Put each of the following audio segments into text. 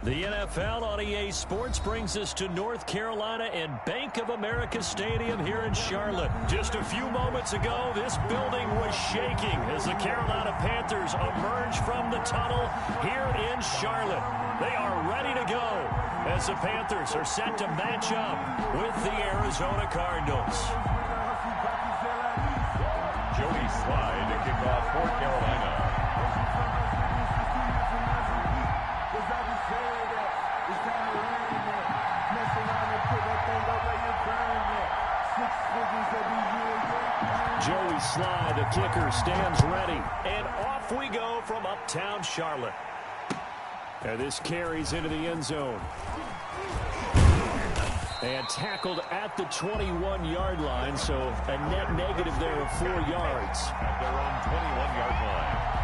The NFL on EA Sports brings us to North Carolina and Bank of America Stadium here in Charlotte. Just a few moments ago, this building was shaking as the Carolina Panthers emerge from the tunnel here in Charlotte. They are ready to go as the Panthers are set to match up with the Arizona Cardinals. Joey Slye to kick off for Carolina. Joey Slye, the kicker, stands ready. And off we go from uptown Charlotte. And this carries into the end zone. And tackled at the 21-yard line, so a net negative there of 4 yards. At their own 21-yard line.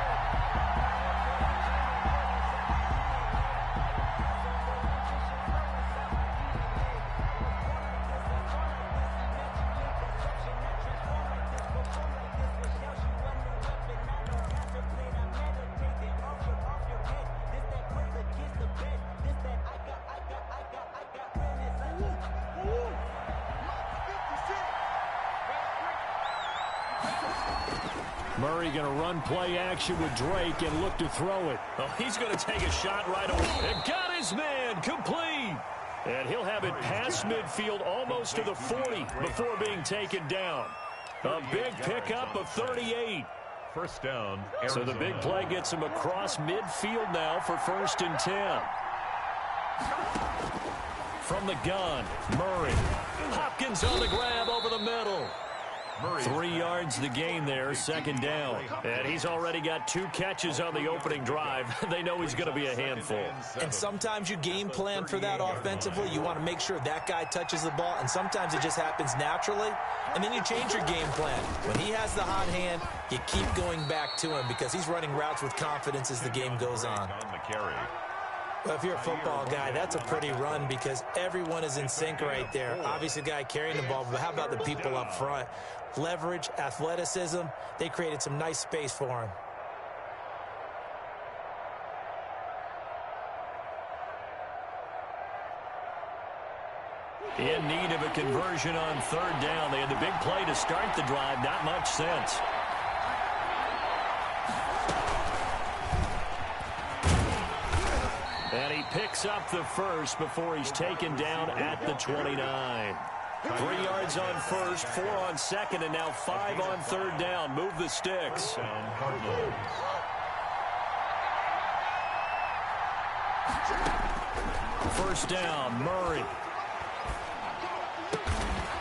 Murray going to run play action with Drake and look to throw it. Oh, he's going to take a shot right away. And got his man complete. And he'll have it past midfield almost to the 40 before being taken down. A big pickup of 38. First down, Arizona. So the big play gets him across midfield now for 1st and 10. From the gun, Murray. Hopkins on the grab over the middle. 3 yards the gain there, 2nd down. And he's already got 2 catches on the opening drive. They know he's going to be a handful. And sometimes you game plan for that offensively. You want to make sure that guy touches the ball, and sometimes it just happens naturally. And then you change your game plan. When he has the hot hand, you keep going back to him because he's running routes with confidence as the game goes on. Well, if you're a football guy, that's a pretty run because everyone is in sync right there. Obviously, the guy carrying the ball, but how about the people up front? Leverage, athleticism, they created some nice space for him. In need of a conversion on 3rd down. They had the big play to start the drive. Not much sense. And he picks up the first before he's taken down at the 29. 3 yards on 1st, 4 on 2nd, and now 5 on 3rd down. Move the sticks. First down, Murray.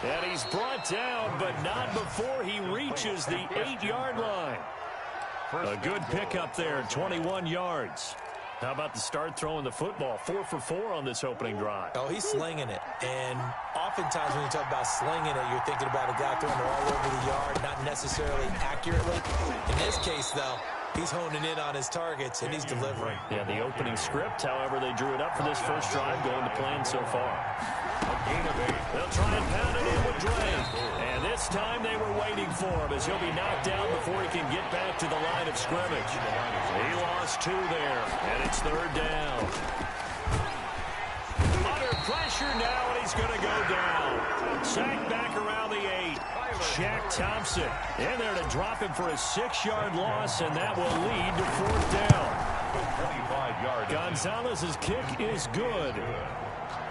And he's brought down, but not before he reaches the 8-yard line. A good pickup there, 21 yards. How about the start throwing the football? 4 for 4 on this opening drive. Oh, he's slinging it. And oftentimes when you talk about slinging it, you're thinking about a guy throwing it all over the yard, not necessarily accurately. In this case, though, he's honing in on his targets, and he's delivering. Yeah, the opening script, however, they drew it up for this first drive, going to plan so far. They'll try and pound it in with Drake. And this time they were waiting for him as he'll be knocked down before he can get back to the line of scrimmage. He lost 2 there, and it's 3rd down. Under pressure now, and he's going to go down. Sacked back around the 8. Shaq Thompson in there to drop him for a 6-yard loss, and that will lead to 4th down. 25-yard. Gonzalez's kick is good.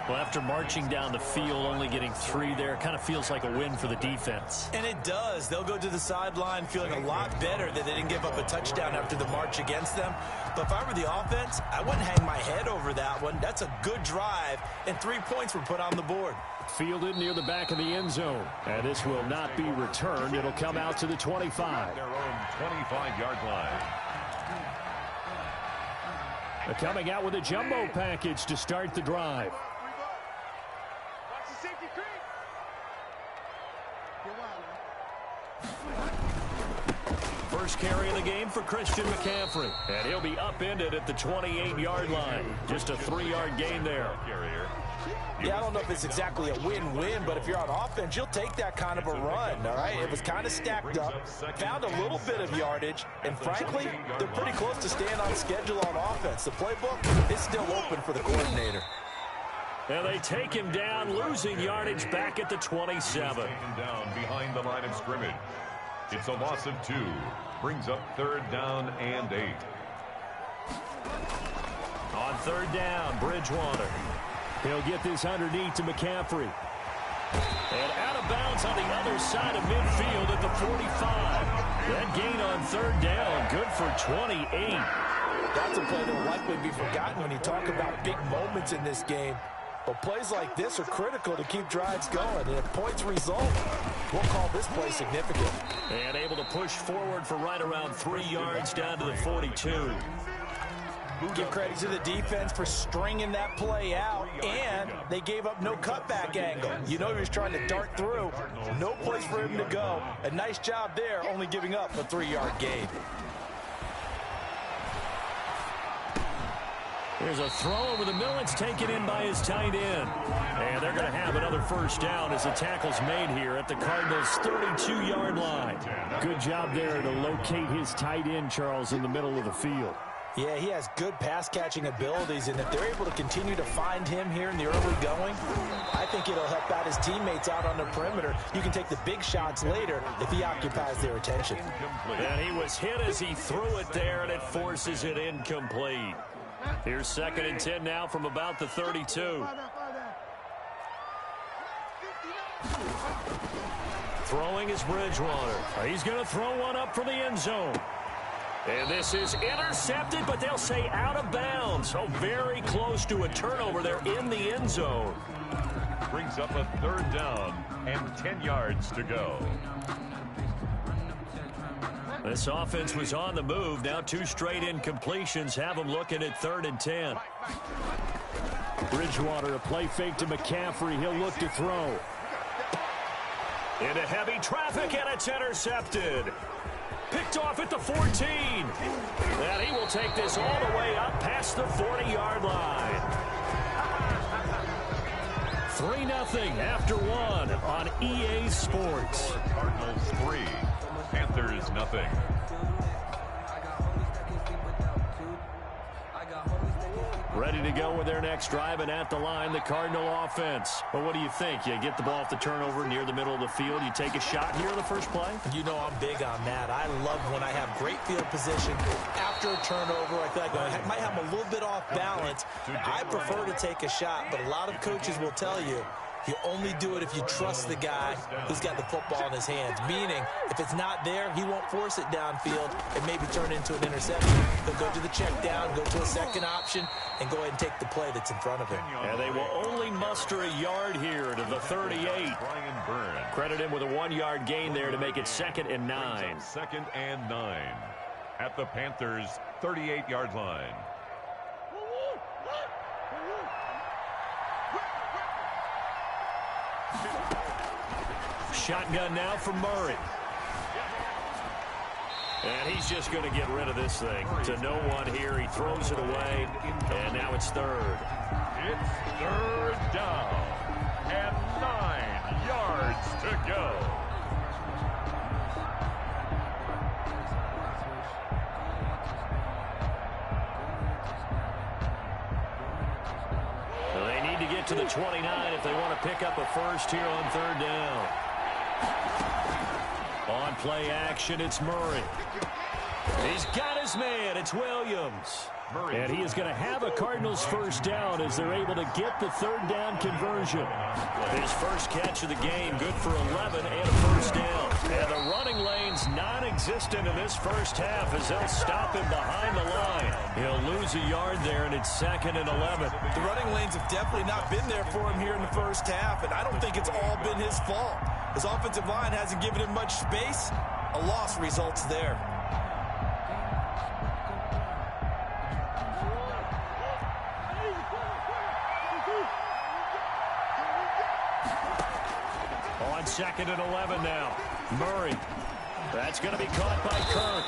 Well, after marching down the field, only getting 3 there, kind of feels like a win for the defense. And it does. They'll go to the sideline feeling a lot better that they didn't give up a touchdown after the march against them. But if I were the offense, I wouldn't hang my head over that one. That's a good drive, and 3 points were put on the board. Fielded near the back of the end zone. And this will not be returned. It'll come out to the 25. Their own 25-yard line. Coming out with a jumbo package to start the drive. First carry of the game for Christian McCaffrey. And he'll be upended at the 28-yard line. Just a 3-yard gain there. Yeah, I don't know if it's exactly a win-win, but if you're on offense, you'll take that kind of a run, all right? It was kind of stacked up, found a little bit of yardage, and frankly, they're pretty close to staying on schedule on offense. The playbook is still open for the coordinator. And they take him down, losing yardage back at the 27. Taken down behind the line of scrimmage. It's a loss of 2. Brings up 3rd down and 8. On 3rd down, Bridgewater. He'll get this underneath to McCaffrey. And out of bounds on the other side of midfield at the 45. That gain on 3rd down, good for 28. That's a play that will likely be forgotten when you talk about big moments in this game. But plays like this are critical to keep drives going. And if points result, we'll call this play significant. And able to push forward for right around 3 yards down to the 42. Give credit to the defense for stringing that play out, and they gave up no cutback angle. You know he was trying to dart through. No place for him to go. A nice job there, only giving up a 3-yard gain. There's a throw over the middle. It's taken in by his tight end. And they're going to have another 1st down as the tackle's made here at the Cardinals' 32-yard line. Good job there to locate his tight end, Charles, in the middle of the field. Yeah, he has good pass-catching abilities, and if they're able to continue to find him here in the early going, I think it'll help out his teammates out on the perimeter. You can take the big shots later if he occupies their attention. And he was hit as he threw it there, and it forces it incomplete. Here's 2nd and 10 now from about the 32. Throwing is Bridgewater. He's going to throw one up for the end zone. And this is intercepted, but they'll say out of bounds. So very close to a turnover there in the end zone. Brings up a 3rd down and 10 yards to go. This offense was on the move. Now 2 straight incompletions have them looking at 3rd and 10. Bridgewater, a play fake to McCaffrey. He'll look to throw. Into heavy traffic, and it's intercepted. Picked off at the 14. And he will take this all the way up past the 40-yard line. 3-0 after 1 on EA Sports. Cardinals 3, Panthers 0. Ready to go with their next drive, and at the line, the Cardinal offense. But what do you think? You get the ball off the turnover near the middle of the field. You take a shot here on the first play? You know I'm big on that. I love when I have great field position after a turnover. I feel like I might have a little bit off balance. I prefer to take a shot, but a lot of coaches will tell you, you only do it if you trust the guy who's got the football in his hands. Meaning, if it's not there, he won't force it downfield and maybe turn it into an interception. He'll go to the check down, go to a second option, and go ahead and take the play that's in front of him. And they will only muster a yard here to the 38. Brian Burns. Credit him with a 1-yard gain there to make it 2nd and 9. 2nd and 9 at the Panthers' 38-yard line. Shotgun now for Murray. And he's just going to get rid of this thing. To no one here. He throws it away. And now it's 3rd. It's 3rd down and 9 yards to go. Well, they need to get to the 29 if they want to pick up a first here on 3rd down. On play action, it's Murray. He's got his man. It's Williams. And he is going to have a Cardinals first down as they're able to get the 3rd down conversion. His first catch of the game, good for 11 and a first down. And the running lane's non-existent in this first half as they'll stop him behind the line. He'll lose a yard there, and it's 2nd and 11. The running lanes have definitely not been there for him here in the first half, and I don't think it's all been his fault. His offensive line hasn't given him much space. A loss results there. On 2nd and 11 now. Murray. That's going to be caught by Kirk.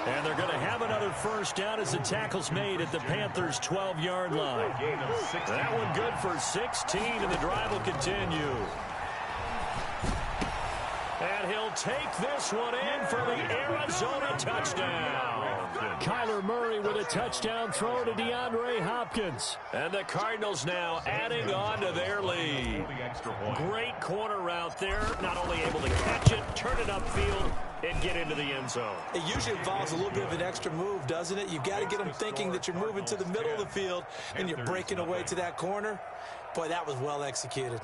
And they're going to have another first down as the tackle's made at the Panthers' 12-yard line. That one good for 16, and the drive will continue. And he'll take this one in for the Arizona touchdown. Kyler Murray with a touchdown throw to DeAndre Hopkins. And the Cardinals now adding on to their lead. Great corner route there. Not only able to catch it, turn it upfield, and get into the end zone. It usually involves a little bit of an extra move, doesn't it? You've got to get them thinking that you're moving to the middle of the field and you're breaking away to that corner. Boy, that was well executed.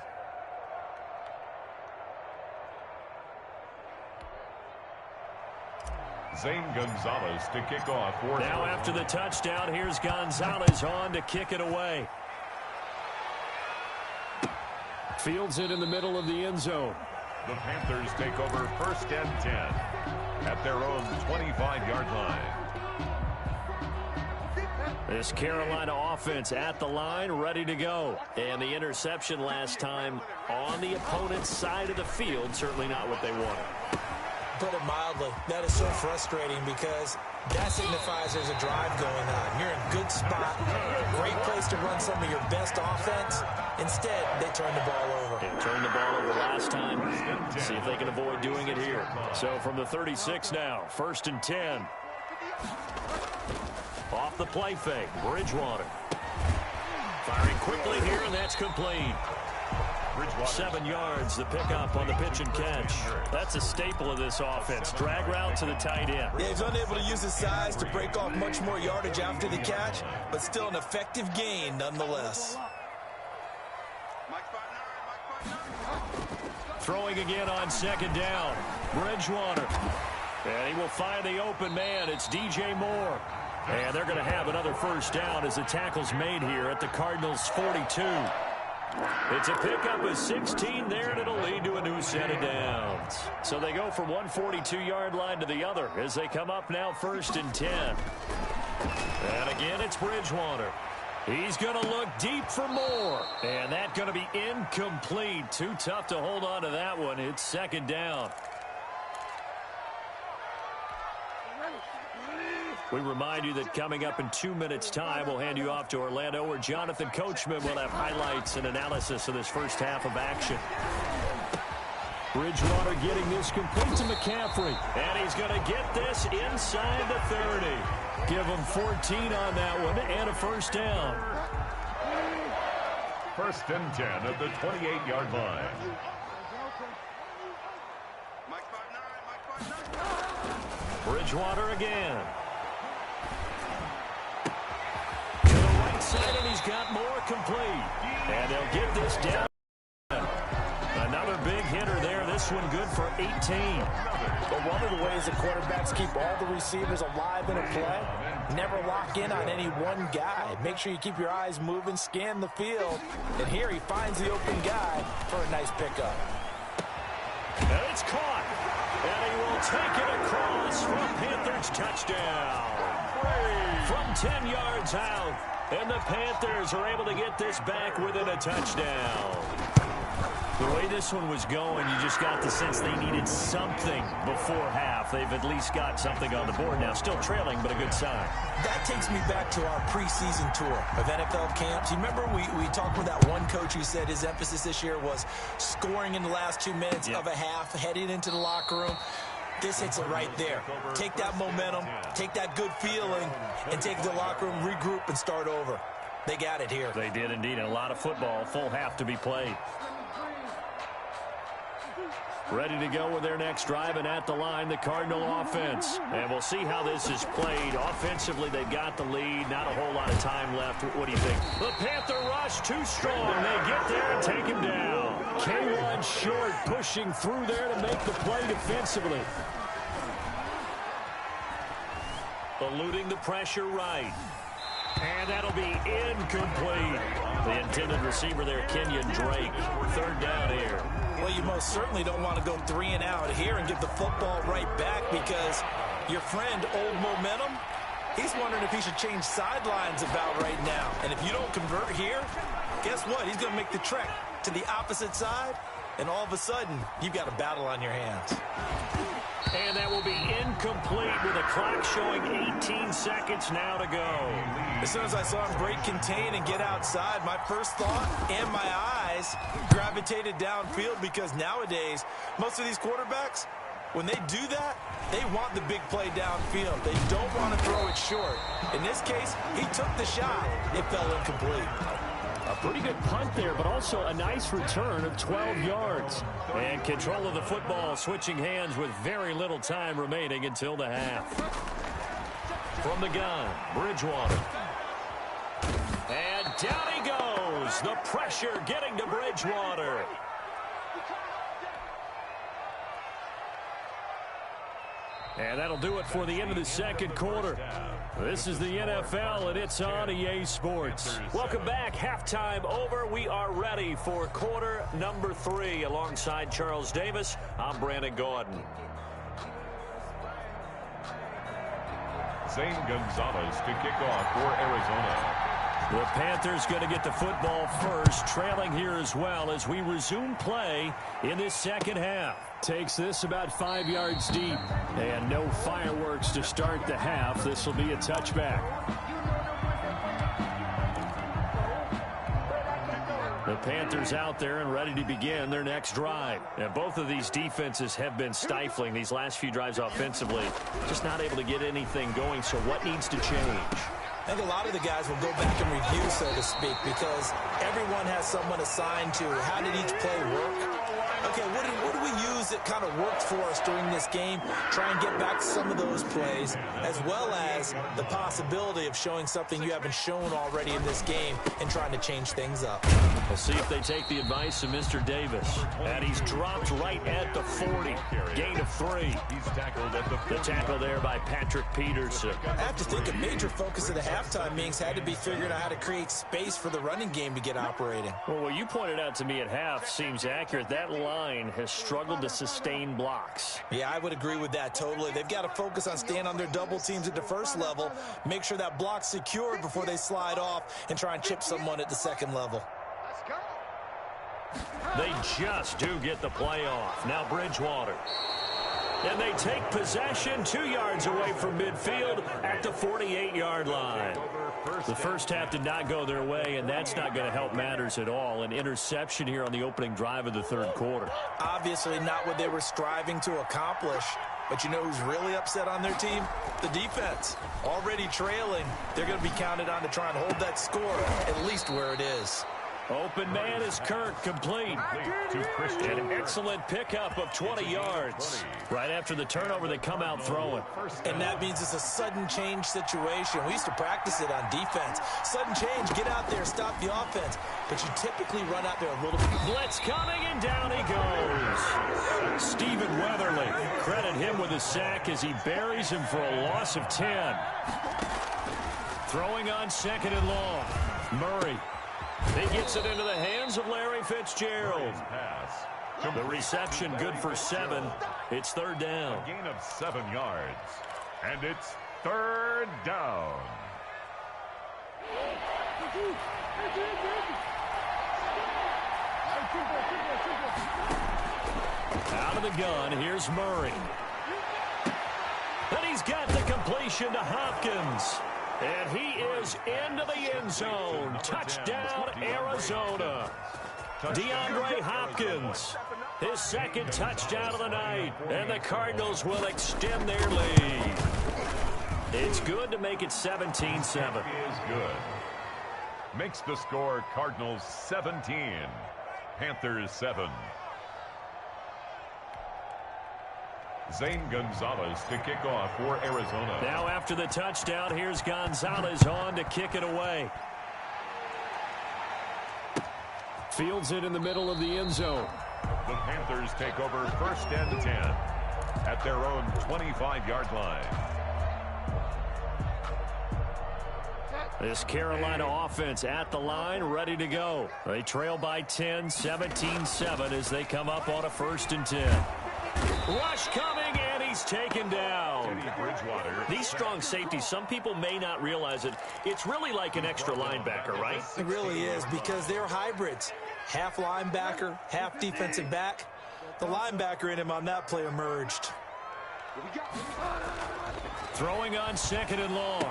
Zane Gonzalez to kick off. Now after the touchdown, here's Gonzalez on to kick it away. Fields it in the middle of the end zone. The Panthers take over 1st and 10 at their own 25-yard line. This Carolina offense at the line, ready to go. And the interception last time on the opponent's side of the field, certainly not what they wanted. Put it mildly, that is so frustrating because that signifies there's a drive going on. You're in a good spot, great place to run some of your best offense. Instead, they turn the ball over. They turned the ball over last time. See if they can avoid doing it here. So from the 36 now, 1st and 10. Off the play fake, Bridgewater. Firing quickly here, and that's complete. 7 yards, the pickup on the pitch and catch. That's a staple of this offense. Drag route to the tight end. Yeah, he's unable to use his size to break off much more yardage after the catch, but still an effective gain nonetheless. Throwing again on 2nd down. Bridgewater. And he will find the open man. It's DJ Moore. And they're going to have another first down as the tackle's made here at the Cardinals' 42. It's a pickup of 16 there, and it'll lead to a new set of downs. So they go from one 42-yard line to the other as they come up now 1st and 10. And again, it's Bridgewater. He's going to look deep for Moore. And that's going to be incomplete. Too tough to hold on to that one. It's 2nd down. We remind you that coming up in 2 minutes' time, we'll hand you off to Orlando, where Jonathan Coachman will have highlights and analysis of this first half of action. Bridgewater getting this complete to McCaffrey. And he's going to get this inside the 30. Give him 14 on that one and a first down. 1st and 10 at the 28-yard line. Bridgewater again. To the right side, and he's got more complete. And they'll get this down. Another big hitter there. This one good for 18. But one of the ways that quarterbacks keep all the receivers alive in a play, never lock in on any one guy. Make sure you keep your eyes moving, scan the field. And here he finds the open guy for a nice pickup. And it's caught. And he will take it across for a Panthers touchdown. From 10 yards out. And the Panthers are able to get this back within a touchdown. The way this one was going, you just got the sense they needed something before half. They've at least got something on the board now. Still trailing, but a good sign. That takes me back to our preseason tour of NFL camps. You remember we talked with that one coach who said his emphasis this year was scoring in the last 2 minutes of a half, heading into the locker room. This hits it right there. Take that momentum, take that good feeling, and take the locker room, regroup, and start over. They got it here. They did indeed, and a lot of football, full half to be played. Ready to go with their next drive, and at the line, the Cardinal offense. And we'll see how this is played. Offensively, they've got the lead. Not a whole lot of time left. What do you think? The Panther rush too strong. They get there and take him down. K1 Short pushing through there to make the play defensively. Eluding the pressure right. And that'll be incomplete. The intended receiver there, Kenyon Drake. 3rd down here. Well, you most certainly don't want to go 3 and out here and give the football right back, because your friend, Old Momentum, he's wondering if he should change sidelines about right now. And if you don't convert here, guess what? He's going to make the trek to the opposite side, and all of a sudden, you've got a battle on your hands. And that will be incomplete with a clock showing 18 seconds now to go. As soon as I saw him break contain and get outside, my first thought and my eyes gravitated downfield, because nowadays, most of these quarterbacks, when they do that, they want the big play downfield. They don't want to throw it short. In this case, he took the shot. It fell incomplete. A pretty good punt there, but also a nice return of 12 yards. And control of the football switching hands with very little time remaining until the half. From the gun, Bridgewater. And down he goes. The pressure getting to Bridgewater. And that'll do it for the end of the second quarter. This is the NFL, and it's on EA Sports. Welcome back. Halftime over. We are ready for quarter number 3. Alongside Charles Davis, I'm Brandon Gaudin. Zane Gonzalez to kick off for Arizona. The Panthers going to get the football first, trailing here as well as we resume play in this second half. Takes this about 5 yards deep. And no fireworks to start the half. This will be a touchback. The Panthers out there and ready to begin their next drive. And both of these defenses have been stifling these last few drives offensively. Just not able to get anything going, so what needs to change? I think a lot of the guys will go back and review, so to speak, because everyone has someone assigned to how did each play work. Okay, what do we use that kind of worked for us during this game? Try and get back to some of those plays, as well as the possibility of showing something you haven't shown already in this game and trying to change things up. We'll see if they take the advice of Mr. Davis. And he's dropped right at the 40. Gain of 3. He's tackled at the tackle there by Patrick Peterson. I have to think a major focus of the halftime meetings had to be figuring out how to create space for the running game to get operating. Well, what you pointed out to me at half seems accurate. That line has struggled to sustain blocks. Yeah, I would agree with that totally. They've got to focus on staying on their double teams at the first level, make sure that block's secured before they slide off and try and chip someone at the second level. They just do get the play off. Now Bridgewater. And they take possession 2 yards away from midfield at the 48-yard line. The first half did not go their way, and that's not going to help matters at all. An interception here on the opening drive of the third quarter. Obviously not what they were striving to accomplish. But you know who's really upset on their team? The defense. Already trailing, they're going to be counted on to try and hold that score at least where it is. Open man is Kirk, complete. to Christian. An excellent pickup of 20 yards. Right after the turnover, they come out throwing. And that means it's a sudden change situation. We used to practice it on defense. Sudden change, get out there, stop the offense. But you typically run out there a little bit. Blitz coming, and down he goes. Stephen Weatherly, credit him with a sack as he buries him for a loss of 10. Throwing on second and long. Murray. He gets it into the hands of Larry Fitzgerald. The reception good for 7. It's third down. A gain of 7 yards. And it's third down. Out of the gun, here's Murray. And he's got the completion to Hopkins. And he is into the end zone. Touchdown, Arizona. DeAndre Hopkins, his second touchdown of the night. And the Cardinals will extend their lead. It's good to make it 17-7. Is good. Makes the score Cardinals 17, Panthers 7. Zane Gonzalez to kick off for Arizona. Now after the touchdown, here's Gonzalez on to kick it away. Fields it in the middle of the end zone. The Panthers take over first and 10 at their own 25-yard line. This Carolina offense at the line, ready to go. They trail by 10, 17-7 as they come up on a first and 10. Rush coming, and he's taken down. These strong safeties, some people may not realize it. It's really like an extra linebacker, right? It really is, because they're hybrids. Half linebacker, half defensive back. The linebacker in him on that play emerged. Throwing on second and long.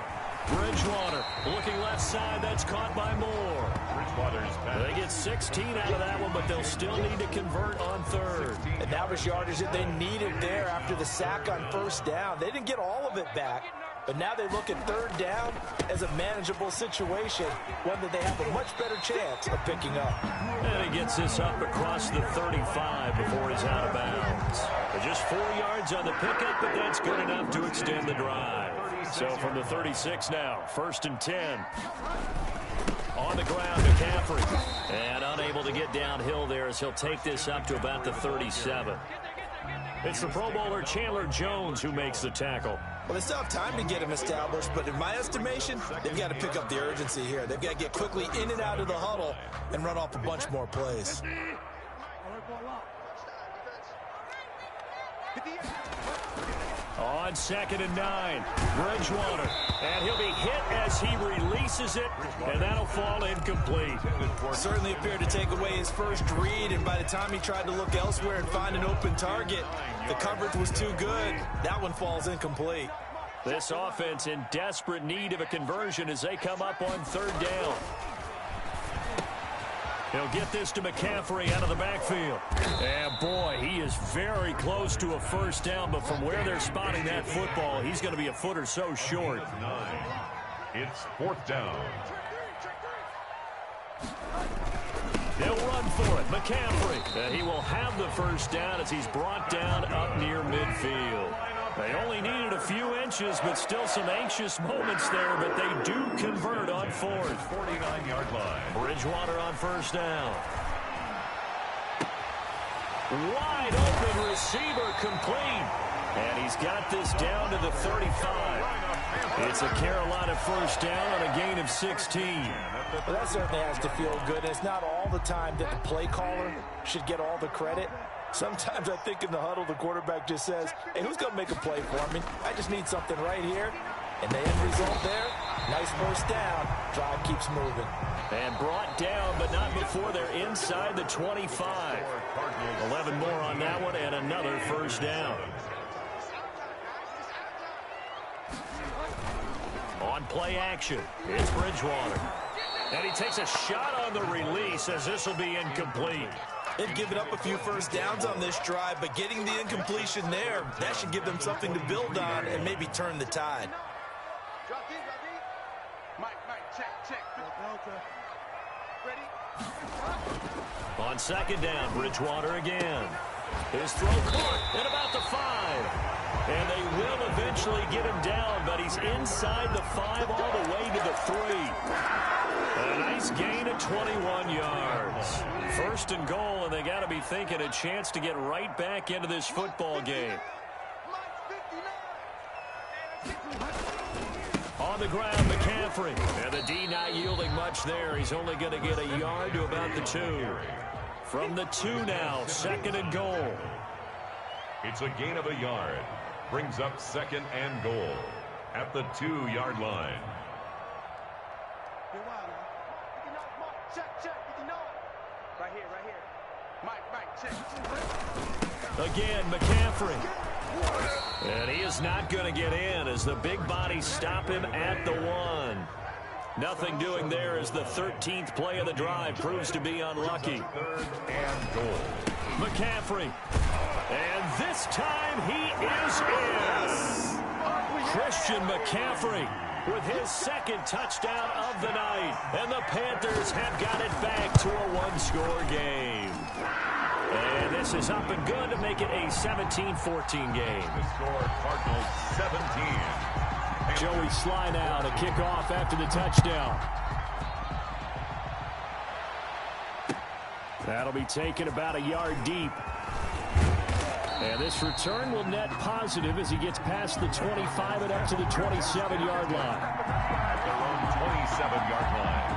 Bridgewater looking left side. That's caught by Moore. Bridgewater's back. They get 16 out of that one, but they'll still need to convert on third. And that was yardage that they needed there after the sack on first down. They didn't get all of it back, but now they look at third down as a manageable situation, one that they have a much better chance of picking up. And he gets this up across the 35 before he's out of bounds. But just 4 yards on the pickup, but that's good enough to extend the drive. So from the 36 now, 1st and 10. On the ground, McCaffrey. And unable to get downhill there as he'll take this up to about the 37. It's the Pro Bowler Chandler Jones who makes the tackle. Well, they still have time to get him established, but in my estimation, they've got to pick up the urgency here. They've got to get quickly in and out of the huddle and run off a bunch more plays. On 2nd and 9, Bridgewater. And he'll be hit as he releases it, and that'll fall incomplete. Certainly appeared to take away his first read, and by the time he tried to look elsewhere and find an open target, the coverage was too good. That one falls incomplete. This offense in desperate need of a conversion as they come up on 3rd down. He'll get this to McCaffrey out of the backfield. And boy, he is very close to a first down, but from where they're spotting that football, he's going to be a foot or so short. It's 4th down. They'll run for it. McCaffrey. And he will have the first down as he's brought down up near midfield. They only needed a few inches, but still some anxious moments there, but they do convert on 4th. 49-yard line. Bridgewater on first down. Wide open receiver complete. And he's got this down to the 35. It's a Carolina first down on a gain of 16. Well, that certainly has to feel good. It's not all the time that the play caller should get all the credit. Sometimes I think in the huddle, the quarterback just says, hey, who's going to make a play for me? I just need something right here. And the end result there, nice first down. Drive keeps moving. And brought down, but not before they're inside the 25. 11 more on that one, and another first down. On play action, it's Bridgewater. And he takes a shot on the release as this will be incomplete. They've given up a few first downs on this drive, but getting the incompletion there, that should give them something to build on and maybe turn the tide. On 2nd down, Bridgewater again. His throw caught at about the 5. And they will eventually get him down, but he's inside the 5 all the way to the 3. A nice gain of 21 yards. 1st and goal, and they got to be thinking a chance to get right back into this football game. On the ground, McCaffrey. And the D not yielding much there. He's only going to get a yard to about the 2. From the 2 now, 2nd and goal. It's a gain of a yard. Brings up 2nd and goal at the 2-yard line. Again, McCaffrey. And he is not going to get in as the big bodies stop him at the 1. Nothing doing there as the 13th play of the drive proves to be unlucky. 3rd and goal. McCaffrey. And this time he is in. Christian McCaffrey with his 2nd touchdown of the night. And the Panthers have got it back to a 1-score game. And this is up and good to make it a 17-14 game. The score, Cardinals 17. Joey Sly now to kick off after the touchdown. That'll be taken about a yard deep. And this return will net positive as he gets past the 25 and up to the 27-yard line. At their own 27-yard line.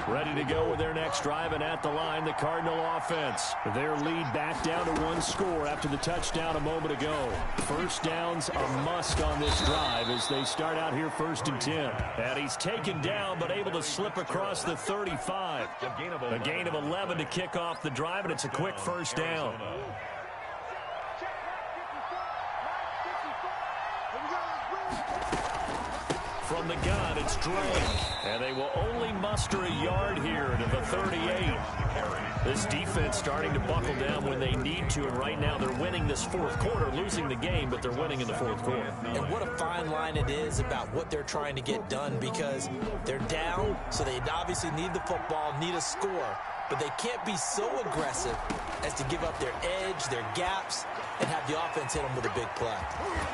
Ready ready to go with their next drive, and at the line, the Cardinal offense. Their lead back down to 1 score after the touchdown a moment ago. First downs a must on this drive as they start out here 1st and 10. And he's taken down but able to slip across the 35. A gain of 11 to kick off the drive, and it's a quick first down. From the gun, it's Drake. And they will only muster a yard here to the 38. This defense starting to buckle down when they need to, and right now they're winning this 4th quarter, losing the game, but they're winning in the 4th quarter. And what a fine line it is about what they're trying to get done, because they're down, so they obviously need the football, need a score, but they can't be so aggressive as to give up their edge, their gaps, and have the offense hit them with a big play.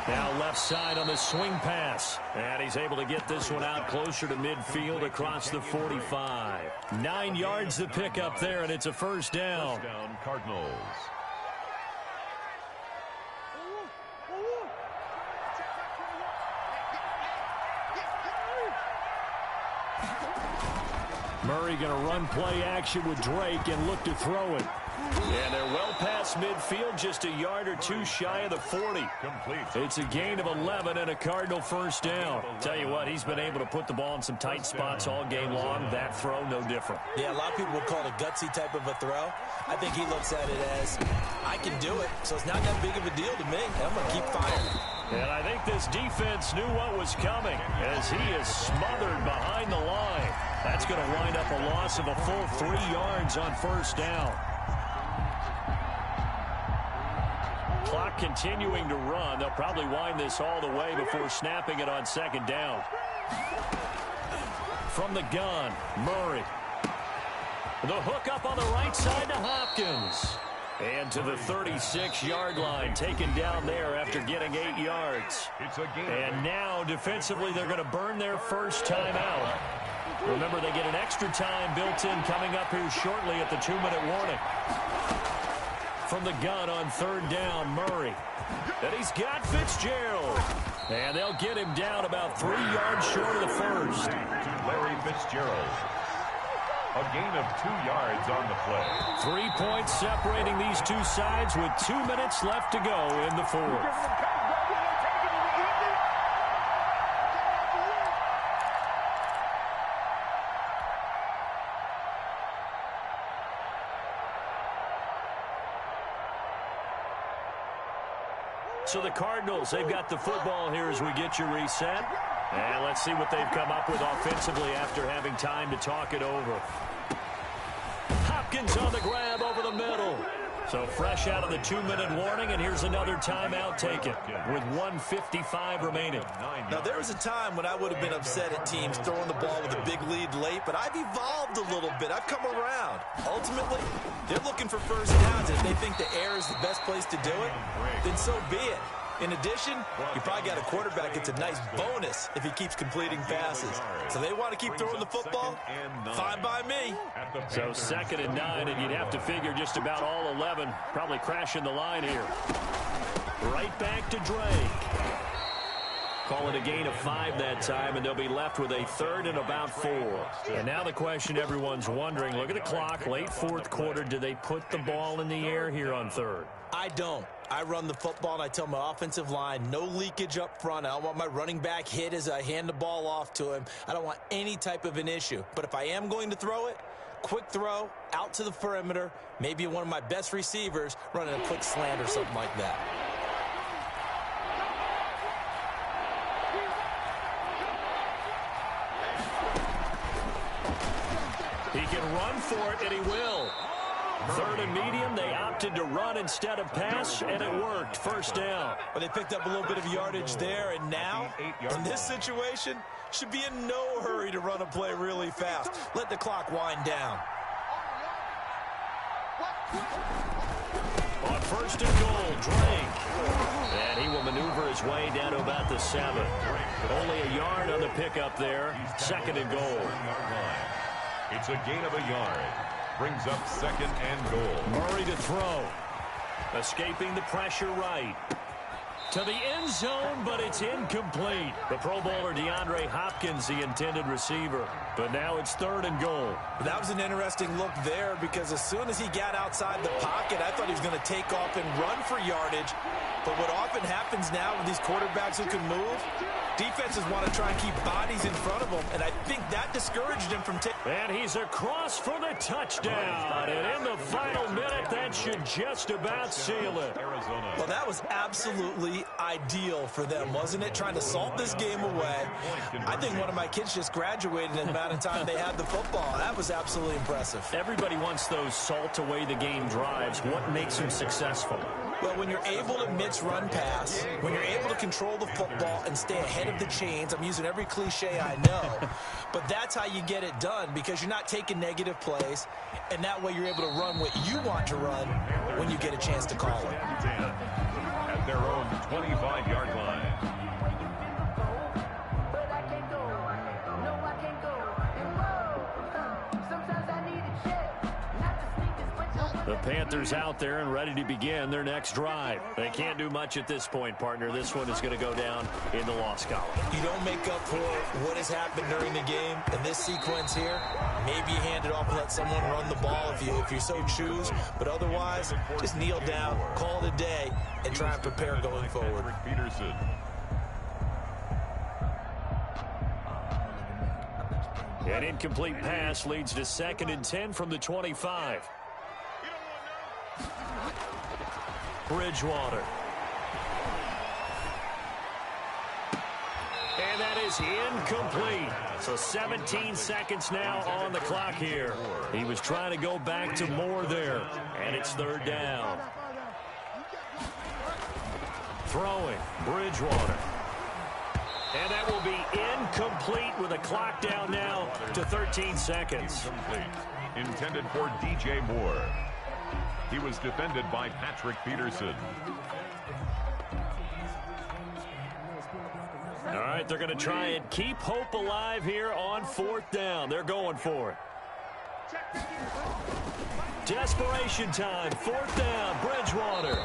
Now left side on the swing pass. And he's able to get this one out closer to midfield across the 45. 9 yards to pick up there, and it's a first down. First down, Cardinals. Murray going to run play action with Drake and look to throw it. And they're well past midfield, just a yard or 2 shy of the 40. Complete. It's a gain of 11 and a Cardinal first down. Tell you what, he's been able to put the ball in some tight spots all game long. That throw, no different. Yeah, a lot of people would call it a gutsy type of a throw. I think he looks at it as, I can do it, so it's not that big of a deal to me. I'm going to keep firing. And I think this defense knew what was coming as he is smothered behind the line. That's going to wind up a loss of a full 3 yards on first down. Clock continuing to run. They'll probably wind this all the way before snapping it on 2nd down. From the gun, Murray. The hook up on the right side to Hopkins. And to the 36-yard line, taken down there after getting 8 yards. And now, defensively, they're going to burn their first timeout. Remember, they get an extra time built in coming up here shortly at the 2-minute warning. From the gun on 3rd down, Murray. And he's got Fitzgerald. And they'll get him down about 3 yards short of the first. Larry Fitzgerald. A gain of 2 yards on the play. 3 points separating these two sides with 2 minutes left to go in the 4th. So the Cardinals, they've got the football here as we get you reset. And let's see what they've come up with offensively after having time to talk it over. Hopkins on the grab over the middle. So fresh out of the 2-minute warning, and here's another timeout taken with 1:55 remaining. Now, there was a time when I would have been upset at teams throwing the ball with a big lead late, but I've evolved a little bit. I've come around. Ultimately, they're looking for first downs, and if they think the air is the best place to do it, then so be it. In addition, you probably got a quarterback that's a nice bonus if he keeps completing passes. So they want to keep throwing the football? Fine by me. So 2nd and 9, and you'd have to figure just about all 11 probably crashing the line here. Right back to Drake. Call it a gain of 5 that time, and they'll be left with a 3rd and about 4. And now the question everyone's wondering, look at the clock, late 4th quarter, do they put the ball in the air here on 3rd? I don't. I run the football, and I tell my offensive line, no leakage up front. I don't want my running back hit as I hand the ball off to him. I don't want any type of an issue. But if I am going to throw it, quick throw, out to the perimeter, maybe one of my best receivers running a quick slant or something like that. He can run for it, and he will. 3rd and medium, they opted to run instead of pass, and it worked. First down. But they picked up a little bit of yardage there, and now, in this situation, should be in no hurry to run a play really fast. Let the clock wind down. On 1st and goal, Drake. And he will maneuver his way down to about the 7. Only a yard on the pickup there. 2nd and goal. It's a gain of a yard. Brings up 2nd and goal. Murray to throw. Escaping the pressure right. To the end zone, but it's incomplete. The Pro Bowler DeAndre Hopkins, the intended receiver. But now it's 3rd and goal. That was an interesting look there because as soon as he got outside the pocket, I thought he was going to take off and run for yardage. But what often happens now with these quarterbacks who can move, defenses want to try and keep bodies in front of them, and I think that discouraged him from taking. And he's across for the touchdown. And in the final minute, that should just about seal it. Well, that was absolutely ideal for them, wasn't it? Trying to salt this game away. I think one of my kids just graduated in the amount of time they had the football. That was absolutely impressive. Everybody wants those salt away the game drives. What makes them successful? Well, when you're able to mix run pass, when you're able to control the football and stay ahead of the chains, I'm using every cliche I know, but that's how you get it done because you're not taking negative plays, and that way you're able to run what you want to run when you get a chance to call it. At their own 25-yard line. The Panthers out there and ready to begin their next drive. They can't do much at this point, partner. This one is going to go down in the loss column. You don't make up for what has happened during the game. In this sequence here, maybe you hand it off and let someone run the ball if you so choose. But otherwise, just kneel down, call it a day, and try and prepare going forward. Peterson. An incomplete pass leads to 2nd and 10 from the 25. Bridgewater. And that is incomplete. So 17 seconds now on the clock here. He was trying to go back to Moore there. And it's 3rd down. Throwing. Bridgewater. And that will be incomplete with a clock down now to 13 seconds. Intended for DJ Moore. He was defended by Patrick Peterson. All right, they're going to try and keep hope alive here on 4th down. They're going for it. Desperation time. 4th down. Bridgewater.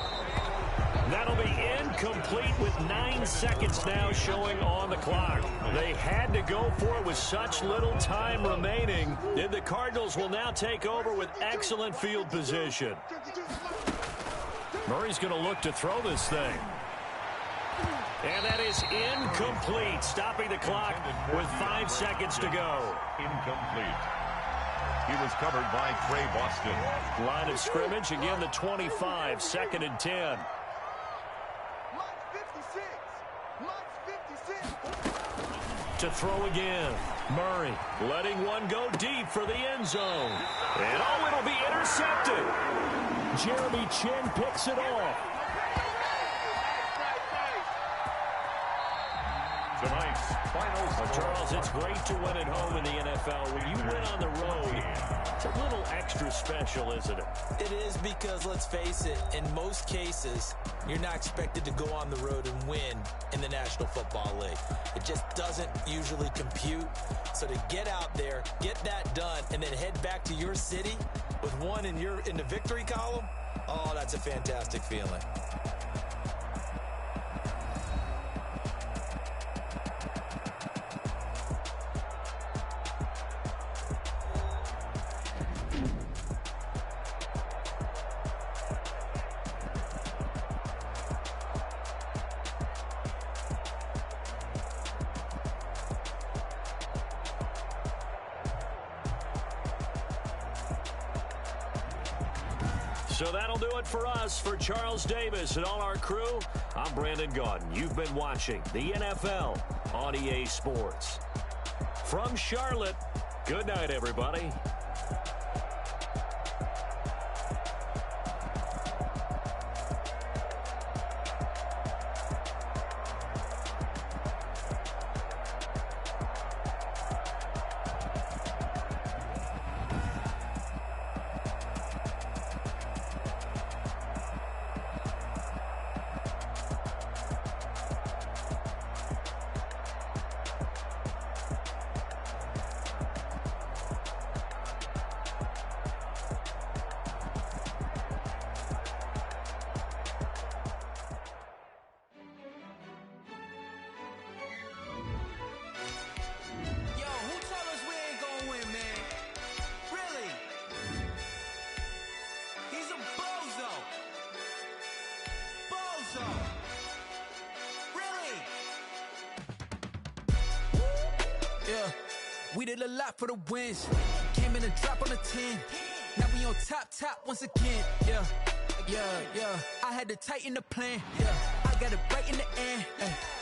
That'll be incomplete with 9 seconds now showing on the clock. They had to go for it with such little time remaining. And the Cardinals will now take over with excellent field position. Murray's going to look to throw this thing. And that is incomplete, stopping the clock with 5 seconds to go. Incomplete. He was covered by Trey Boston. Line of scrimmage, again the 25, 2nd and 10. To throw again. Murray letting one go deep for the end zone. And oh, it'll be intercepted. Jeremy Chinn picks it off. Tonight's final score. Charles, it's great to win at home in the NFL. When you win on the road, it's a little extra special, isn't it? It is because, let's face it, in most cases, you're not expected to go on the road and win in the National Football League. It just doesn't usually compute. So to get out there, get that done, and then head back to your city with one in the victory column, oh, that's a fantastic feeling. So that'll do it for us. For Charles Davis and all our crew, I'm Brandon Gaudin. You've been watching the NFL on EA Sports. From Charlotte, good night, everybody. so. Really? Yeah, we did a lot for the wins. Came in a drop on a 10. Now we on top once again. Yeah. I had to tighten the plan. Yeah, I got it right in the end.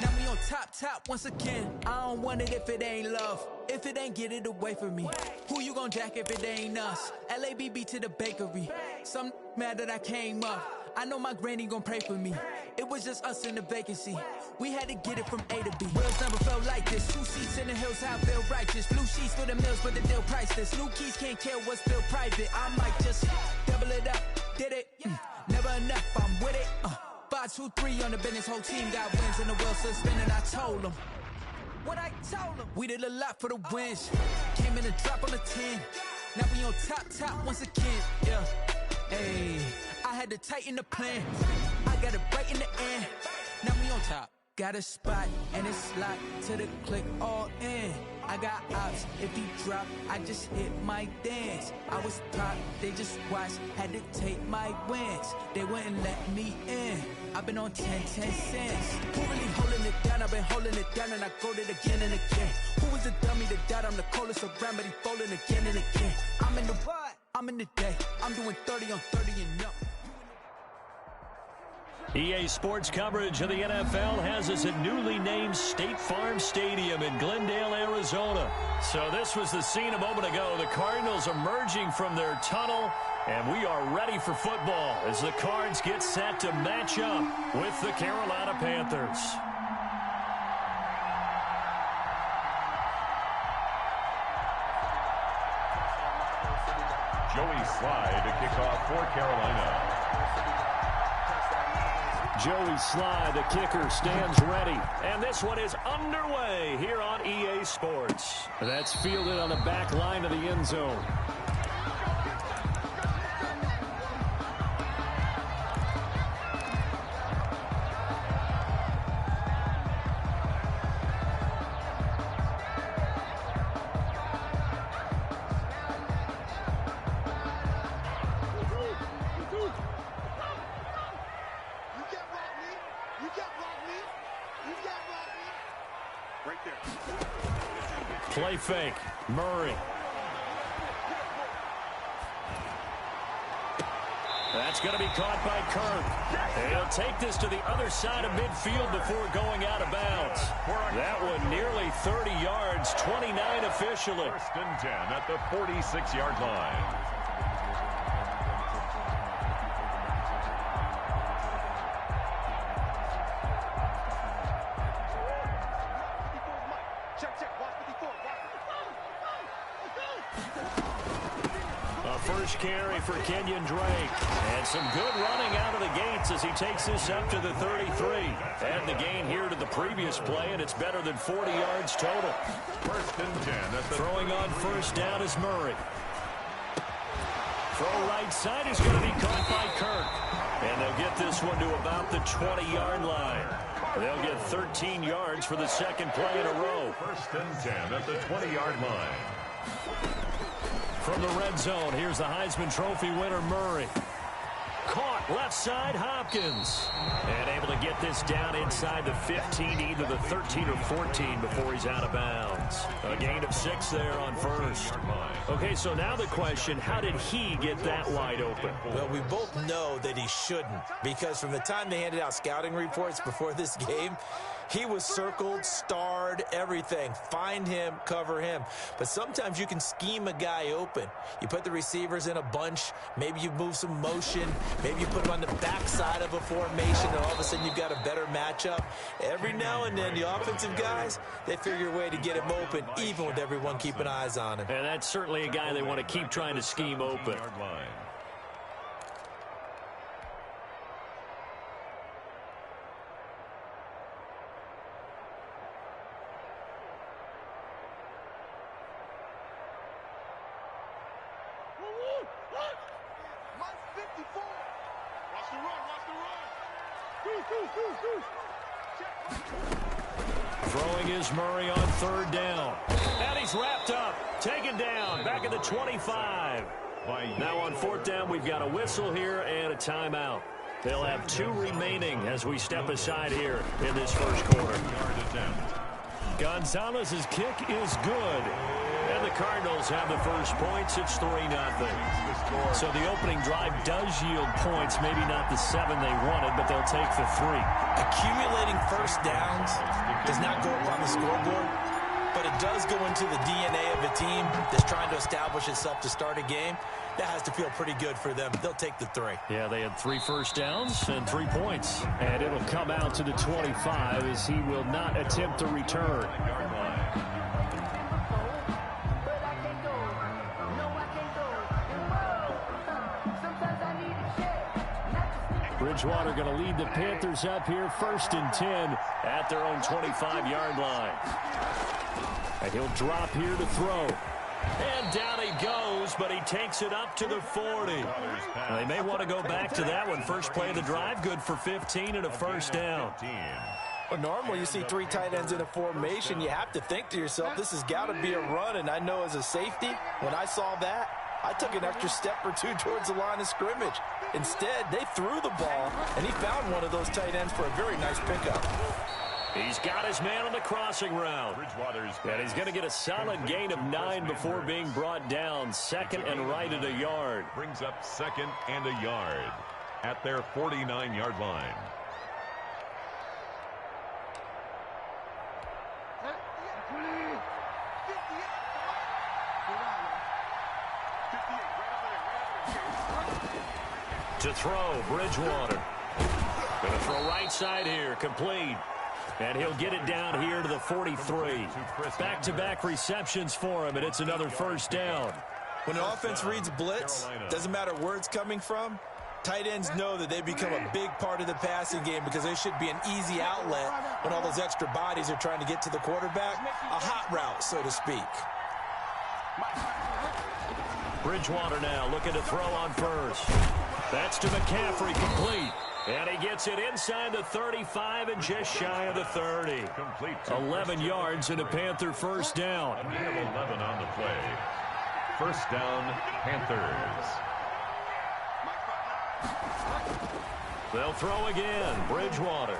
Now we on top once again. I don't want it if it ain't love. If it ain't, get it away from me. Who you gon' jack if it ain't us? LABB to the bakery. Some mad that I came up. I know my granny gon' pray for me. It was just us in the vacancy. We had to get it from A to B. Wheels never felt like this. 2 seats in the hills, how I feel righteous. Blue sheets for the mills, but the deal priceless. New keys can't care what's still private. I might just double it up. Did it? Never enough, I'm with it. 5, 2, 3 on the business. Whole team got wins and the wheels still spinning. I told them what I told them. We did a lot for the wins. Came in a drop on the 10. Now we on top once again. Yeah. Hey, I had to tighten the plan. I got it right in the end. Now we on top. Got a spot and it's locked to the click all in. I got ops, if he drop, I just hit my dance. I was top, they just watched, had to take my wins. They wouldn't let me in. I've been on 10 cents. Who really holding it down? I've been holding it down and I go it again and again. Who was the dummy that died? I'm the coldest around, but he folding again and again. I'm in the what? I'm in the day. I'm doing 30 on 30 and up. EA Sports coverage of the NFL has us at newly named State Farm Stadium in Glendale, Arizona. So this was the scene a moment ago. The Cardinals emerging from their tunnel, and we are ready for football as the Cards get set to match up with the Carolina Panthers. Joey Slye to kick off for Carolina. Joey Slye, the kicker, stands ready. And this one is underway here on EA Sports. That's fielded on the back line of the end zone. Play fake. Murray. That's going to be caught by Kirk. He'll take this to the other side of midfield before going out of bounds. That one nearly 30 yards, 29 officially. 1st and 10 at the 46-yard line. First carry for Kenyon Drake. And some good running out of the gates as he takes this up to the 33. And the gain here to the previous play, and it's better than 40 yards total. 1st and 10. Throwing on first down is Murray. Throw right side is going to be caught by Kirk. And they'll get this one to about the 20-yard line. They'll get 13 yards for the second play in a row. 1st and 10 at the 20-yard line. From the red zone, here's the Heisman Trophy winner, Murray. Caught left side, Hopkins. And able to get this down inside the 15, either the 13 or 14 before he's out of bounds. A gain of 6 there on first. Okay, so now the question, how did he get that wide open? Well, we both know that he shouldn't, because from the time they handed out scouting reports before this game, he was circled, starred, everything. Find him, cover him. But sometimes you can scheme a guy open. You put the receivers in a bunch. Maybe you move some motion. Maybe you put him on the backside of a formation, and all of a sudden you've got a better matchup. Every now and then, the offensive guys, they figure a way to get him open, even with everyone keeping eyes on him. And that's certainly a guy they want to keep trying to scheme open. Throwing is Murray on third down. And he's wrapped up. Taken down. Back at the 25. Now on fourth down, we've got a whistle here and a timeout. They'll have 2 remaining as we step aside here in this first quarter. Gonzalez's kick is good. And the Cardinals have the first points. It's 3-0. So the opening drive does yield points. Maybe not the 7 they wanted, but they'll take the 3. Accumulating first downs does not go up on the scoreboard, but it does go into the DNA of a team that's trying to establish itself to start a game. That has to feel pretty good for them. They'll take the 3. Yeah, they had 3 first downs and 3 points. And it'll come out to the 25 as he will not attempt to return. Bridgewater going to lead the Panthers up here 1st and 10 at their own 25-yard line. And he'll drop here to throw. And down he goes, but he takes it up to the 40. Now, they may want to go back to that one. First play of the drive, good for 15 and a first down. Well, normally you see 3 tight ends in a formation. You have to think to yourself, this has got to be a run. And I know as a safety, when I saw that, I took an extra step or 2 towards the line of scrimmage. Instead, they threw the ball, and he found one of those tight ends for a very nice pickup. He's got his man on the crossing route. And he's going to get a solid gain of 9 before being brought down. 2nd and right at a yard. Brings up 2nd and a yard at their 49-yard line. To throw, Bridgewater. Going to throw right side here, complete. And he'll get it down here to the 43. Back-to-back receptions for him, and it's another first down. When an offense reads blitz, doesn't matter where it's coming from, tight ends know that they become a big part of the passing game because they should be an easy outlet when all those extra bodies are trying to get to the quarterback. A hot route, so to speak. Bridgewater now looking to throw on first. That's to McCaffrey, complete. And he gets it inside the 35 and just shy of the 30. 11 yards and a Panther first down. We have 11 on the play. First down, Panthers. They'll throw again. Bridgewater.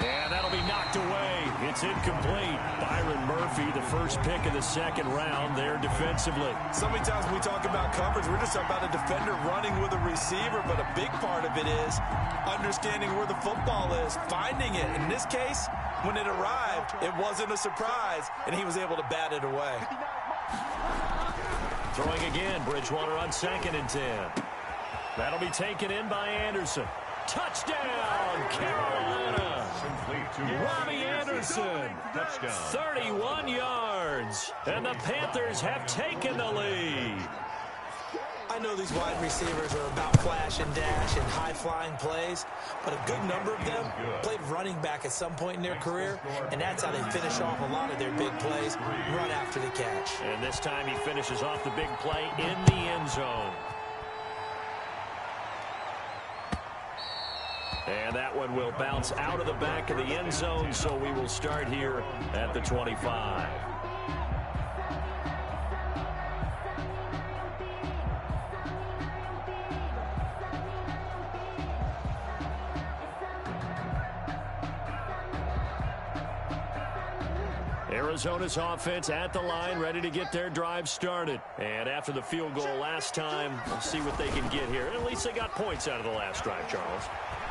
And that'll be knocked away. It's incomplete. Byron Murphy, the first pick of the 2nd round there defensively. So many times when we talk about coverage, we're just talking about a defender running with a receiver, but a big part of it is understanding where the football is, finding it. In this case, when it arrived, it wasn't a surprise, and he was able to bat it away. Throwing again, Bridgewater on 2nd and 10. That'll be taken in by Anderson. Touchdown, Carolina! Robbie Anderson, touchdown. 31 yards, and the Panthers have taken the lead. I know these wide receivers are about flash and dash and high-flying plays, but a good number of them played running back at some point in their career, and that's how they finish off a lot of their big plays, run after the catch. And this time he finishes off the big play in the end zone. And that one will bounce out of the back of the end zone, so we will start here at the 25. Arizona's offense at the line, ready to get their drive started. And after the field goal last time, we'll see what they can get here. At least they got points out of the last drive, Charles.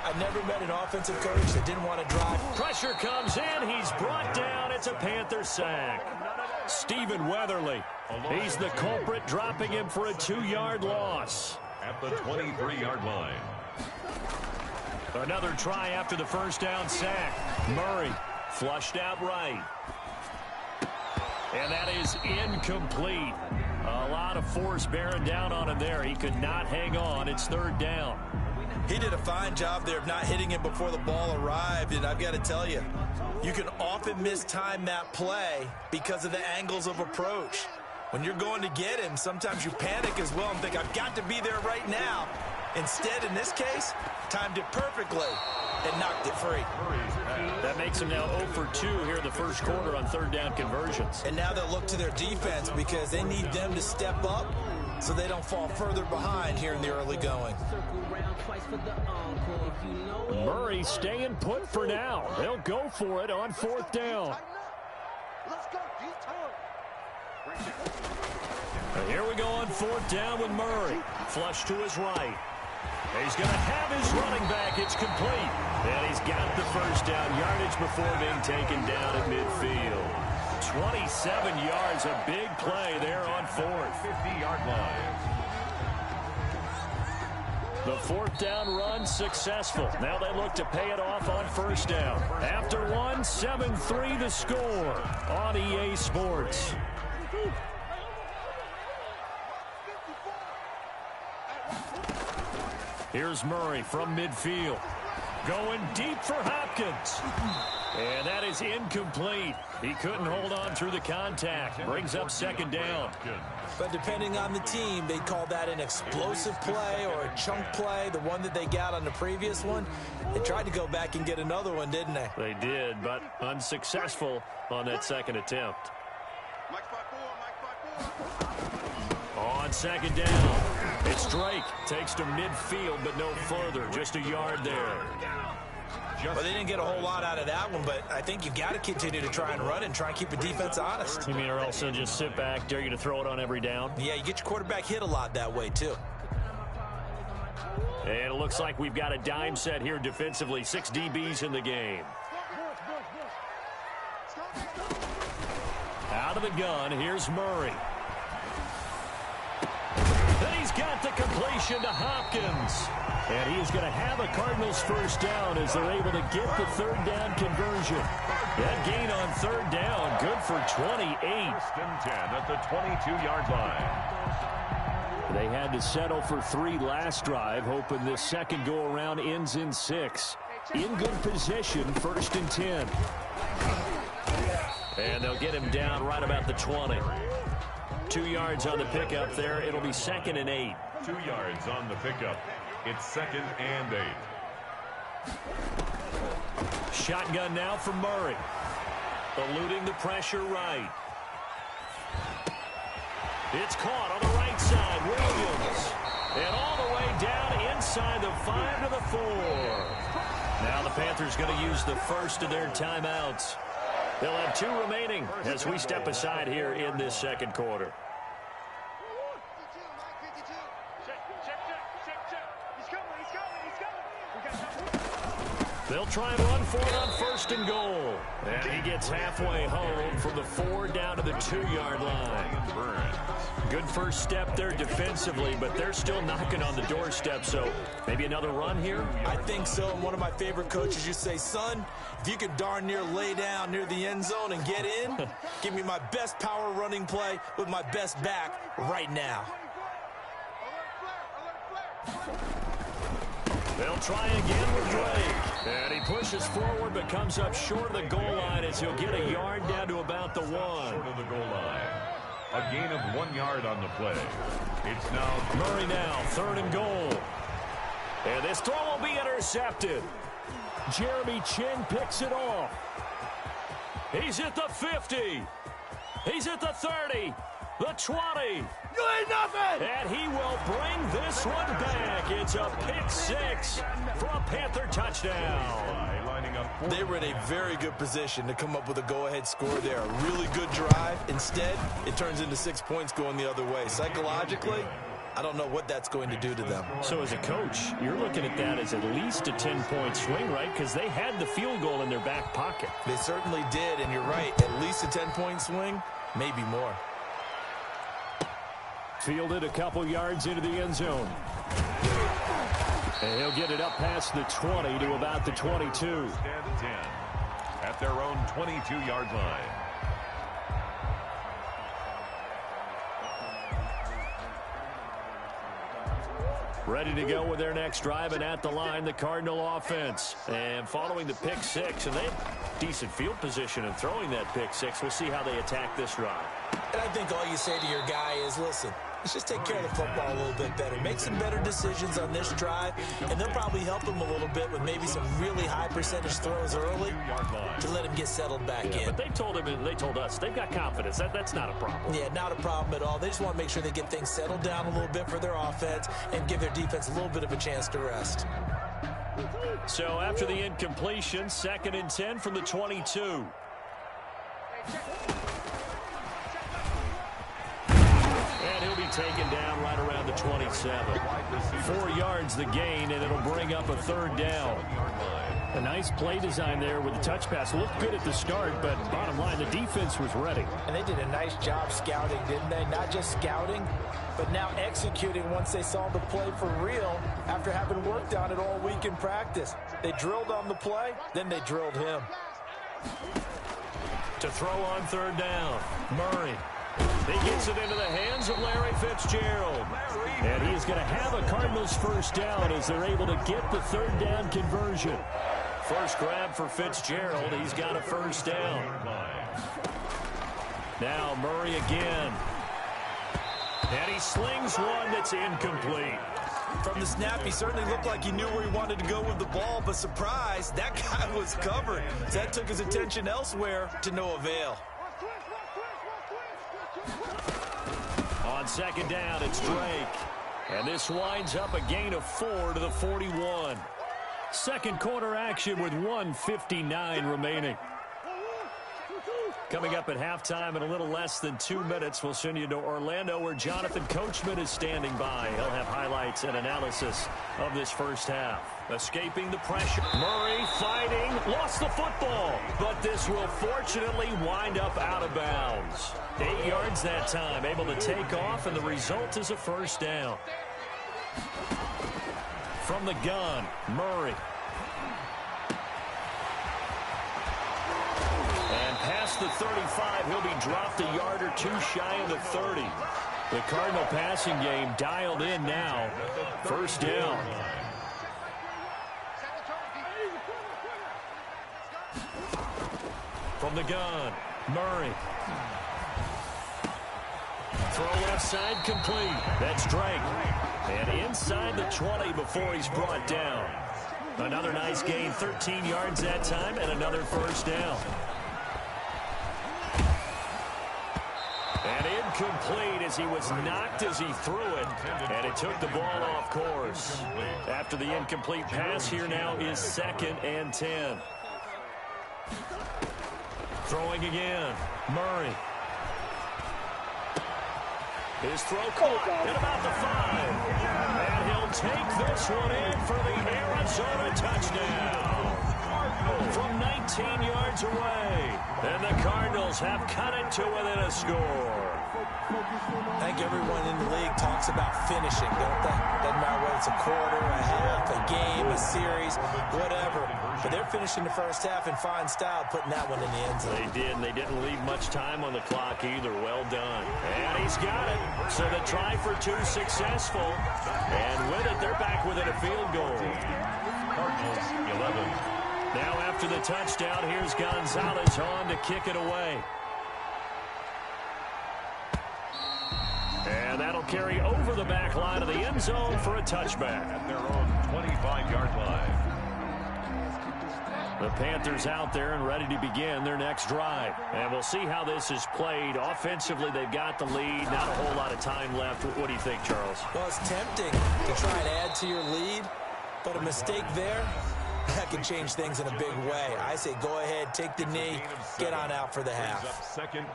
I never met an offensive coach that didn't want to drive. Pressure comes in. He's brought down. It's a Panther sack. Stephen Weatherly. He's the culprit, dropping him for a 2-yard loss. At the 23-yard line. Another try after the first down sack. Murray flushed out right. And that is incomplete. A lot of force bearing down on him there. He could not hang on. It's 3rd down. He did a fine job there of not hitting him before the ball arrived, and I've got to tell you, you can often mistime that play because of the angles of approach. When you're going to get him, sometimes you panic as well and think, I've got to be there right now. Instead, in this case, timed it perfectly and knocked it free. That makes him now 0 for 2 here in the first quarter on 3rd down conversions. And now they'll look to their defense because they need them to step up so they don't fall further behind here in the early going. Murray staying put for now. They'll go for it on 4th down. And here we go on 4th down with Murray. Flush to his right. He's going to have his running back. It's complete. And he's got the first down yardage before being taken down at midfield. 27 yards, a big play there on 4th. 50-yard line. The 4th down run successful. Now they look to pay it off on 1st down. After one, 7-3 the score on EA Sports. Here's Murray from midfield. Going deep for Hopkins. And that is incomplete. He couldn't hold on through the contact. Brings up 2nd down. But depending on the team, they call that an explosive play or a chunk play, the one that they got on the previous one. They tried to go back and get another one, didn't they? They did, but unsuccessful on that 2nd attempt. On 2nd down, it's Drake. Takes to midfield, but no further. Just a yard there. Well, they didn't get a whole lot out of that one, but I think you've got to continue to try and run and try and keep the defense honest. You mean or else they'll just sit back, dare you to throw it on every down? Yeah, you get your quarterback hit a lot that way, too. And it looks like we've got a dime set here defensively. 6 DBs in the game. Out of the gun, here's Murray. Then he's got the completion to Hopkins. And he is going to have a Cardinals first down as they're able to get the 3rd down conversion. That gain on 3rd down, good for 28. 1st and 10 at the 22-yard line. They had to settle for 3 last drive, hoping this second go-around ends in 6. In good position, 1st and 10. And they'll get him down right about the 20. 2 yards on the pickup there. It'll be 2nd and 8. 2 yards on the pickup. It's 2nd and 8. Shotgun now for Murray. Eluding the pressure right. It's caught on the right side. Williams. And all the way down inside the 5 to the 4. Now the Panthers going to use the first of their timeouts. They'll have 2 remaining as we step aside here in this second quarter. They'll try and run for it on 1st and goal. And he gets halfway home from the 4 down to the 2-yard line. Good first step there defensively, but they're still knocking on the doorstep, so maybe another run here? I think so. And one of my favorite coaches, you say, son, if you could darn near lay down near the end zone and get in, give me my best power running play with my best back right now. They'll try again with Drake. And he pushes forward but comes up short of the goal line as he'll get a yard down to about the 1. Short of the goal line. A gain of 1 yard on the play. It's now Murray now, 3rd and goal. And this throw will be intercepted. Jeremy Chinn picks it off. He's at the 50. He's at the 30. The 20. You ain't nothing! And he will bring this one back. It's a pick 6 for a Panther touchdown. lining up. They were in a very good position to come up with a go-ahead score there. A really good drive. Instead, it turns into 6 points going the other way. Psychologically, I don't know what that's going to do to them. So as a coach, you're looking at that as at least a 10-point swing, right? Because they had the field goal in their back pocket. They certainly did, and you're right. At least a 10-point swing, maybe more. Fielded a couple yards into the end zone. And he'll get it up past the 20 to about the 22. Stand at 10 at their own 22-yard line. Ready to go with their next drive, and at the line, the Cardinal offense. And following the pick six, and they have decent field position in throwing that pick six. We'll see how they attack this drive. And I think all you say to your guy is, listen, Let's just take care of the football a little bit better. Make some better decisions on this drive, and they'll probably help him a little bit with maybe some really high percentage throws early to let him get settled back in. But they told us they've got confidence. That's not a problem. Yeah, not a problem at all. They just want to make sure they get things settled down a little bit for their offense and give their defense a little bit of a chance to rest. So after the incompletion, 2nd and 10 from the 22. And he'll be taken down right around the 27. 4 yards the gain, and it'll bring up a 3rd down. A nice play design there with the touch pass. Looked good at the start, but bottom line, the defense was ready. And they did a nice job scouting, didn't they? Not just scouting, but now executing once they saw the play for real after having worked on it all week in practice. They drilled on the play, then they drilled him. To throw on 3rd down, Murray. He gets it into the hands of Larry Fitzgerald. And he's going to have a Cardinals 1st down as they're able to get the 3rd down conversion. First grab for Fitzgerald. He's got a 1st down. Now Murray again. And he slings one that's incomplete. From the snap, he certainly looked like he knew where he wanted to go with the ball, but surprise, that guy was covered. That took his attention elsewhere to no avail. On 2nd down, it's Drake. And this winds up a gain of 4 to the 41. Second quarter action with 1:59 remaining. Coming up at halftime in a little less than 2 minutes, we'll send you to Orlando where Jonathan Coachman is standing by. He'll have highlights and analysis of this first half. Escaping the pressure. Murray fighting. Lost the football. But this will fortunately wind up out of bounds. 8 yards that time. Able to take off, and the result is a 1st down. From the gun, Murray. And past the 35, he'll be dropped a yard or 2 shy of the 30. The Cardinal passing game dialed in now. 1st down. From the gun, Murray. Throw left side complete. That's Drake. And inside the 20 before he's brought down. Another nice gain, 13 yards that time, and another 1st down. And incomplete as he was knocked as he threw it. And it took the ball off course. After the incomplete pass, here now is 2nd and 10. Throwing again, Murray. His throw caught at about the 5. And he'll take this one in for the Arizona touchdown. From 19 yards away. And the Cardinals have cut it to within a score. I think everyone in the league talks about finishing, don't they? Doesn't matter whether it's a quarter, a half, a game, a series, whatever. But they're finishing the first half in fine style, putting that one in the end zone. They did, and they didn't leave much time on the clock either. Well done. And he's got it. So the try for 2 successful. And with it, they're back within a field goal. Cardinals 11. Now after the touchdown, here's Gonzalez on to kick it away. And that'll carry over the back line of the end zone for a touchback. At their own 25-yard line. The Panthers out there and ready to begin their next drive. And we'll see how this is played. Offensively, they've got the lead. Not a whole lot of time left. What do you think, Charles? Well, it's tempting to try and add to your lead, but a mistake there, that can change things in a big way. I say go ahead, take the knee, get on out for the half.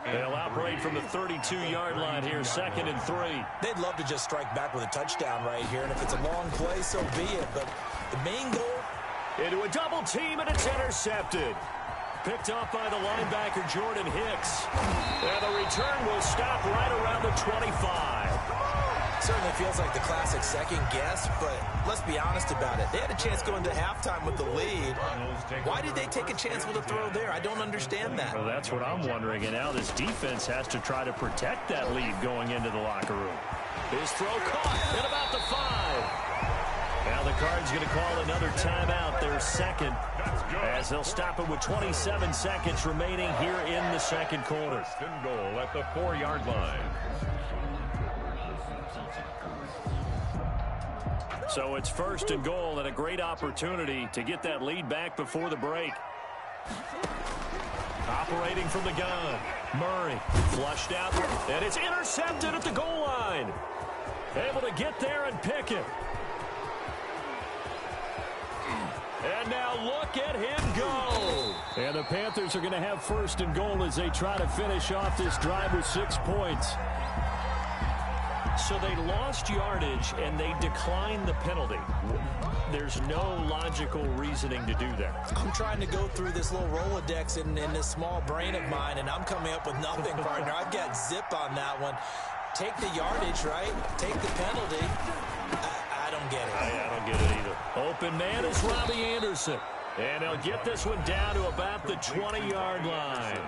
They'll operate from the 32-yard line here, 2nd and 3. They'd love to just strike back with a touchdown right here, and if it's a long play, so be it. But the main goal... Into a double team, and it's intercepted. Picked off by the linebacker, Jordan Hicks. And the return will stop right around the 25. Certainly feels like the classic second guess, but let's be honest about it. They had a chance going to halftime with the lead. Why did they take a chance with a throw there? I don't understand that. Well, that's what I'm wondering. And now this defense has to try to protect that lead going into the locker room. His throw caught at about the 5. Now the Cards going to call another timeout, their second, as they'll stop it with 27 seconds remaining here in the second quarter. First and goal at the 4-yard line. So it's 1st and goal and a great opportunity to get that lead back before the break. Operating from the gun. Murray flushed out, and it's intercepted at the goal line. Able to get there and pick it. And now look at him go. And the Panthers are going to have 1st and goal as they try to finish off this drive with 6 points. So they lost yardage, and they declined the penalty. There's no logical reasoning to do that. I'm trying to go through this little Rolodex in this small brain of mine, and I'm coming up with nothing, partner. I've got zip on that one. Take the yardage, right? Take the penalty. I don't get it. I don't get it either. Open man is Robbie Anderson. And he'll get this one down to about the 20-yard line.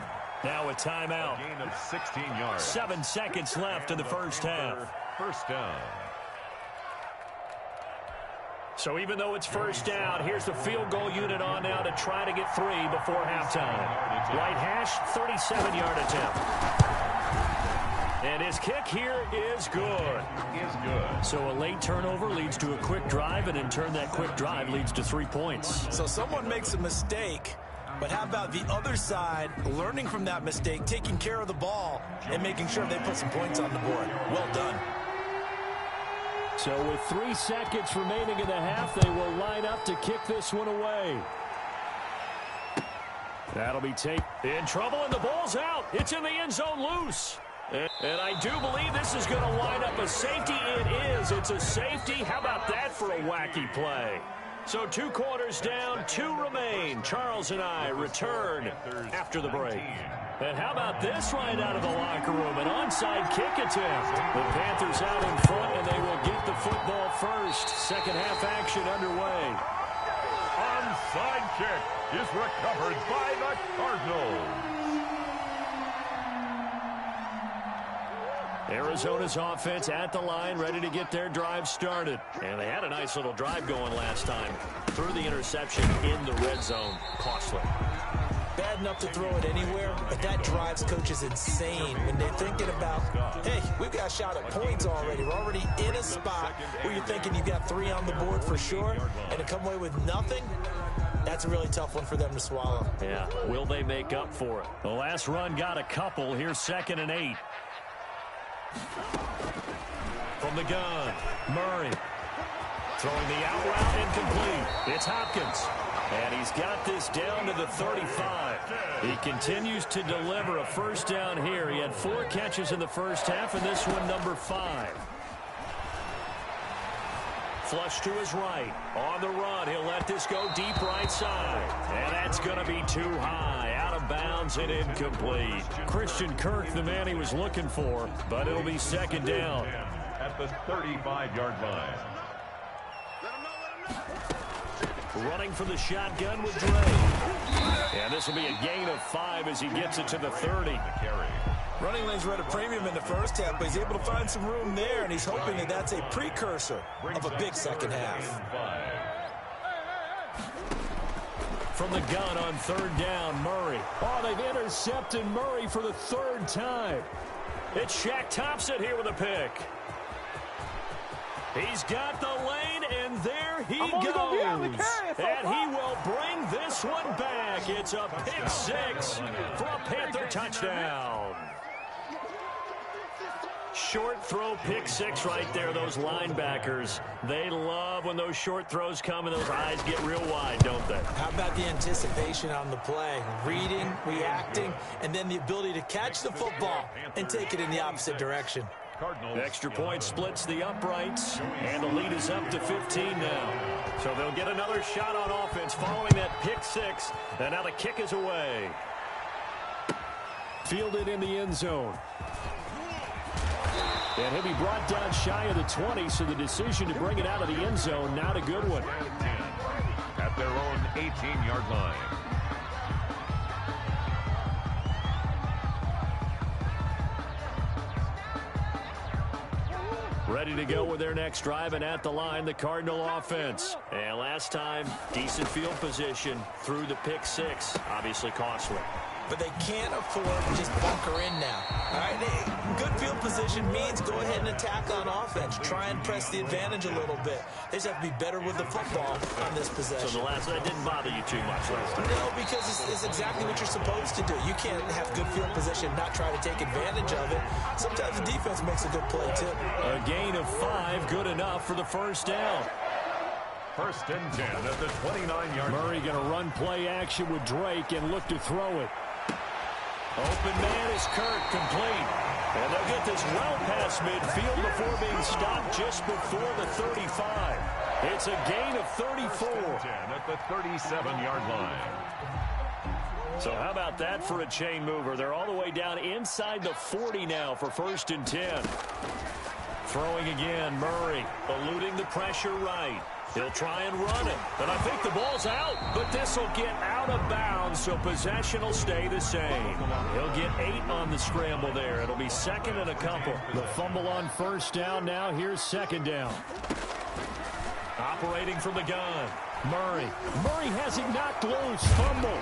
Now a timeout. A gain of 16 yards. 7 seconds left in the first half. First down. So even though it's first down, here's the field goal unit on now to try to get 3 before halftime. Right hash, 37-yard attempt. And his kick here is good. So a late turnover leads to a quick drive, and in turn that quick drive leads to 3 points. So someone makes a mistake, but how about the other side learning from that mistake, taking care of the ball, and making sure they put some points on the board? Well done. So with 3 seconds remaining in the half, they will line up to kick this one away. That'll be taken. In trouble, and the ball's out. It's in the end zone loose. And I do believe this is going to wind up a safety. It is. It's a safety. How about that for a wacky play? So 2 quarters down, 2 remain. Charles and I return after the break. And how about this right out of the locker room? An onside kick attempt. The Panthers out in front, and they will get the football first. Second half action underway. Onside kick is recovered by the Cardinals. Arizona's offense at the line, ready to get their drive started. And they had a nice little drive going last time. Threw the interception in the red zone. Costly. Bad enough to throw it anywhere, but that drives coaches insane when they're thinking about, hey, we've got a shot at points already. We're already in a spot where you're thinking you've got 3 on the board for sure, and to come away with nothing, that's a really tough one for them to swallow. Yeah, will they make up for it? The last run got a couple. Here's 2nd and 8. From the gun, Murray. Throwing the out route incomplete. It's Hopkins. And he's got this down to the 35. He continues to deliver a first down here. He had 4 catches in the first half, and this one number 5. Flush to his right. On the run, he'll let this go deep right side. And that's going to be too high. Out of bounds and incomplete. Christian Kirk, the man he was looking for, but it'll be 2nd down. At the 35-yard line. Running from the shotgun with Dre. And this will be a gain of 5 as he gets it to the 30. Running lanes were at a premium in the first half, but he's able to find some room there, and he's hoping that that's a precursor of a big second half. From the gun on 3rd down, Murray. Oh, they've intercepted Murray for the 3rd time. It's Shaq Thompson here with a pick. He's got the lane, and there he goes. And he will bring this one back. It's a pick 6 for a Panther touchdown. Short throw, pick 6 right there. Those linebackers, they love when those short throws come and those eyes get real wide, don't they? How about the anticipation on the play? Reading, reacting, and then the ability to catch the football and take it in the opposite direction. Extra point splits the uprights, and the lead is up to 15 now. So they'll get another shot on offense following that pick 6, and now the kick is away. Fielded in the end zone. And he'll be brought down shy of the 20, so the decision to bring it out of the end zone, not a good one. At their own 18-yard line. Ready to go with their next drive, and at the line, the Cardinal offense. And last time, decent field position through the pick 6. Obviously costly. but they can't afford to just bunker in now. All right, good field position means go ahead and attack on offense. Try and press the advantage a little bit. They just have to be better with the football on this possession. So that didn't bother you too much last time? No, because it's exactly what you're supposed to do. You can't have good field position, not try to take advantage of it. Sometimes the defense makes a good play, too. A gain of 5, good enough for the first down. First and 10 at the 29-yard line. Murray going to run play action with Drake and look to throw it. Open man is Kirk, complete. And they'll get this well past midfield before being stopped just before the 35. It's a gain of 34. 10 at the 37-yard line. So how about that for a chain mover? They're all the way down inside the 40 now for first and 10. Throwing again, Murray eluding the pressure right. He'll try and run it, and I think the ball's out, but this will get out of bounds, so possession will stay the same. He'll get 8 on the scramble there. It'll be second and a couple. The fumble on first down now. Here's second down. Operating from the gun, Murray. Murray has it knocked loose. Fumble.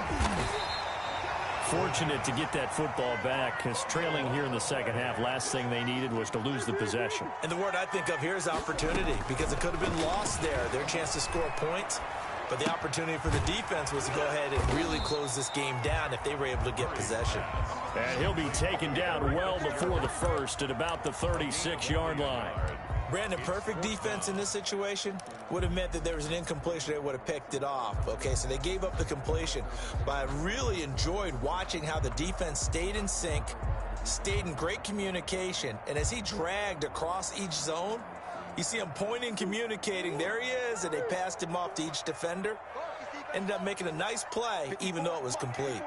Fortunate to get that football back, because trailing here in the second half, last thing they needed was to lose the possession. And the word I think of here is opportunity, because it could have been lost there. Their chance to score points, but the opportunity for the defense was to go ahead and really close this game down if they were able to get possession. And he'll be taken down well before the first at about the 36-yard line. Brandon, perfect defense in this situation would have meant that there was an incompletion. They would have picked it off. Okay, so they gave up the completion. But I really enjoyed watching how the defense stayed in sync, stayed in great communication. And as he dragged across each zone, you see him pointing, communicating. There he is, and they passed him off to each defender. Ended up making a nice play, even though it was complete.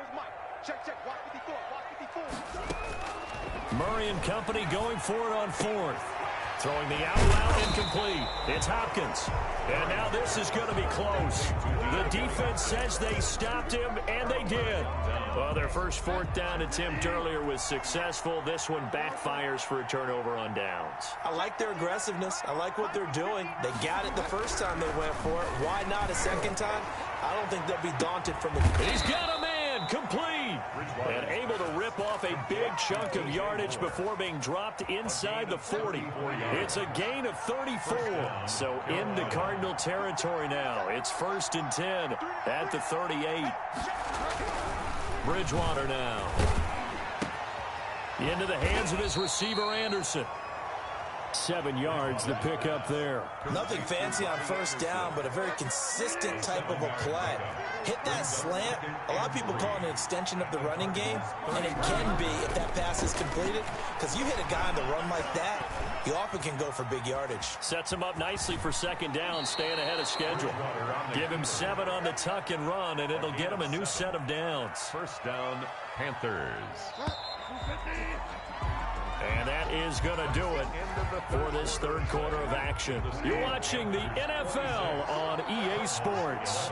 Murray and company going for it on fourth. Throwing the out route incomplete. It's Hopkins. And now this is going to be close. The defense says they stopped him, and they did. Well, their first fourth down attempt earlier was successful. This one backfires for a turnover on downs. I like their aggressiveness. I like what they're doing. They got it the first time they went for it. Why not a second time? I don't think they'll be daunted from the... He's got a man, complete. And able to rip off a big chunk of yardage before being dropped inside the 40. It's a gain of 34. So into Cardinal territory now. It's first and 10 at the 38. Bridgewater now. Into the hands of his receiver, Anderson. 7 yards, the pickup there. Nothing fancy on first down, but a very consistent type of a play. Hit that slant. A lot of people call it an extension of the running game, and it can be if that pass is completed, because you hit a guy on the run like that, you often can go for big yardage. Sets him up nicely for second down, staying ahead of schedule. Give him 7 on the tuck and run, and it'll get him a new set of downs. First down, Panthers. And that is going to do it for this third quarter of action. You're watching the NFL on EA Sports.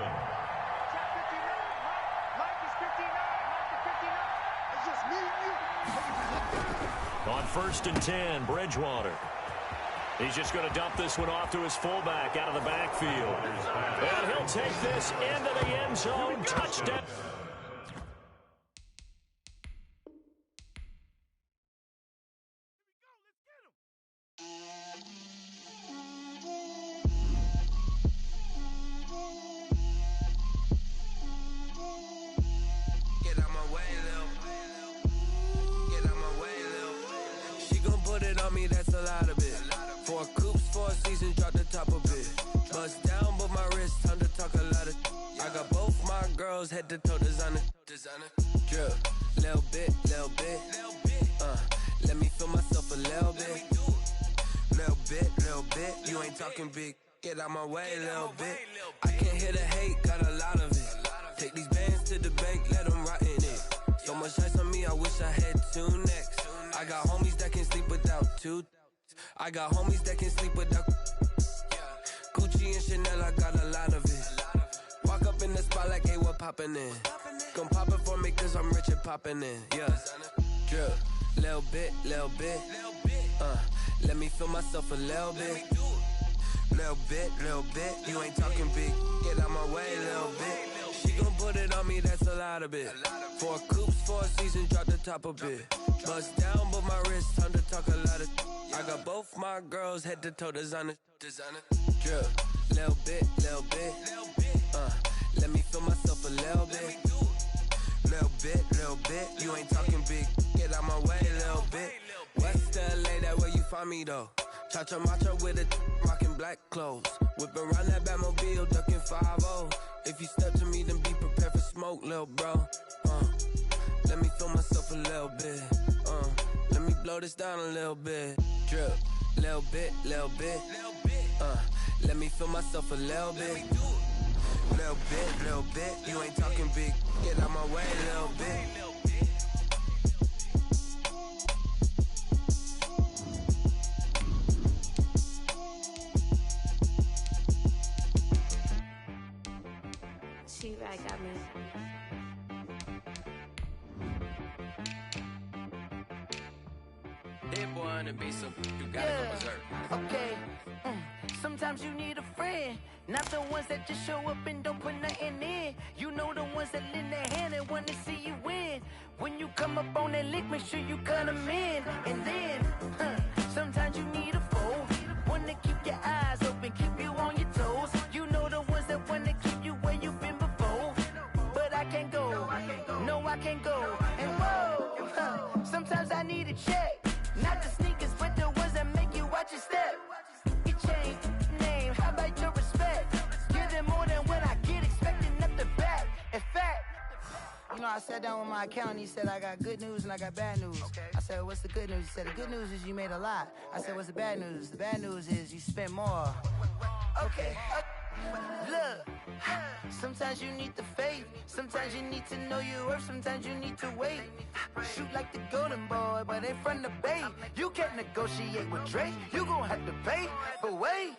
On first and 10, Bridgewater. He's just going to dump this one off to his fullback out of the backfield. And he'll take this into the end zone. Touchdown. Head to toe designer. Drip, little bit. Let me feel myself a little bit. You ain't talking big. Get out my way, little bit. I can't hear the hate, got a lot of it. Take these bands to the bank, let them rot in it. So much ice on me, I wish I had 2 necks. I got homies that can sleep without 2. I got homies that can sleep without Gucci and Chanel, I got a lot of it. Walk up in the spot like, hey, what poppin' in? Gon' pop it for me cause I'm rich and poppin' in. Yeah, drip, little bit. Let me feel myself a little bit. You ain't talking big. Get out my way, little bit. She gon' put it on me, that's a lot. lot of it. 4 coops, 4 seasons, drop the top a bit. Bust down, but my wrist, time to talk a lot of. I got both my girls head to toe designer. Drip, little bit. Let me feel myself a little bit. Little bit. You ain't talking big. Get out my way, little bit. West LA, that where you find me though. Cha-cha matcha with a rockin' black clothes. Whip around that Batmobile, ducking 5-0. If you step to me, then be prepared for smoke, little bro. Let me feel myself a little bit. Let me blow this down a little bit. Drip, little bit. Let me feel myself a little bit. Little bit. You ain't talking big. Get out my way, little bit. She-Rag got me. That boy on the beat, so you gotta go berserk. Okay. Sometimes you need a friend, not the ones that just show up and don't put nothing in. You know the ones that lend their hand and want to see you win. When you come up on that lick, make sure you cut them in. And then, sometimes you need a foe, one to keep your eyes open, keep you on your toes. You know the ones that want to keep you where you've been before. But I can't go, no I can't go. And whoa, sometimes I need a check, not the sneakers, but the ones that make you watch your step. Your chain, name, how about your respect? Give them more than what I get, expecting up the back. In fact, you know, I sat down with my accountant, he said I got good news and I got bad news. I said, what's the good news? He said, the good news is you made a lot. I said, what's the bad news? The bad news is you spent more. Okay, look, sometimes you need the faith, sometimes you need to know your worth, sometimes you need to wait. Shoot like the golden boy, but ain't from the bay. You can't negotiate with Drake, you gon' have to pay. But wait,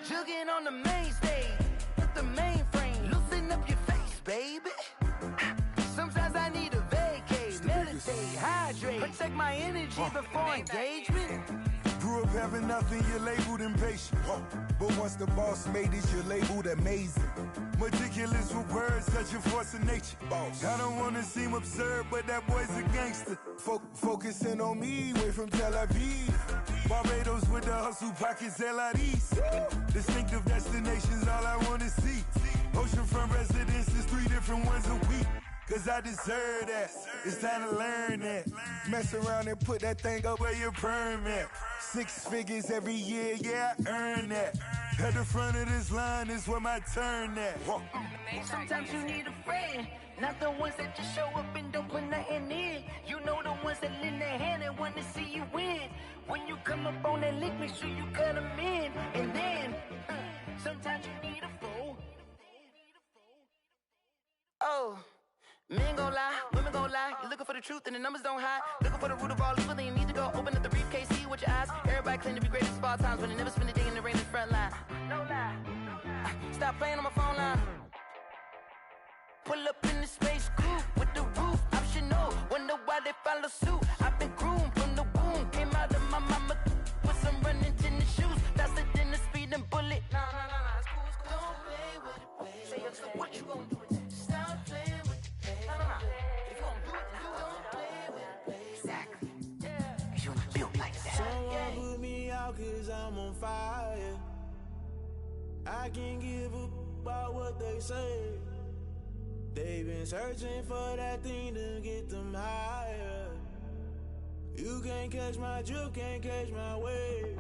jugging on the main stage, with the mainframe, loosen up your face, baby. Sometimes I need a vacate, meditate, hydrate, protect my energy before engagement. Grew up having nothing, you're labeled impatient. But once the boss made it, you're labeled amazing. Meticulous with words, such a force of nature. I don't wanna seem absurd, but that boy's a gangster. Focusing on me, way from Tel Aviv. Barbados with the hustle pockets, LIDs. Distinctive destinations, all I wanna see. Oceanfront residences, 3 different ones a week. Cause I deserve that, it's time to learn that. Mess around and put that thing up where your permit. 6 figures every year, yeah, I earn that. At the front of this line is where my turn at. Sometimes you need a friend, not the ones that just show up and don't put nothing in. You know the ones that lend their hand and want to see you win. When you come up on that lick, make sure you cut them in. And then, sometimes you need a fool. Oh. Men gon' lie, women gon' lie. You're looking for the truth and the numbers don't hide. Looking for the root of all evil, then you need to go open up the briefcase, see with your eyes. Everybody claim to be greatest of all times, but they never spend a day in the rain in the front line. No lie. Stop playing on my phone line. Pull up in the space coupe with the roof optional. Wonder why they follow suit. I've been groomed from the womb. Came out of my mama with some running tennis shoes. Faster than the speeding bullet. No, it's cool, it's cool. Don't play with it, baby. So what you gon' do? Cause I'm on fire. I can't give up about what they say. They've been searching for that thing to get them higher. You can't catch my drift, can't catch my wave.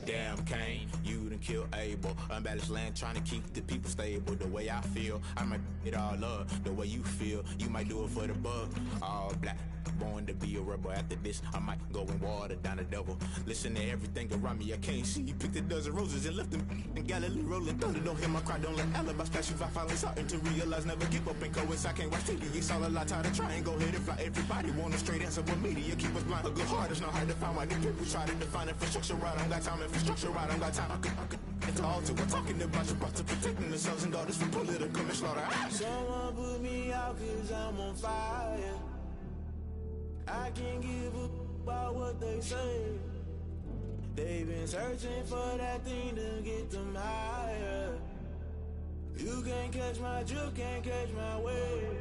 Damn Kane, you done killed Abel. Unbalanced land trying to keep the people stable. The way I feel, I might it all up. The way you feel, you might do it for the bug. All black, born to be a rebel. After this, I might go and water down the devil. Listen to everything around me, I can't see. Picked a dozen roses and left them in Galilee rolling thunder. Don't hear my cry, don't let alibis pass you. I finally starting to realize, never give up and coincide. Can't watch TV, it's all a lot. Tired of trying, go ahead and fly. Everybody want a straight answer with media. Keep us blind, a good heart, it's not hard to find. Why the people try to define infrastructure right? I don't got time, infrastructure right, I don't got time. I could get to altar. We're talking about your brother protecting the sons and daughters from political manslaughter. Someone put me out cause I'm on fire. I can't give up about what they say. They've been searching for that thing to get them higher. You can't catch my drift, can't catch my wave.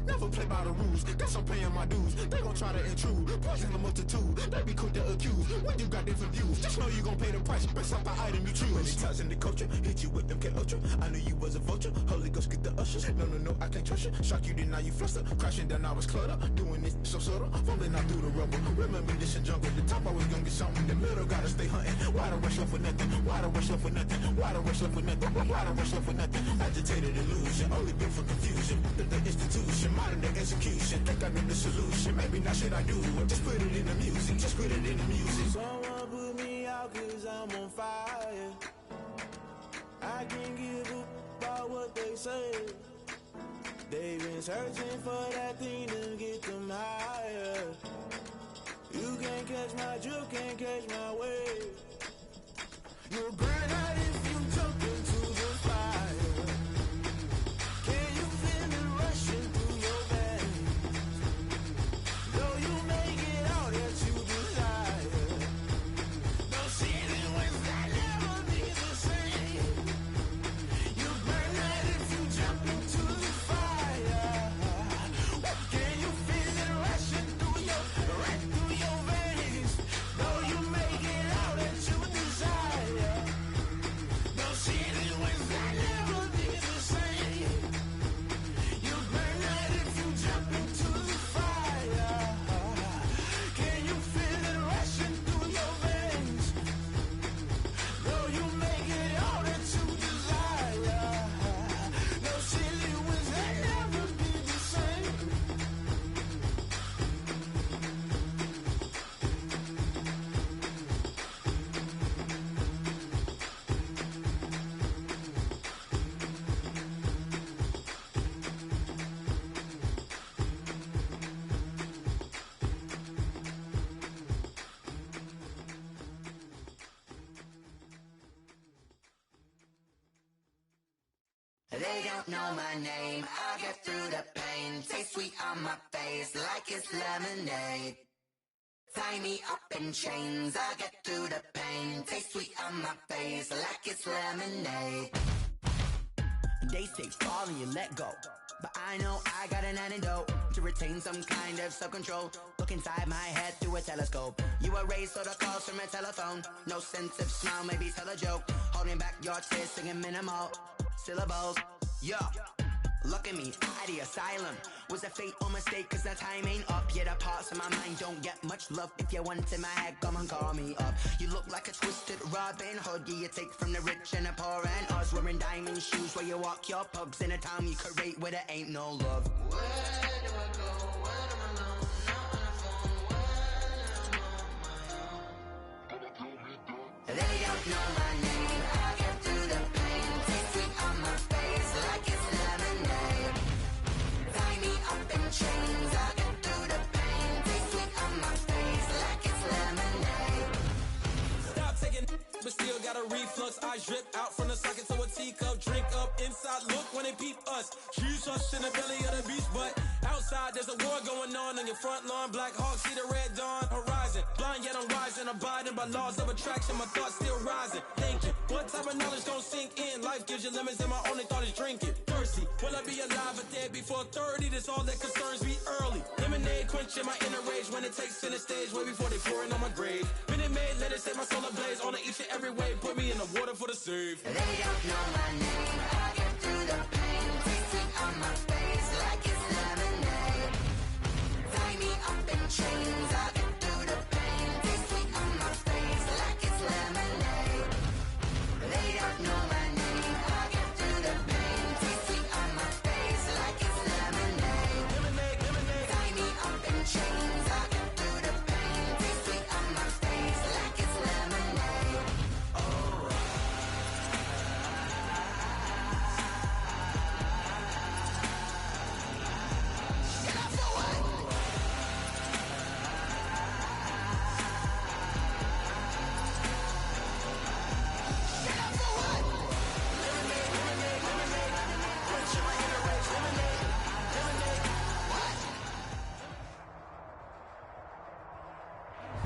Never play by the rules, guess I'm paying my dues. They gon' try to intrude, poison the multitude. They be quick to accuse when you got different views. Just know you gon' pay the price based off the item you choose. Many times in the culture, hit you with them K Ultra. I knew you was a vulture, Holy Ghost get the ushers. No, I can't trust you. Shock you, then now you fluster. Crashing down, I was cluttered. Doing this so subtle, falling out through the rubble. Remember this in jungle, the top I was gonna get something. The middle gotta stay hunting. Why the rush up for nothing? Why the rush up for nothing? Why the rush up for nothing? Why the rush up for nothing? Agitated illusion, only built for confusion. The institution, modern day execution. Think I know the solution. Maybe not shit I do. Just put it in the music. Just put it in the music. Someone put me out 'cause I'm on fire. I can't give up about what they say. They've been searching for that thing to get them higher. You can't catch my drift, can't catch my wave. You'll burn out if you jump into the fire. Can you feel it rushing through your veins? Though you make it all that you desire. No ceiling when that never be the same. You burn out if you jump into the fire. Can you feel it rushing through your veins? Though you make it all that you desire. No ceiling when that never be the same. You burn out if you jump into the fire. Can you feel it rushing through your veins? Though you make it all that you desire. No silly wins that never be the same. They don't know my name, I get through the pain. Taste sweet on my face like it's lemonade. Tie me up in chains, I get through the pain. Taste sweet on my face like it's lemonade. They say fall and you let go, but I know I got an antidote to retain some kind of self-control. Look inside my head through a telescope. You erase all the calls from a telephone. No sense of smile, maybe tell a joke. Holding back your tears, singing minimal syllables. Yeah, look at me, out the asylum. Was a fate or mistake, 'cause the time ain't up. Yeah, the parts of my mind don't get much love. If you want in my head, come and call me up. You look like a twisted Robin Hood. Yeah, you take from the rich and the poor and us. Wearing diamond shoes where you walk your pugs in a town you create where there ain't no love. Where do I go? Where am I alone? Not on the phone. When I'm on my own. They don't know my name. I get through the pain. Taste sweet on my face like it's lemonade. Tie me up in chains. I get through the pain. Taste sweet on my face like it's lemonade. Stop taking but still got a reflux. Eyes drip out from the socket to a teacup. Drink up inside, look when they peep us. Huge us in the belly of the beach, but outside there's a war going on your front lawn. Black Hawk see the red dawn horizon. Blind yet I'm rising, abiding by laws of attraction. My thoughts still rising. Thinking, what type of knowledge gon' sink in? Life gives you lemons and my only thought is drinking. Thirsty, will I be alive or dead before 30? That's all that concerns me early. Lemonade quenching my inner rage when it takes center stage way before they pour it on my grave. Minute Maid, let it set my soul ablaze on each and every way. Put me in the water for the save. They don't know my name. I get through the pain. Taste sweet on my face like it's lemonade. Tie me up in chains. I get through the pain. Taste sweet on my face like it's lemonade. They don't know my name. I get through the pain. Taste sweet on my face like it's lemonade. Tie me up in chains. I get through the pain. Taste sweet on my face like it's lemonade.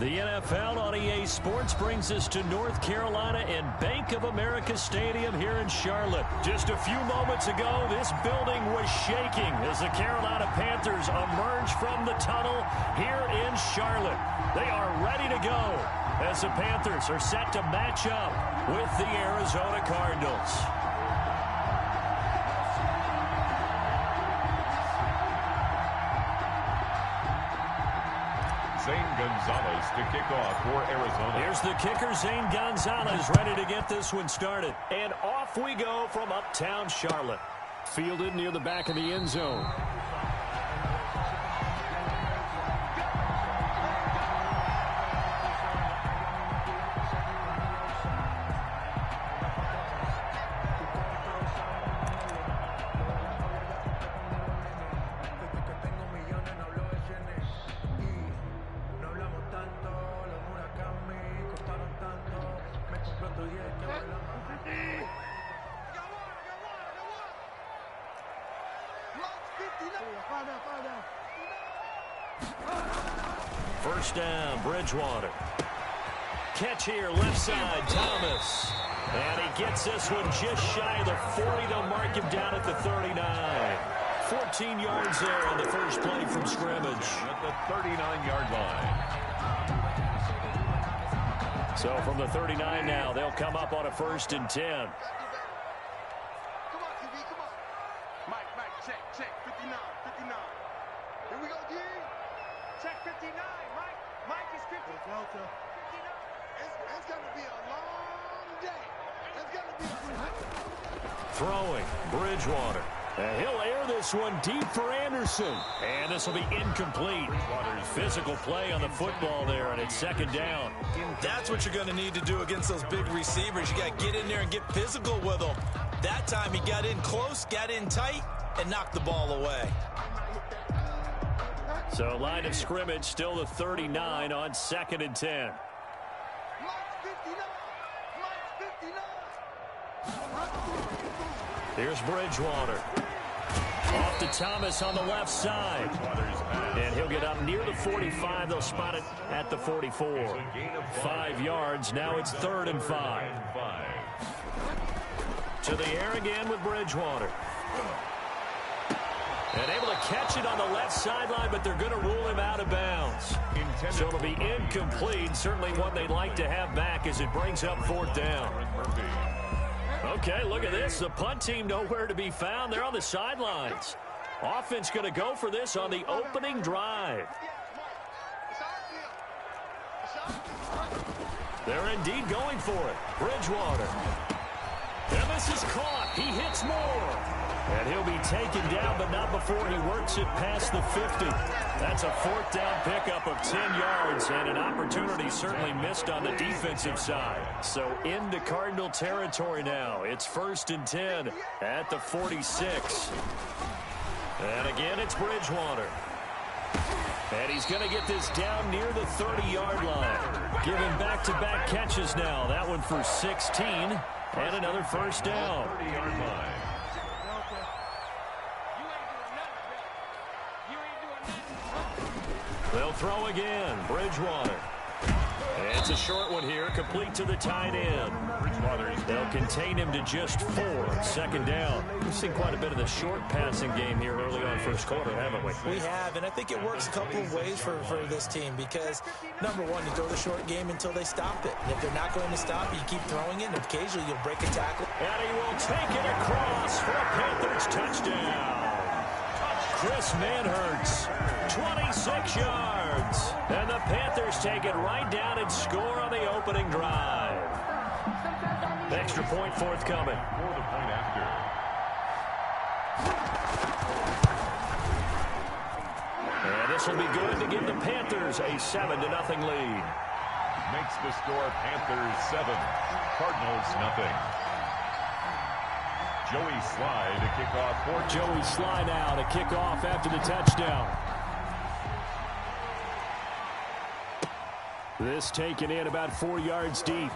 The NFL on EA Sports brings us to North Carolina and Bank of America Stadium here in Charlotte. Just a few moments ago, this building was shaking as the Carolina Panthers emerge from the tunnel here in Charlotte. They are ready to go as the Panthers are set to match up with the Arizona Cardinals. Zane Gonzalez to kick off for Arizona. Here's the kicker, Zane Gonzalez, ready to get this one started. And off we go from uptown Charlotte. Fielded near the back of the end zone. First down, Bridgewater. Catch here, left side, Thomas. And he gets this one just shy of the 40. They'll mark him down at the 39. 14 yards there on the first play from scrimmage. At the 39-yard line. So from the 39 now, they'll come up on a 1st and 10. It's going to be a long day. It's going to be Throwing, Bridgewater. And he'll air this one deep for Anderson. And this will be incomplete. Physical play on the football there, and it's 2nd down. That's what you're going to need to do against those big receivers. You got to get in there and get physical with them. That time he got in close, got in tight, and knocked the ball away. So line of scrimmage still the 39 on 2nd and 10. Here's Bridgewater. Off to Thomas on the left side. And he'll get up near the 45. They'll spot it at the 44. 5 yards. Now it's 3rd and 5. To the air again with Bridgewater. And able to catch it on the left sideline, but they're going to rule him out of bounds. So it'll be incomplete. Certainly one they'd like to have back as it brings up 4th down. Okay, look at this. The punt team nowhere to be found. They're on the sidelines. Offense going to go for this on the opening drive. They're indeed going for it. Bridgewater. And this is caught. He hits more. And he'll be taken down, but not before he works it past the 50. That's a 4th down pickup of 10 yards, and an opportunity certainly missed on the defensive side. So into Cardinal territory now. It's 1st and 10 at the 46. And again, it's Bridgewater. And he's going to get this down near the 30-yard line. Giving back-to-back catches now. That one for 16, and another 1st down. 30-yard line. They'll throw again. Bridgewater. It's a short one here, complete to the tight end. They'll contain him to just 4. 2nd down. We've seen quite a bit of the short passing game here early on 1st quarter, haven't we? We have, and I think it works a couple of ways for this team because, number one, you throw the short game until they stop it. And if they're not going to stop it, you keep throwing it, and occasionally you'll break a tackle. And he will take it across for a Panthers touchdown. Chris Manhertz, 26 yards. And the Panthers take it right down and score on the opening drive. Extra point forthcoming. For the point after. And this will be good to give the Panthers a 7-0 lead. Makes the score Panthers 7, Cardinals 0. Joey Sly to kick off for Joey Sly now to kick off after the touchdown. This taken in about 4 yards deep.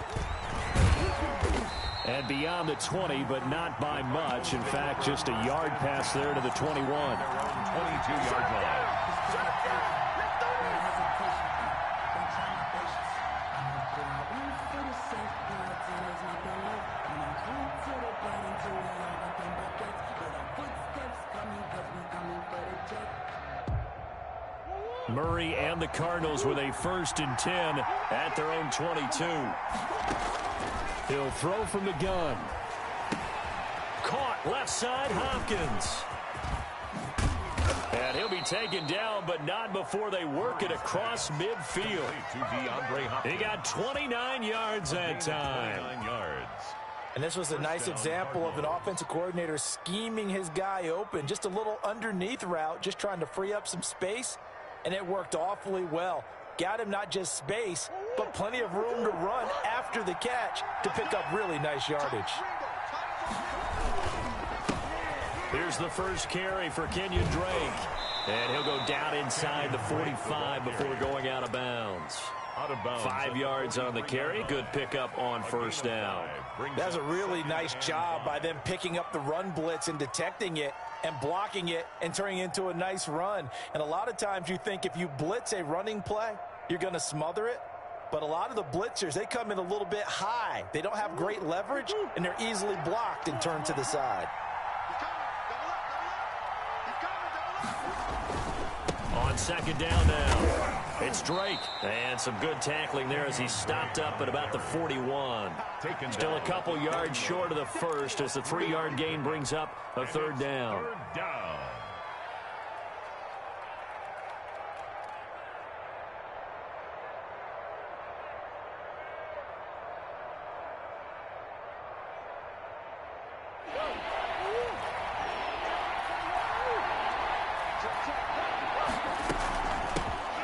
And beyond the 20, but not by much. In fact, just a yard pass there to the 21. 22-yard line. Murray and the Cardinals with a 1st and 10 at their own 22. He'll throw from the gun. Caught left side, Hopkins. And he'll be taken down, but not before they work it across midfield. He got 29 yards that time. And this was a nice example of an offensive coordinator scheming his guy open. Just a little underneath route, just trying to free up some space, and it worked awfully well. Got him not just space, but plenty of room to run after the catch to pick up really nice yardage. Here's the first carry for Kenyon Drake. And he'll go down inside the 45 before going out of bounds. 5 yards on the carry. Good pickup on 1st down. That's a really nice job by them picking up the run blitz and detecting it and blocking it and turning it into a nice run. And a lot of times you think if you blitz a running play, you're going to smother it. But a lot of the blitzers, they come in a little bit high. They don't have great leverage, and they're easily blocked and turned to the side. On 2nd down now, it's Drake. And some good tackling there as he stopped up at about the 41. Still a couple yards short of the 1st as the 3-yard gain brings up a 3rd down.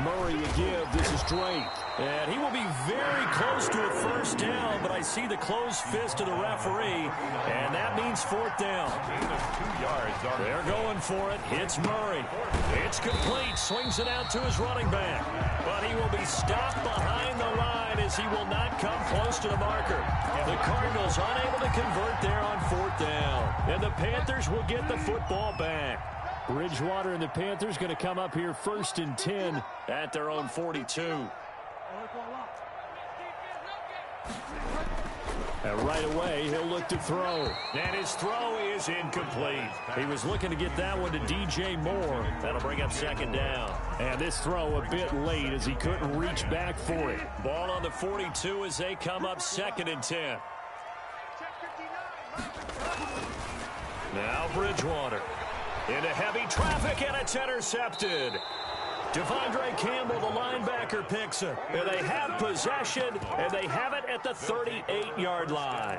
Murray a give. This is Drake. And he will be very close to a 1st down, but I see the closed fist of the referee, and that means 4th down. They're going for it. Hits Murray. It's complete. Swings it out to his running back. But he will be stopped behind the line as he will not come close to the marker. The Cardinals unable to convert there on 4th down. And the Panthers will get the football back. Bridgewater and the Panthers going to come up here 1st and 10 at their own 42. And right away, he'll look to throw. And his throw is incomplete. He was looking to get that one to DJ Moore. That'll bring up 2nd down. And this throw a bit late as he couldn't reach back for it. Ball on the 42 as they come up 2nd and 10. Now Bridgewater. Into heavy traffic, and it's intercepted. Devondre Campbell, the linebacker, picks it. And they have possession, and they have it at the 38-yard line.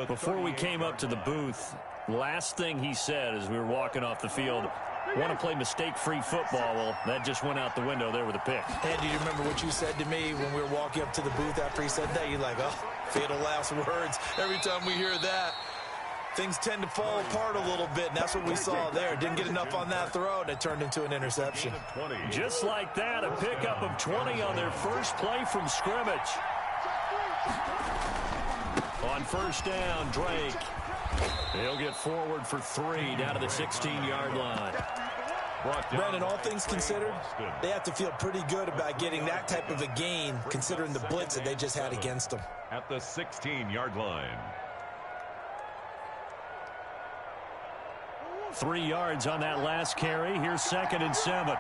Before we came up to the booth, last thing he said as we were walking off the field, want to play mistake-free football. Well, that just went out the window there with a pick. And do you remember what you said to me when we were walking up to the booth after he said that? You're like, oh, fatal last words. Every time we hear that, things tend to fall apart a little bit, and that's what we saw there. Didn't get enough on that throw, and it turned into an interception. Just like that, a pickup of 20 on their first play from scrimmage. On 1st down, Drake. He'll get forward for 3 down to the 16-yard line. Brandon, all things considered, they have to feel pretty good about getting that type of a gain, considering the blitz that they just had against them. At the 16-yard line. 3 yards on that last carry. Here's 2nd and 7.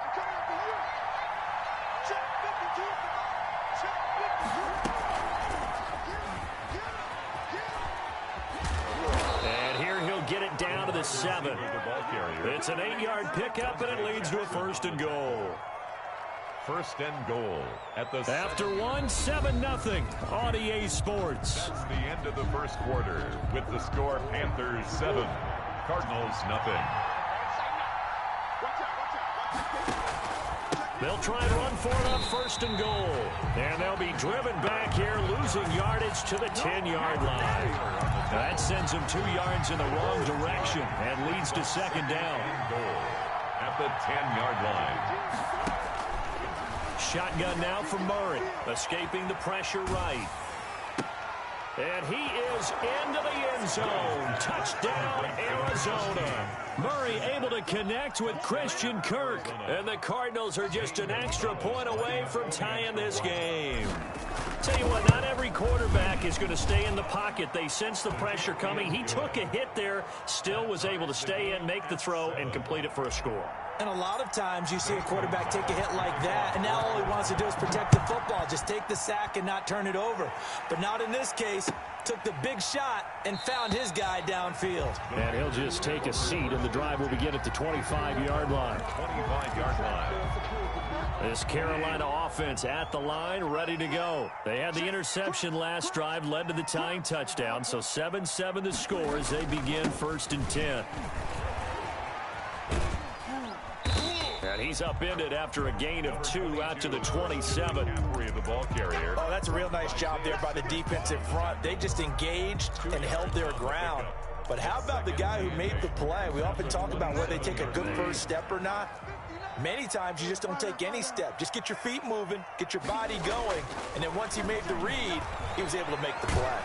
And here he'll get it down to the 7. It's an 8-yard pickup, and it leads to a 1st and goal. 1st and goal at the after 7-0 on EA Sports. That's the end of the first quarter with the score Panthers 7. Cardinals nothing. They'll try and run for it on 1st and goal. And they'll be driven back here, losing yardage to the 10-yard line. That sends them 2 yards in the wrong direction and leads to 2nd down. At the 10-yard line. Shotgun now from Murray, escaping the pressure right. And he is into the end zone. Touchdown, Arizona. Murray able to connect with Christian Kirk. And the Cardinals are just an extra point away from tying this game. Tell you what, not every quarterback is going to stay in the pocket. They sense the pressure coming. He took a hit there, still was able to stay in, make the throw, and complete it for a score. And a lot of times you see a quarterback take a hit like that, and now all he wants to do is protect the football. Just take the sack and not turn it over. But not in this case. Took the big shot and found his guy downfield. And he'll just take a seat, and the drive will begin at the 25-yard line. 25-yard line. This Carolina offense at the line, ready to go. They had the interception last drive, led to the tying touchdown. So 7-7 the score as they begin 1st and 10. And he's upended after a gain of 2 out to the 27. The ball carrier. Oh, that's a real nice job there by the defensive front. They just engaged and held their ground. But how about the guy who made the play? We often talk about whether they take a good first step or not. Many times you just don't take any step. Just get your feet moving, get your body going, and then once he made the read, he was able to make the play.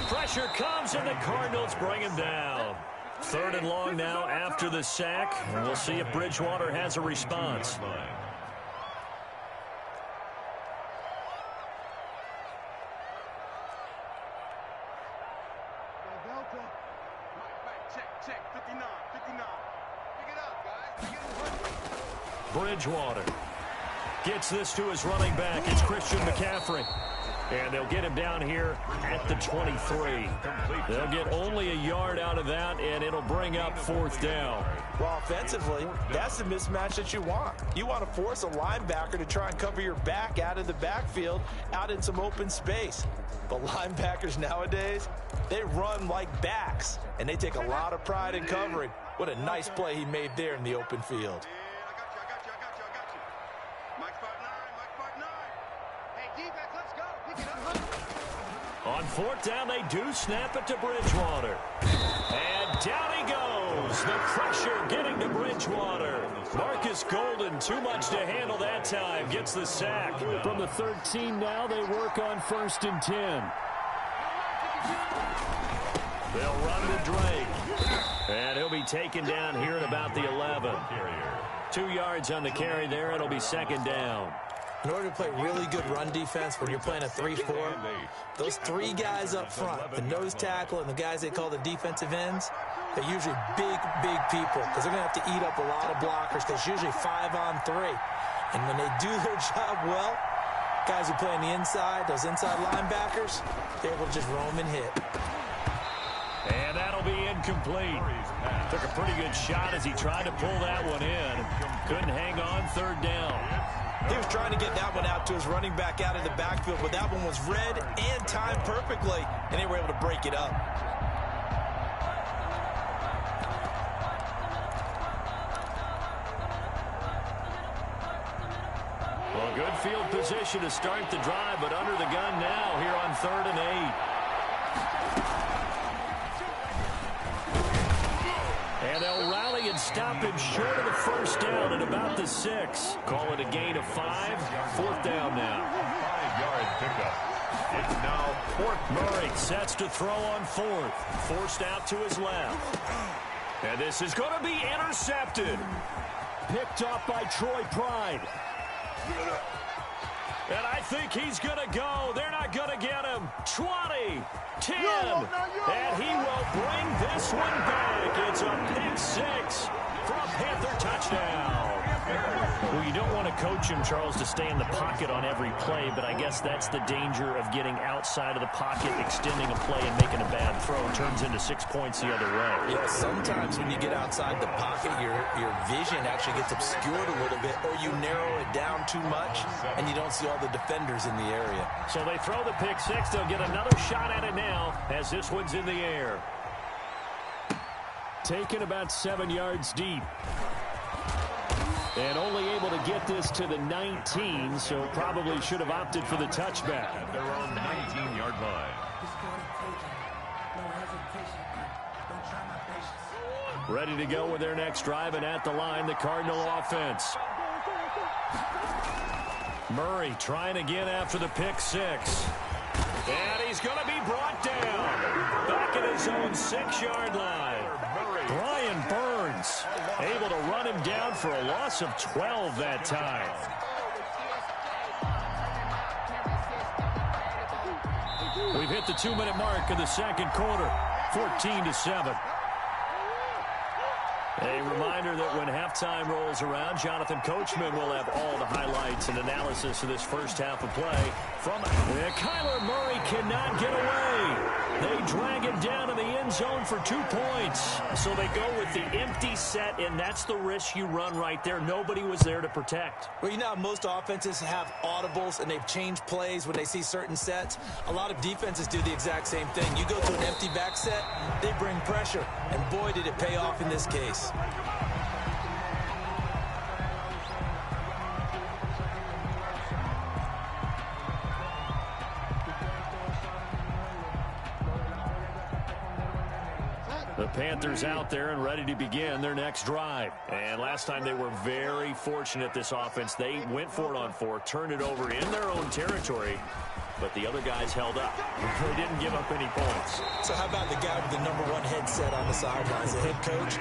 Pressure comes, and the Cardinals bring him down. 3rd and long now after the sack, and we'll see if Bridgewater has a response. Bridgewater gets this to his running back. It's Christian McCaffrey. And they'll get him down here at the 23. They'll get only a yard out of that, and it'll bring up 4th down. Well, offensively, that's the mismatch that you want. You want to force a linebacker to try and cover your back out of the backfield, out in some open space. But linebackers nowadays, they run like backs, and they take a lot of pride in covering. What a nice play he made there in the open field. On 4th down, they do snap it to Bridgewater. And down he goes. The pressure getting to Bridgewater. Marcus Golden, too much to handle that time. Gets the sack. From the 13 now, they work on 1st and 10. They'll run to Drake. And he'll be taken down here at about the 11. 2 yards on the carry there. It'll be 2nd down. In order to play really good run defense when you're playing a 3-4, those 3 guys up front, the nose tackle and the guys they call the defensive ends, they're usually big people because they're going to have to eat up a lot of blockers because it's usually 5-on-3. And when they do their job well, guys who play on the inside, those inside linebackers, they're able to just roam and hit. And that'll be incomplete. Took a pretty good shot as he tried to pull that one in. Couldn't hang on 3rd down. He was trying to get that one out to his running back out of the backfield, but that one was read and timed perfectly, and they were able to break it up. Well, good field position to start the drive, but under the gun now here on 3rd and 8. And they'll rally and stop him short of the 1st down at about the 6. Call it a gain of 5. 4th down now. 5-yard pickup. It's now 4th. Murray sets to throw on 4th. Forced out to his left. And this is going to be intercepted. Picked off by Troy Pride. And I think he's going to go. They're not going to get him. 20, 10, and he will bring this one back. It's a pick 6 for a Panther touchdown. Well, you don't want to coach him, Charles, to stay in the pocket on every play, but I guess that's the danger of getting outside of the pocket, extending a play, and making a bad throw. It turns into 6 points the other way. Yeah, sometimes when you get outside the pocket, your vision actually gets obscured a little bit, or you narrow it down too much, and you don't see all the defenders in the area. So they throw the pick 6. They'll get another shot at it now as this one's in the air. Taken about 7 yards deep. And only able to get this to the 19, so probably should have opted for the touchback. At their own 19-yard line. Ready to go with their next drive, and at the line, the Cardinal offense. Murray trying again after the pick 6. And he's going to be brought down. Back at his own 6-yard line. Brian Burns able to run him down for a loss of 12 that time. We've hit the 2-minute mark of the second quarter, 14-7. A reminder that when halftime rolls around, Jonathan Coachman will have all the highlights and analysis of this first half of play. Kyler Murray cannot get away. They drag it down in the end zone for 2 points. So they go with the empty set, and that's the risk you run right there. Nobody was there to protect. Well, you know how most offenses have audibles, and they've changed plays when they see certain sets. A lot of defenses do the exact same thing. You go to an empty back set, they bring pressure, and boy, did it pay off in this case. The Panthers out there and ready to begin their next drive. And last time they were very fortunate, this offense. They went for it on 4, turned it over in their own territory, but the other guys held up. They didn't give up any points. So how about the guy with the #1 headset on the sidelines, the head coach?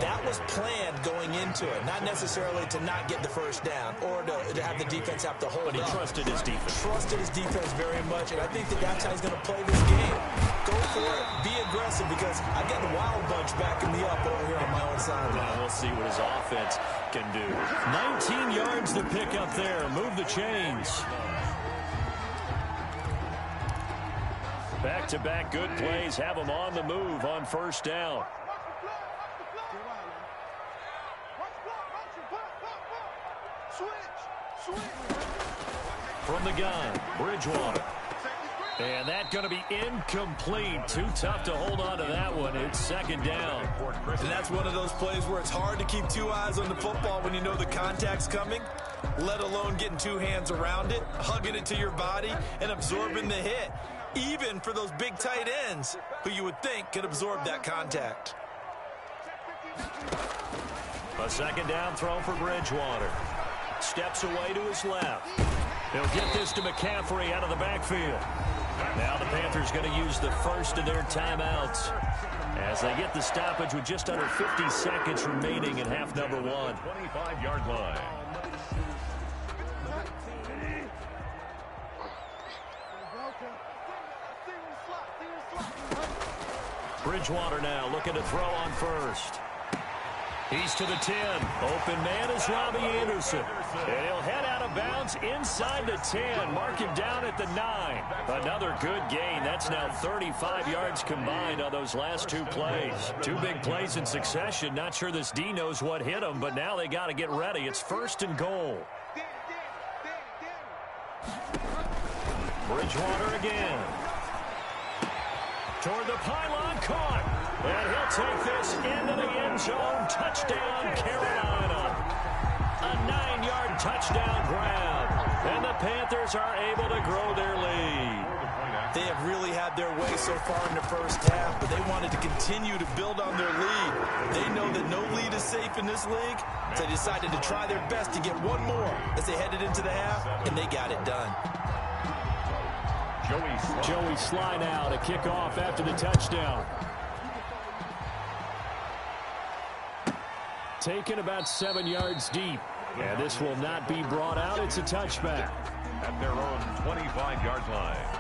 That was planned going into it, not necessarily to not get the first down or to have the defense have to hold up. But he trusted his defense. Trusted his defense very much, and I think that's how he's going to play this game. Go for it, be aggressive, because I got the Wild Bunch backing me up over here on my own side. Now we'll see what his offense can do. 19 yards to pick up there. Move the chains. Back-to-back good plays have them on the move on first down. From the gun, Bridgewater. And that's going to be incomplete. Too tough to hold on to that one. It's second down. And that's one of those plays where it's hard to keep 2 eyes on the football when you know the contact's coming, let alone getting 2 hands around it, hugging it to your body, and absorbing the hit. Even for those big tight ends who you would think could absorb that contact. A second down throw for Bridgewater. Steps away to his left. He'll get this to McCaffrey out of the backfield. Now the Panthers going to use the first of their timeouts as they get the stoppage with just under 50 seconds remaining in half number 1. 25-yard line. Bridgewater now looking to throw on first. He's to the 10. Open man is Robbie Anderson. And he'll head out of bounds inside the 10. Mark him down at the 9. Another good gain. That's now 35 yards combined on those last 2 plays. 2 big plays in succession. Not sure this D knows what hit him, but now they got to get ready. It's first and goal. Bridgewater again. Toward the pylon, caught. And he'll take this into the end zone. Touchdown, Carolina. A 9-yard touchdown grab. And the Panthers are able to grow their lead. They have really had their way so far in the first half, but they wanted to continue to build on their lead. They know that no lead is safe in this league, so they decided to try their best to get one more as they headed into the half, and they got it done. Joey Sly now to kick off after the touchdown. Taken about 7 yards deep. And this will not be brought out. It's a touchback. At their own 25-yard line.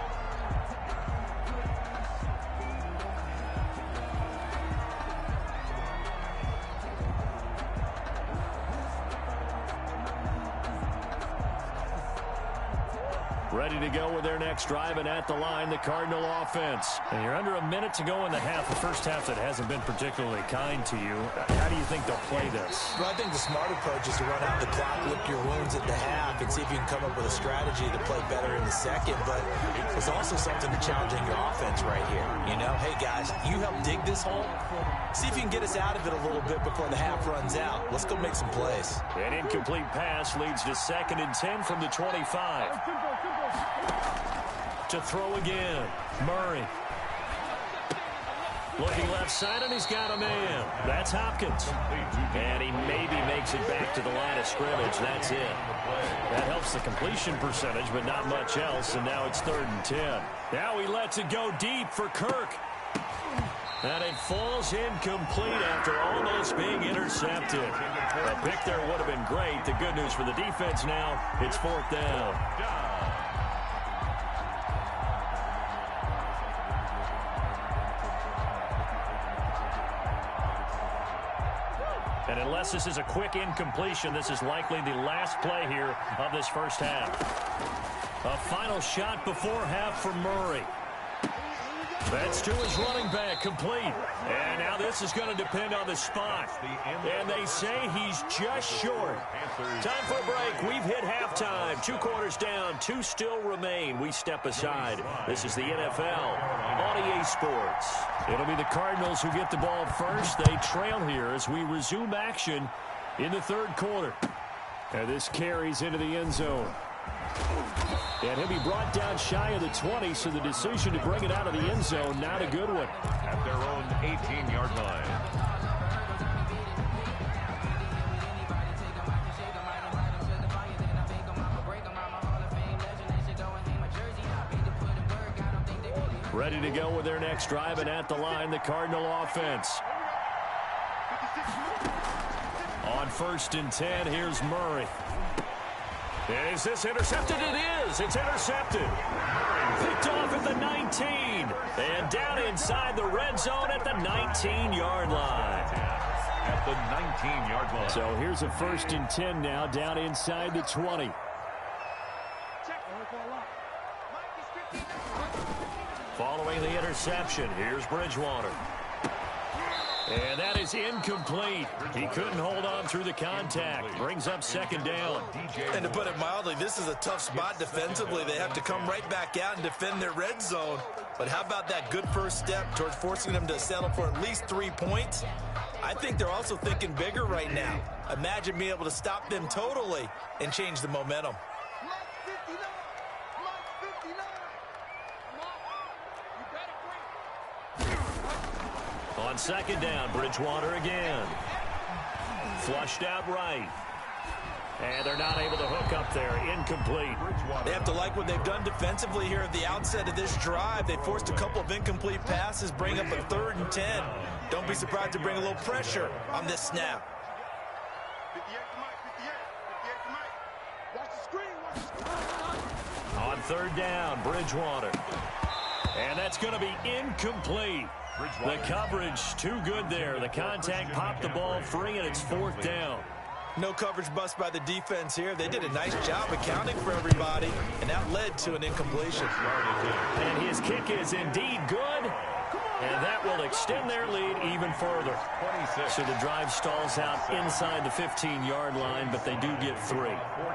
Ready to go with their next drive, and at the line, the Cardinal offense. And you're under a minute to go in the half. The first half that hasn't been particularly kind to you. How do you think they'll play this? Well, I think the smart approach is to run out the clock, lick your wounds at the half, and see if you can come up with a strategy to play better in the second. But there's also something to challenging your offense right here. You know, hey, guys, you help dig this hole. See if you can get us out of it a little bit before the half runs out. Let's go make some plays. An incomplete pass leads to 2nd and 10 from the 25. To throw again, Murray. Looking left side, and he's got a man. That's Hopkins. And he maybe makes it back to the line of scrimmage. That's it. That helps the completion percentage, but not much else, and now it's 3rd and 10. Now he lets it go deep for Kirk. And it falls incomplete after almost being intercepted. A pick there would have been great. The good news for the defense now, it's 4th down. And unless this is a quick incompletion, this is likely the last play here of this first half. A final shot before half for Murray. That's to his running back, complete. And now this is going to depend on the spot. And they say he's just short. Time for a break. We've hit halftime. 2 quarters down, 2 still remain. We step aside. This is the NFL on EA Sports. It'll be the Cardinals who get the ball first. They trail here as we resume action in the third quarter. And this carries into the end zone. And he'll be brought down shy of the 20, so the decision to bring it out of the end zone, not a good one. At their own 18-yard line. Ready to go with their next drive, and at the line, the Cardinal offense. On 1st and 10, here's Murray. Is this intercepted? It is. It's intercepted. Picked off at the 19. And down inside the red zone at the 19-yard line. At the 19-yard line. So here's a 1st and 10 now, down inside the 20. Following the interception, here's Bridgewater. And that is incomplete. He couldn't hold on through the contact. Brings up 2nd down. And to put it mildly, this is a tough spot defensively. They have to come right back out and defend their red zone. But how about that good first step towards forcing them to settle for at least 3 points? I think they're also thinking bigger right now. Imagine being able to stop them totally and change the momentum. On 2nd down, Bridgewater again. Flushed out right. And they're not able to hook up there. Incomplete. They have to like what they've done defensively here at the outset of this drive. They forced a couple of incomplete passes, bring up a 3rd and 10. Don't be surprised to bring a little pressure on this snap. On 3rd down, Bridgewater. And that's going to be incomplete. The coverage too good there. The contact popped the ball free, and it's 4th down. No coverage bust by the defense here. They did a nice job accounting for everybody, and that led to an incompletion. And his kick is indeed good, and that will extend their lead even further. 26. So the drive stalls out inside the 15-yard line, but they do get 3.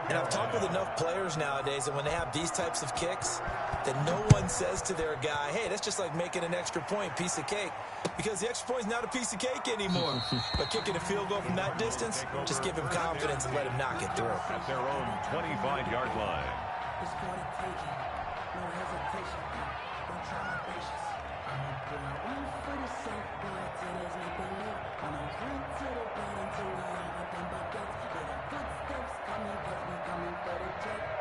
And I've talked with enough players nowadays that when they have these types of kicks, that no one says to their guy, hey, that's just like making an extra point, piece of cake. Because the extra point is not a piece of cake anymore. But kicking a field goal from that distance, just give him confidence and let him knock it through. At their own 25-yard line. It's for the taking. No hesitation. Don't try my patience. I'm going one for the sake, boy, till there's nothing left. I'm going to the bottom till I have nothing but guts. Yeah, the footsteps coming, get me coming for the jet.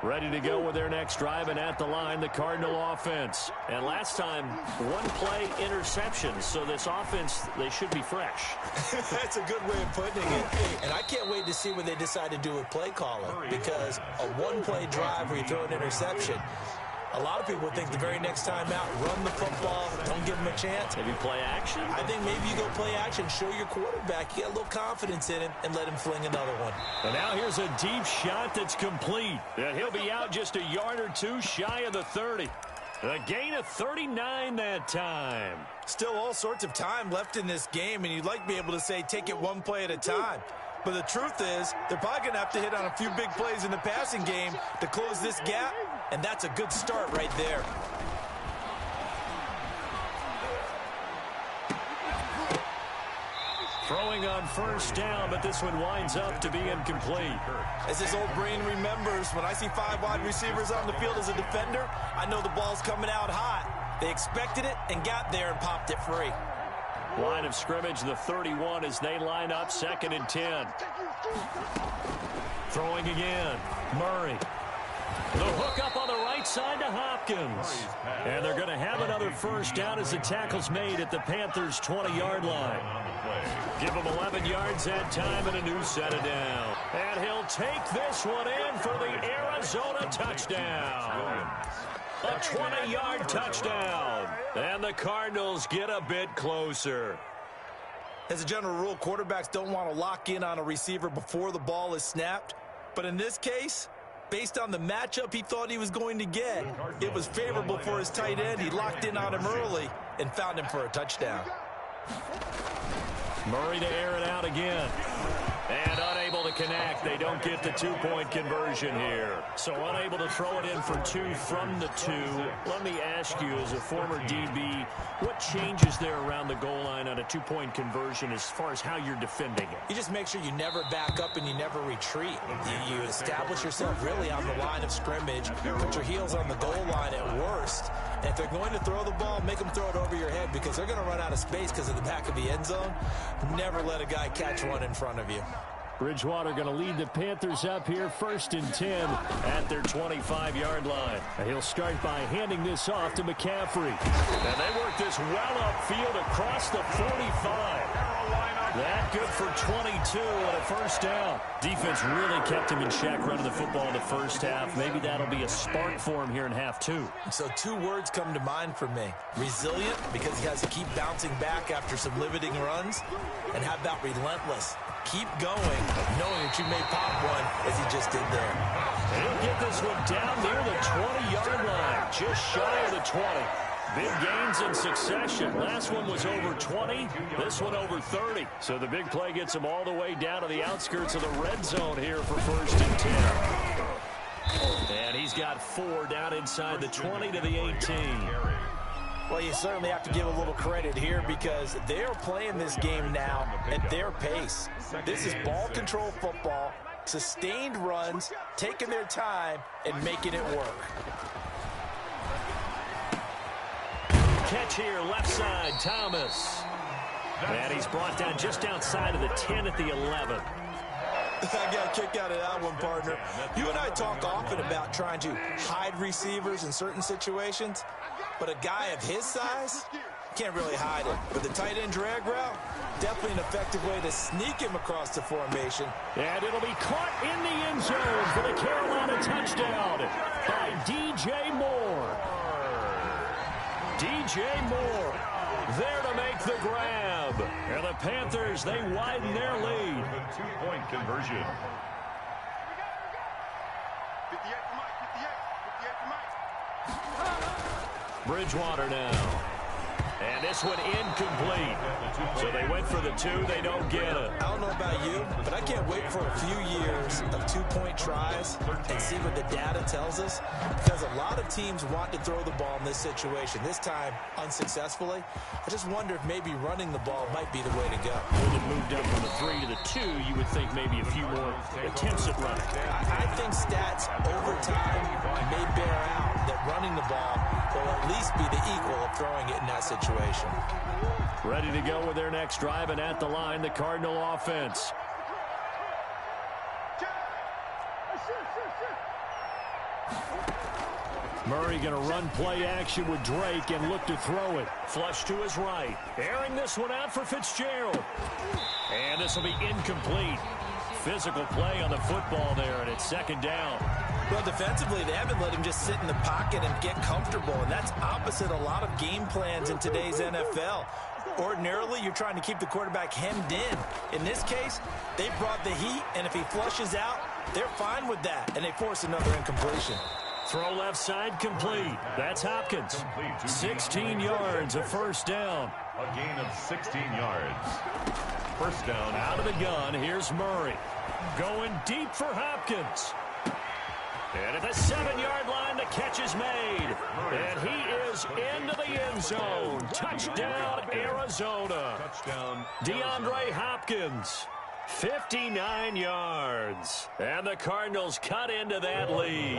Ready to go with their next drive, and at the line, the Cardinal offense. And last time, 1-play interception, so this offense, they should be fresh. That's a good way of putting it. And I can't wait to see what they decide to do with play calling, because a 1-play drive where you throw an interception, a lot of people would think the very next time out, run the football, don't give them a chance. Maybe play action? I think maybe you go play action, show your quarterback, you get a little confidence in him, and let him fling another one. And now here's a deep shot that's complete. And he'll be out just a yard or two shy of the 30. A gain of 39 that time. Still all sorts of time left in this game, and you'd like to be able to say take it 1 play at a time. But the truth is, they're probably going to have to hit on a few big plays in the passing game to close this gap, and that's a good start right there. Throwing on 1st down, but this one winds up to be incomplete. As his old brain remembers, when I see 5 wide receivers on the field as a defender, I know the ball's coming out hot. They expected it and got there and popped it free. Line of scrimmage, the 31 as they line up 2nd and 10. Throwing again, Murray. The hook up on the right side to Hopkins. And they're going to have another 1st down as the tackle's made at the Panthers' 20-yard line. Give him 11 yards that time and a new set of down. And he'll take this one in for the Arizona touchdown. A 20-yard touchdown. And the Cardinals get a bit closer. As a general rule, quarterbacks don't want to lock in on a receiver before the ball is snapped. But in this case, based on the matchup he thought he was going to get, it was favorable for his tight end. He locked in on him early and found him for a touchdown. Murray to air it out again. And unable to connect. They don't get the two-point conversion here. So unable to throw it in for two from the two. Let me ask you, as a former DB, what changes there around the goal line on a two-point conversion as far as how you're defending it? You just make sure you never back up and you never retreat. You establish yourself really on the line of scrimmage. Put your heels on the goal line at worst. And if they're going to throw the ball, make them throw it over your head because they're going to run out of space because of the back of the end zone. Never let a guy catch one in front of you. Bridgewater going to lead the Panthers up here, 1st and 10 at their 25-yard line. And he'll start by handing this off to McCaffrey. And they work this well upfield across the 45. That good for 22 and a first down. Defense really kept him in check running the football in the first half. Maybe that'll be a spark for him here in half two. So two words come to mind for me. Resilient, because he has to keep bouncing back after some limiting runs. And how about relentless? Keep going, knowing that you may pop one, as he just did there. And he'll get this one down near the 20-yard line, just shy of the 20. Big gains in succession. Last one was over 20. This one over 30. So the big play gets him all the way down to the outskirts of the red zone here for 1st and 10. And he's got 4 down inside the 20 to the 18. Well, you certainly have to give a little credit here because they're playing this game now at their pace. This is ball control football, sustained runs, taking their time, and making it work. Catch here, left side, Thomas. And he's brought down just outside of the 10 at the 11. I got a kick out of that one, partner. You and I talk often about trying to hide receivers in certain situations, but a guy of his size can't really hide it. But the tight end drag route, definitely an effective way to sneak him across the formation. And it'll be caught in the end zone for the Carolina touchdown by DJ Moore. DJ Moore there to make the grab. And the Panthers, they widen their lead. The two-point conversion. Bridgewater now. And this one incomplete. So they went for the 2. They don't get it. I don't know about you, but I can't wait for a few years of two-point tries and see what the data tells us. Because a lot of teams want to throw the ball in this situation. This time, unsuccessfully. I just wonder if maybe running the ball might be the way to go. When it moved up from the 3 to the 2, you would think maybe a few more attempts at running. I think stats over time may bear out that running the ball will at least be the equal of throwing it in that situation. Ready to go with their next drive, and at the line, the Cardinal offense. Murray going to run play action with Drake and look to throw it. Flush to his right. Airing this one out for Fitzgerald. And this will be incomplete. Physical play on the football there, and it's 2nd down. Well, defensively, they haven't let him just sit in the pocket and get comfortable, and that's opposite a lot of game plans in today's NFL. Ordinarily, you're trying to keep the quarterback hemmed in. In this case, they brought the heat, and if he flushes out, they're fine with that, and they force another incompletion. Throw left side complete. That's Hopkins. 16 yards, a first down. A gain of 16 yards. First down. Out of the gun, here's Murray. Going deep for Hopkins. And at the 7-yard line, the catch is made. And he is into the end zone. Touchdown, Arizona. Touchdown, DeAndre Hopkins. 59 yards. And the Cardinals cut into that lead.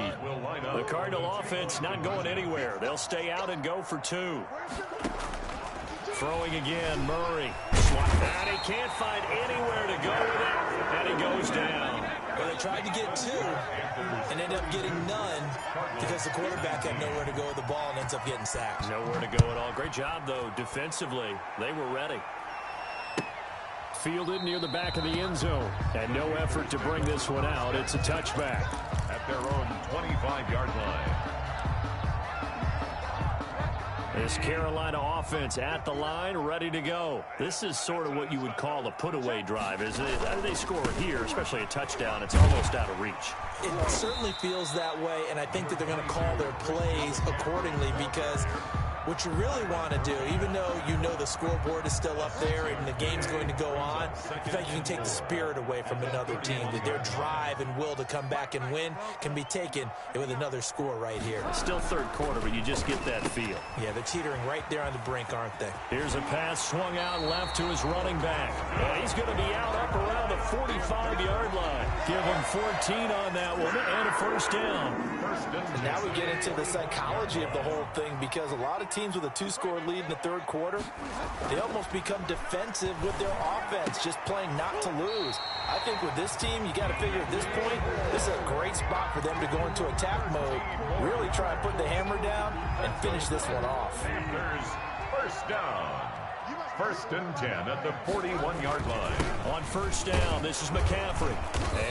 The Cardinal offense not going anywhere. They'll stay out and go for 2. Throwing again, Murray. And he can't find anywhere to go with it. And he goes down. Well, they tried to get 2 and ended up getting none because the quarterback had nowhere to go with the ball and ends up getting sacked. Nowhere to go at all. Great job, though, defensively. They were ready. Fielded near the back of the end zone. And no effort to bring this one out. It's a touchback. At their own 25-yard line. This Carolina offense at the line, ready to go. This is sort of what you would call a put-away drive, isn't it? How do they score here, especially a touchdown? It's almost out of reach. It certainly feels that way, and I think that they're going to call their plays accordingly because what you really want to do, even though you know the scoreboard is still up there and the game's going to go on, in fact, you can take the spirit away from another team. That their drive and will to come back and win can be taken with another score right here. Still third quarter, but you just get that feel. Yeah, they're teetering right there on the brink, aren't they? Here's a pass swung out left to his running back. And he's going to be out up around the 45-yard line. Give him 14 on that one and a first down. And now we get into the psychology of the whole thing because a lot of teams with a two-score lead in the third quarter, they almost become defensive with their offense, just playing not to lose. I think with this team, you got to figure at this point, this is a great spot for them to go into attack mode, really try and put the hammer down and finish this one off. First down. First and 10 at the 41-yard line. On first down, this is McCaffrey.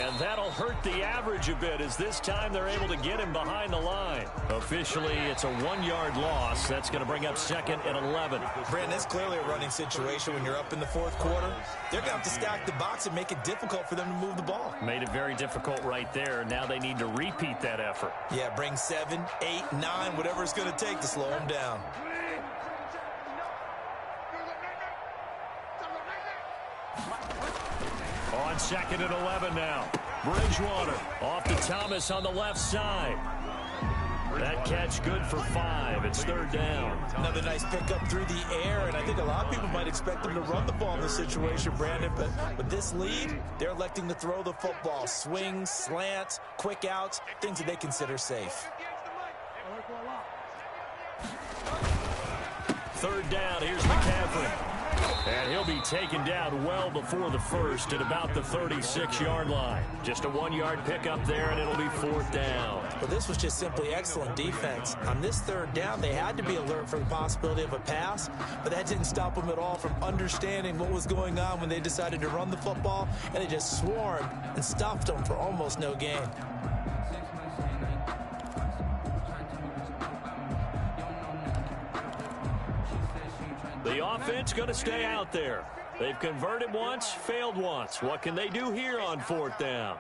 And that'll hurt the average a bit as this time they're able to get him behind the line. Officially, it's a 1-yard loss. That's going to bring up second and 11. Brandon, it's clearly a running situation when you're up in the fourth quarter. They're going to have to stack the box and make it difficult for them to move the ball. Made it very difficult right there. Now they need to repeat that effort. Yeah, bring 7, 8, 9, whatever it's going to take to slow them down. On second and 11 now. Bridgewater off to Thomas on the left side. That catch good for 5. It's third down. Another nice pickup through the air, and I think a lot of people might expect them to run the ball in this situation, Brandon, but with this lead, they're electing to throw the football. Swings, slants, quick outs, things that they consider safe. Third down, here's McCaffrey. And he'll be taken down well before the first at about the 36-yard line. Just a 1-yard pickup there, and it'll be fourth down. Well, this was just simply excellent defense. On this third down, they had to be alert for the possibility of a pass, but that didn't stop them at all from understanding what was going on when they decided to run the football, and they just swarmed and stuffed them for almost no gain. The offense going to stay out there. They've converted once, failed once. What can they do here on fourth down?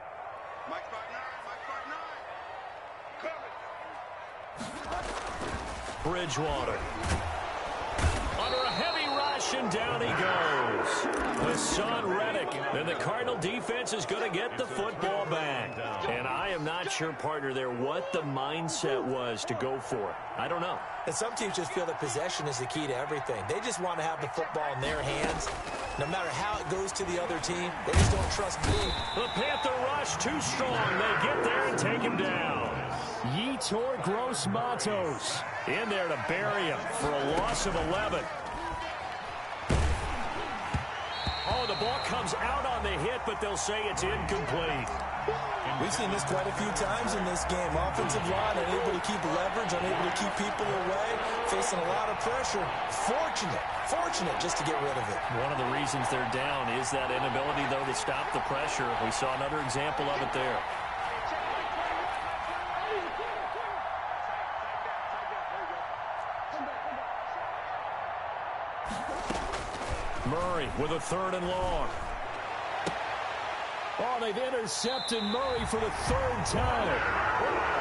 Bridgewater. Under a heavy rush, and down he goes. Hassan Reddick. And the Cardinal defense is going to get the football back. And I am not sure, partner, there what the mindset was to go for it. I don't know. And some teams just feel that possession is the key to everything. They just want to have the football in their hands. No matter how it goes to the other team, they just don't trust me. The Panther rush too strong. They get there and take him down. Yetur Gross-Matos in there to bury him for a loss of 11. Oh, the ball comes out on the hit, but they'll say it's incomplete. We've seen this quite a few times in this game. Offensive line unable to keep leverage, unable to keep people away, facing a lot of pressure. Fortunate just to get rid of it. One of the reasons they're down is that inability, though, to stop the pressure. We saw another example of it there. Murray with a third and long. Oh, they've intercepted Murray for the third time.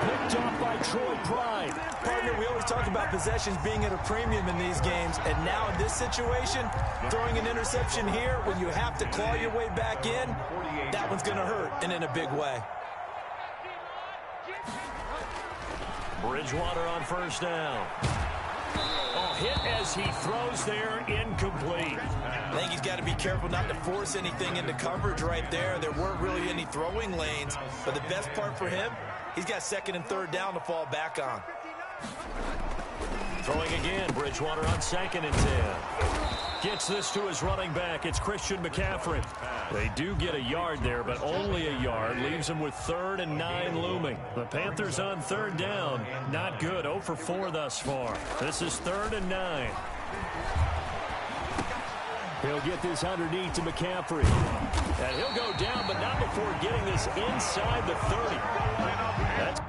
Picked off by Troy Pride. Partner, we always talk about possessions being at a premium in these games, and now in this situation, throwing an interception here when you have to claw your way back in, that one's going to hurt, and in a big way. Bridgewater on first down. Oh, hit as he throws there, incomplete. I think he's got to be careful not to force anything into coverage right there. There weren't really any throwing lanes, but the best part for him, he's got second and third down to fall back on. Throwing again, Bridgewater on second and 10. Gets this to his running back. It's Christian McCaffrey. They do get a yard there, but only a yard. Leaves him with 3rd and 9 looming. The Panthers on third down. Not good. 0 for 4 thus far. This is 3rd and 9. He'll get this underneath to McCaffrey. And he'll go down, but not before getting this inside the 30. That's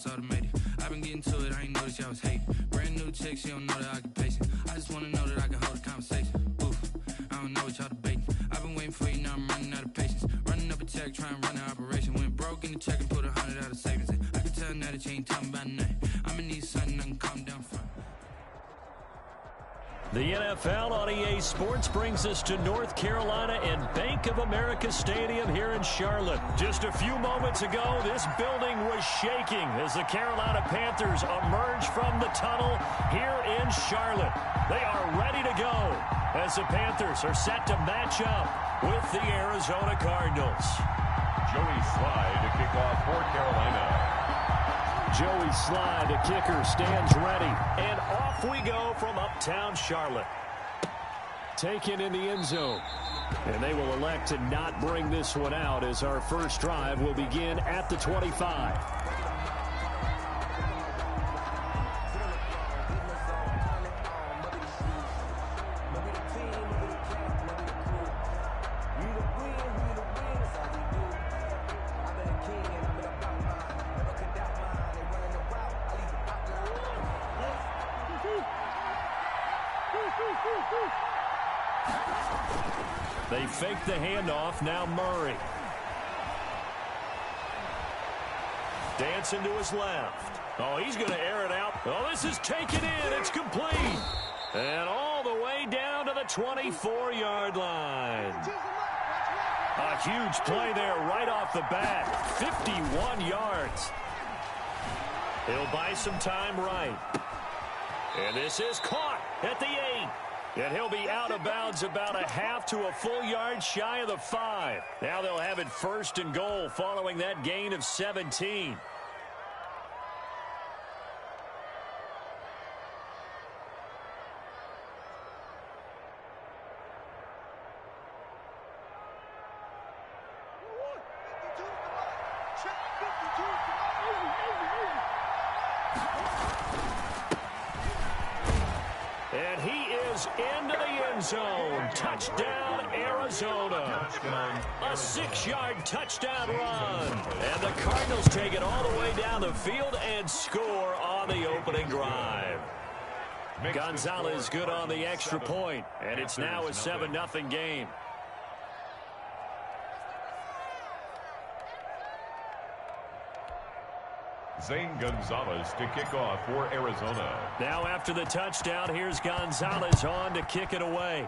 it's automated. I've been getting to it, I ain't noticed y'all was hating. Brand new chick, she don't know the occupation. I just wanna know that I can hold a conversation. Oof, I don't know what y'all debating. I've been waiting for you, now I'm running out of patience. Running up a check, trying to run an operation. Went broke in the check and put 100 out of savings in. I can tell now that you ain't talking about nothing. I'ma need something I can calm down from. The NFL on EA Sports brings us to North Carolina and Bank of America Stadium here in Charlotte. Just a few moments ago, this building was shaking as the Carolina Panthers emerged from the tunnel here in Charlotte. They are ready to go as the Panthers are set to match up with the Arizona Cardinals. Joey Slye to kick off for Carolina. Joey Slye, the kicker, stands ready. And off we go from uptown Charlotte. Taken in the end zone. And they will elect to not bring this one out as our first drive will begin at the 25. They fake the handoff. Now Murray. Dancing to his left. Oh, he's going to air it out. Oh, this is taken in. It's complete. And all the way down to the 24-yard line. A huge play there right off the bat. 51 yards. He'll buy some time right. And this is caught at the 8. And he'll be out of bounds about a half to a full yard shy of the 5. Now they'll have it first and goal following that gain of 17. And he is into the end zone. Touchdown, Arizona. A 6-yard touchdown run. And the Cardinals take it all the way down the field and score on the opening drive. Gonzalez good on the extra point. And it's now a 7-0 game. Zane Gonzalez to kick off for Arizona. Now after the touchdown, here's Gonzalez on to kick it away.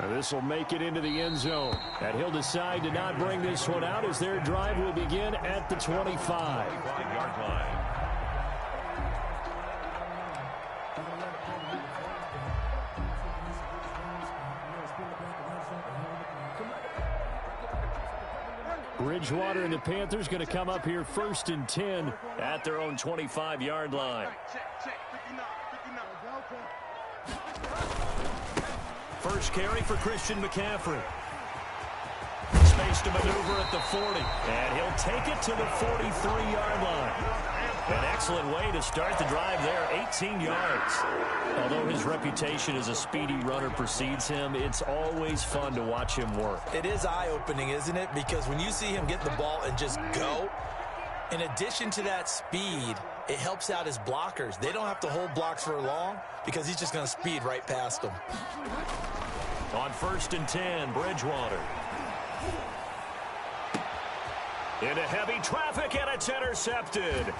This will make it into the end zone. And he'll decide to not bring this one out as their drive will begin at the 25. 25-yard line. Bridgewater and the Panthers going to come up here 1st and 10 at their own 25-yard line. First carry for Christian McCaffrey. Space to maneuver at the 40. And he'll take it to the 43-yard line. An excellent way to start the drive there, 18 yards. Although his reputation as a speedy runner precedes him, it's always fun to watch him work. It is eye-opening, isn't it? Because when you see him get the ball and just go, in addition to that speed, it helps out his blockers. They don't have to hold blocks for long because he's just going to speed right past them. On 1st and 10, Bridgewater. Into heavy traffic, and it's intercepted.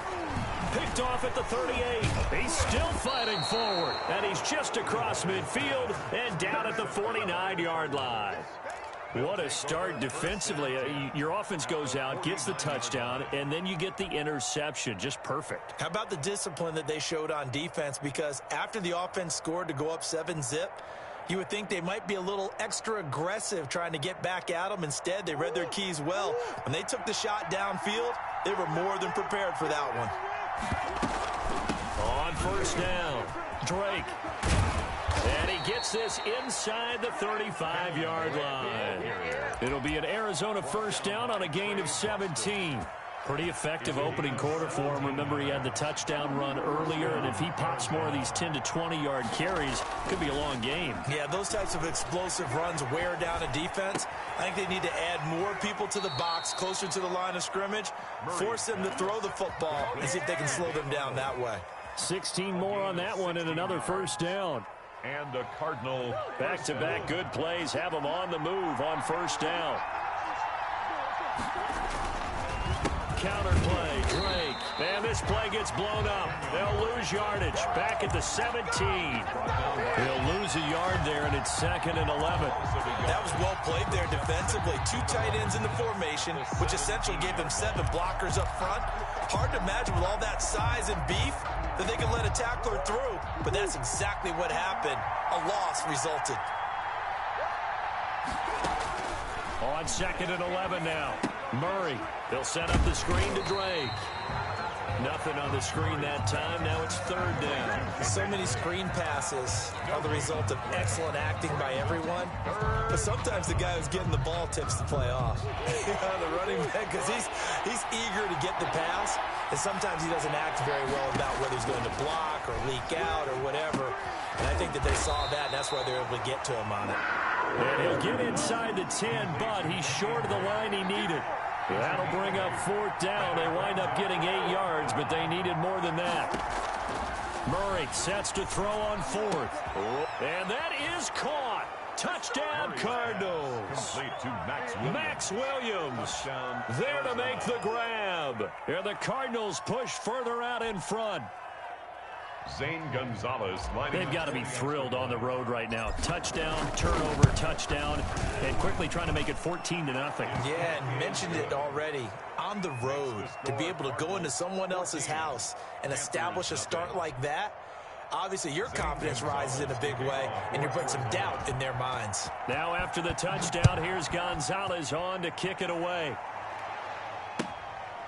Picked off at the 38. He's still fighting forward, and he's just across midfield and down at the 49-yard line. What a start defensively. Your offense goes out, gets the touchdown, and then you get the interception. Just perfect. How about the discipline that they showed on defense? Because after the offense scored to go up 7-zip, you would think they might be a little extra aggressive trying to get back at them. Instead, they read their keys well. When they took the shot downfield, they were more than prepared for that one. On 1st down, Drake. And he gets this inside the 35-yard line. It'll be an Arizona 1st down on a gain of 17. Pretty effective opening quarter for him. Remember, he had the touchdown run earlier, and if he pops more of these 10 to 20-yard carries, could be a long game. Yeah, those types of explosive runs wear down a defense. I think they need to add more people to the box, closer to the line of scrimmage, force them to throw the football, and see if they can slow them down that way. 16 more on that one and another first down. And a Cardinal. Back-to-back good plays have them on the move on first down. Counter play, Drake. And this play gets blown up. They'll lose yardage. Back at the 17. They'll lose a yard there, and it's 2nd and 11. That was well played there defensively. 2 tight ends in the formation, which essentially gave them 7 blockers up front. Hard to imagine with all that size and beef that they could let a tackler through. But that's exactly what happened. A loss resulted. On 2nd and 11 now. Murray, they'll set up the screen to Drake. Nothing on the screen that time. Now it's 3rd down. So many screen passes are the result of excellent acting by everyone. But sometimes the guy who's getting the ball tips the play off. The running back, because he's eager to get the pass. And sometimes he doesn't act very well about whether he's going to block or leak out or whatever. And I think that they saw that, and that's why they were able to get to him on it. And he'll get inside the 10, but he's short of the line he needed. That'll bring up 4th down. They wind up getting 8 yards, but they needed more than that. Murray sets to throw on 4th. And that is caught. Touchdown, Cardinals. To Max Williams there to make the grab. And the Cardinals push further out in front. Zane Gonzalez. They've got to be thrilled on the road right now. Touchdown, turnover, touchdown, and quickly trying to make it 14-0. Yeah, and mentioned it already. On the road, to be able to go into someone else's house and establish a start like that, obviously your confidence rises in a big way, and you bring some doubt in their minds. Now after the touchdown, here's Gonzalez on to kick it away.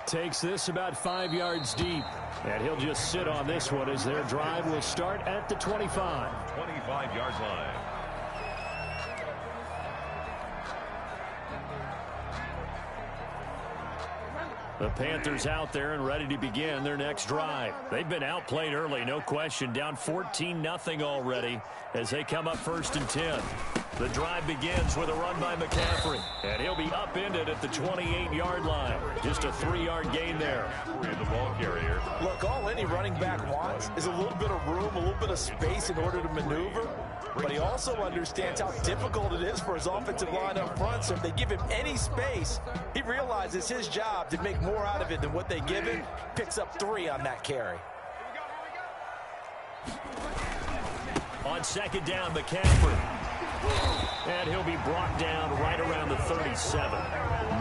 Takes this about 5 yards deep. And he'll just sit on this one as their drive will start at the 25. 25-yard line. The Panthers out there and ready to begin their next drive. They've been outplayed early, no question. Down 14-0 already as they come up 1st and 10. The drive begins with a run by McCaffrey. And he'll be upended at the 28-yard line. Just a 3-yard gain there. The ball carrier. Look, all any running back wants is a little bit of room, a little bit of space in order to maneuver. But he also understands how difficult it is for his offensive line up front. So if they give him any space, he realizes his job to make more out of it than what they give him. Picks up 3 on that carry. On 2nd down, McCaffrey. And he'll be brought down right around the 37.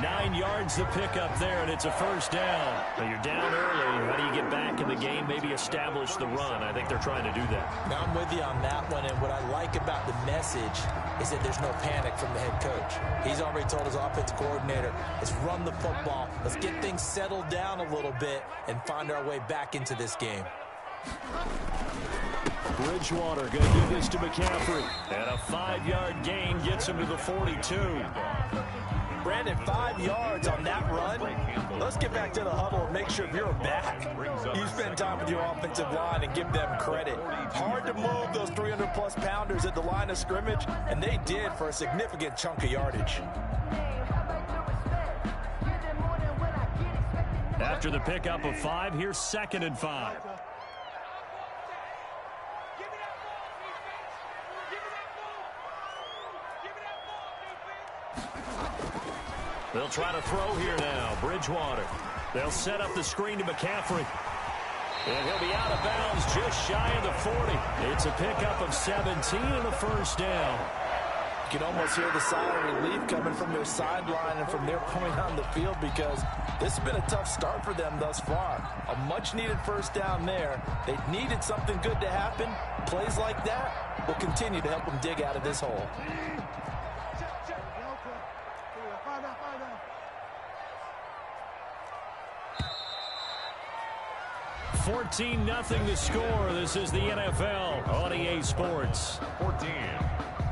9 yards to pick up there, and it's a 1st down. Now you're down early. How do you get back in the game? Maybe establish the run. I think they're trying to do that. Now I'm with you on that one, and what I like about the message is that there's no panic from the head coach. He's already told his offensive coordinator, let's run the football. Let's get things settled down a little bit and find our way back into this game. Bridgewater going to do this to McCaffrey. And a 5-yard gain gets him to the 42. Brandon, 5 yards on that run. Let's get back to the huddle and make sure you're back. You spend time with your offensive line and give them credit. Hard to move those 300-plus pounders at the line of scrimmage, and they did for a significant chunk of yardage. After the pickup of 5, here's 2nd and 5. They'll try to throw here now. Bridgewater. They'll set up the screen to McCaffrey. And he'll be out of bounds just shy of the 40. It's a pickup of 17 and a 1st down. You can almost hear the sigh of relief coming from their sideline and from their point on the field, because this has been a tough start for them thus far. A much-needed 1st down there. They needed something good to happen. Plays like that will continue to help them dig out of this hole. 14-0 the score. This is the NFL on EA Sports. 14.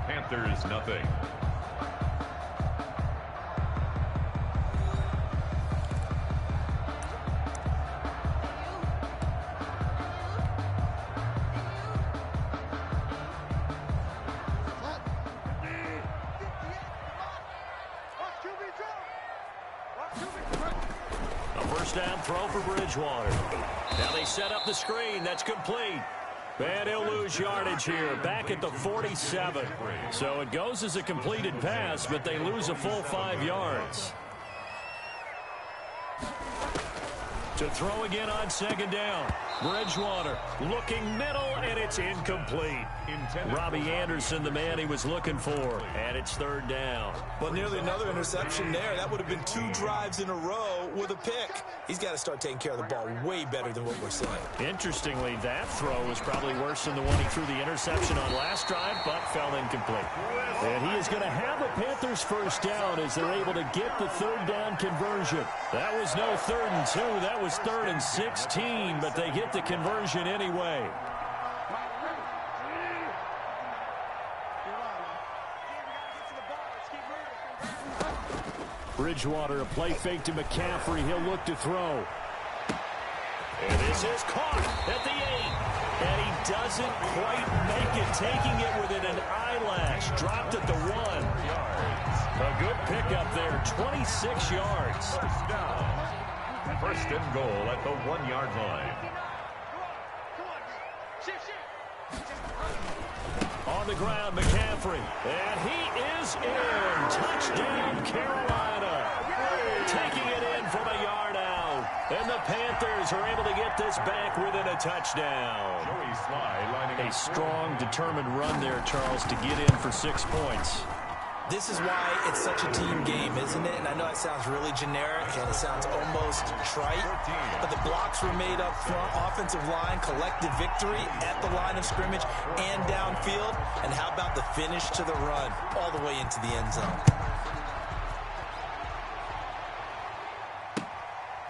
Panthers nothing. A first down throw for Bridgewater. Now they set up the screen. That's complete. And he'll lose yardage here, back at the 47. So it goes as a completed pass, but they lose a full 5 yards. To throw again on second down. Bridgewater looking middle, and it's incomplete. Robbie Anderson, the man he was looking for, and it's third down. Well, nearly another interception there. That would have been 2 drives in a row with a pick. He's got to start taking care of the ball way better than what we're seeing. Interestingly, that throw was probably worse than the one he threw the interception on last drive, but fell incomplete. And he is going to have a Panthers first down as they're able to get the third down conversion. That was no 3rd and 2. That was 3rd and 16, but they get the conversion anyway. Bridgewater, a play fake to McCaffrey. He'll look to throw. And this is caught at the 8. And he doesn't quite make it, taking it within an eyelash. Dropped at the 1. A good pickup there, 26 yards. First down. First and goal at the 1-yard line. On the ground, McCaffrey. And he is in. Touchdown, Carolina. Taking it in from a yard out. And the Panthers are able to get this back within a touchdown. Joey Slye lining a strong, determined run there, Charles, to get in for 6 points. This is why it's such a team game, isn't it? And I know it sounds really generic and it sounds almost trite, but the blocks were made up front, offensive line, collective victory at the line of scrimmage and downfield. And how about the finish to the run all the way into the end zone?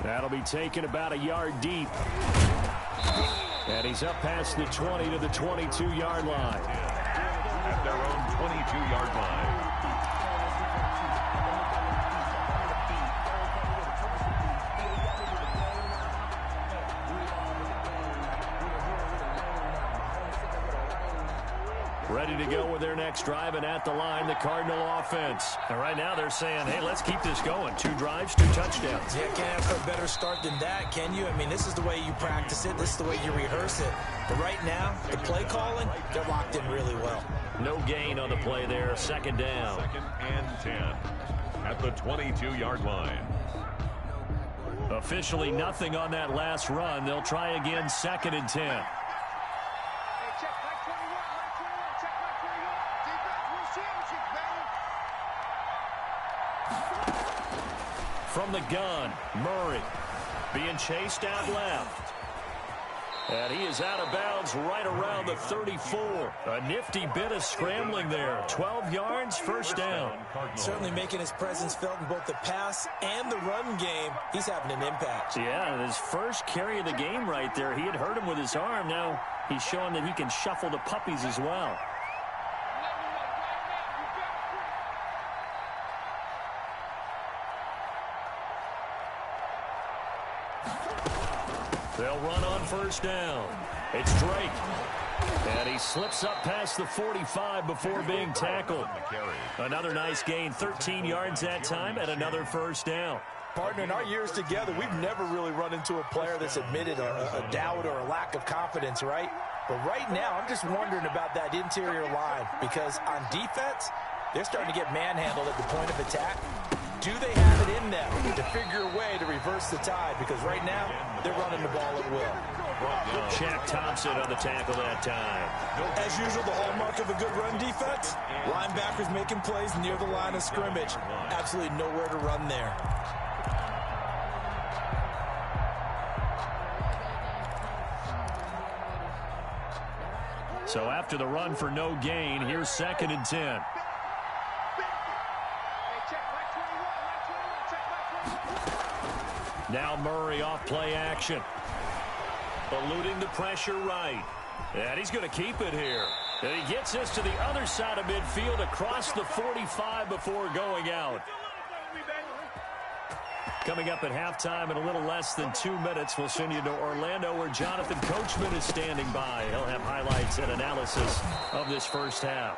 That'll be taken about a yard deep. And he's up past the 20 to the 22-yard line. At their own 22-yard line. Ready to go with their next drive, and at the line, the Cardinal offense. And right now they're saying, hey, let's keep this going. 2 drives, 2 touchdowns. Yeah, can't ask for a better start than that, can you? I mean, this is the way you practice it. This is the way you rehearse it. But right now, the play calling, they're locked in really well. No gain on the play there. Second down. 2nd and 10 at the 22-yard line. Officially nothing on that last run. They'll try again, 2nd and 10. From the gun, Murray being chased out left. And he is out of bounds right around the 34. A nifty bit of scrambling there. 12 yards, first down. Certainly making his presence felt in both the pass and the run game. He's having an impact. Yeah, his first carry of the game right there. He had hurt him with his arm. Now he's showing that he can shuffle the puppies as well. They'll run on first down. It's Drake. And he slips up past the 45 before being tackled. Another nice gain, 13 yards that time, and another first down. Partner, in our years together, we've never really run into a player that's admitted a doubt or a lack of confidence, right? But right now, I'm just wondering about that interior line, because on defense, they're starting to get manhandled at the point of attack. Do they have it in them to figure a way to reverse the tide? Because right now, they're running the ball at will. Shaq Thompson on the tackle that time. As usual, the hallmark of a good run defense, linebackers making plays near the line of scrimmage. Absolutely nowhere to run there. So after the run for no gain, here's 2nd and 10. Now Murray off play action. Eluding the pressure right. And he's going to keep it here. And he gets this to the other side of midfield across the 45 before going out. Coming up at halftime in a little less than 2 minutes, we'll send you to Orlando where Jonathan Coachman is standing by. He'll have highlights and analysis of this first half.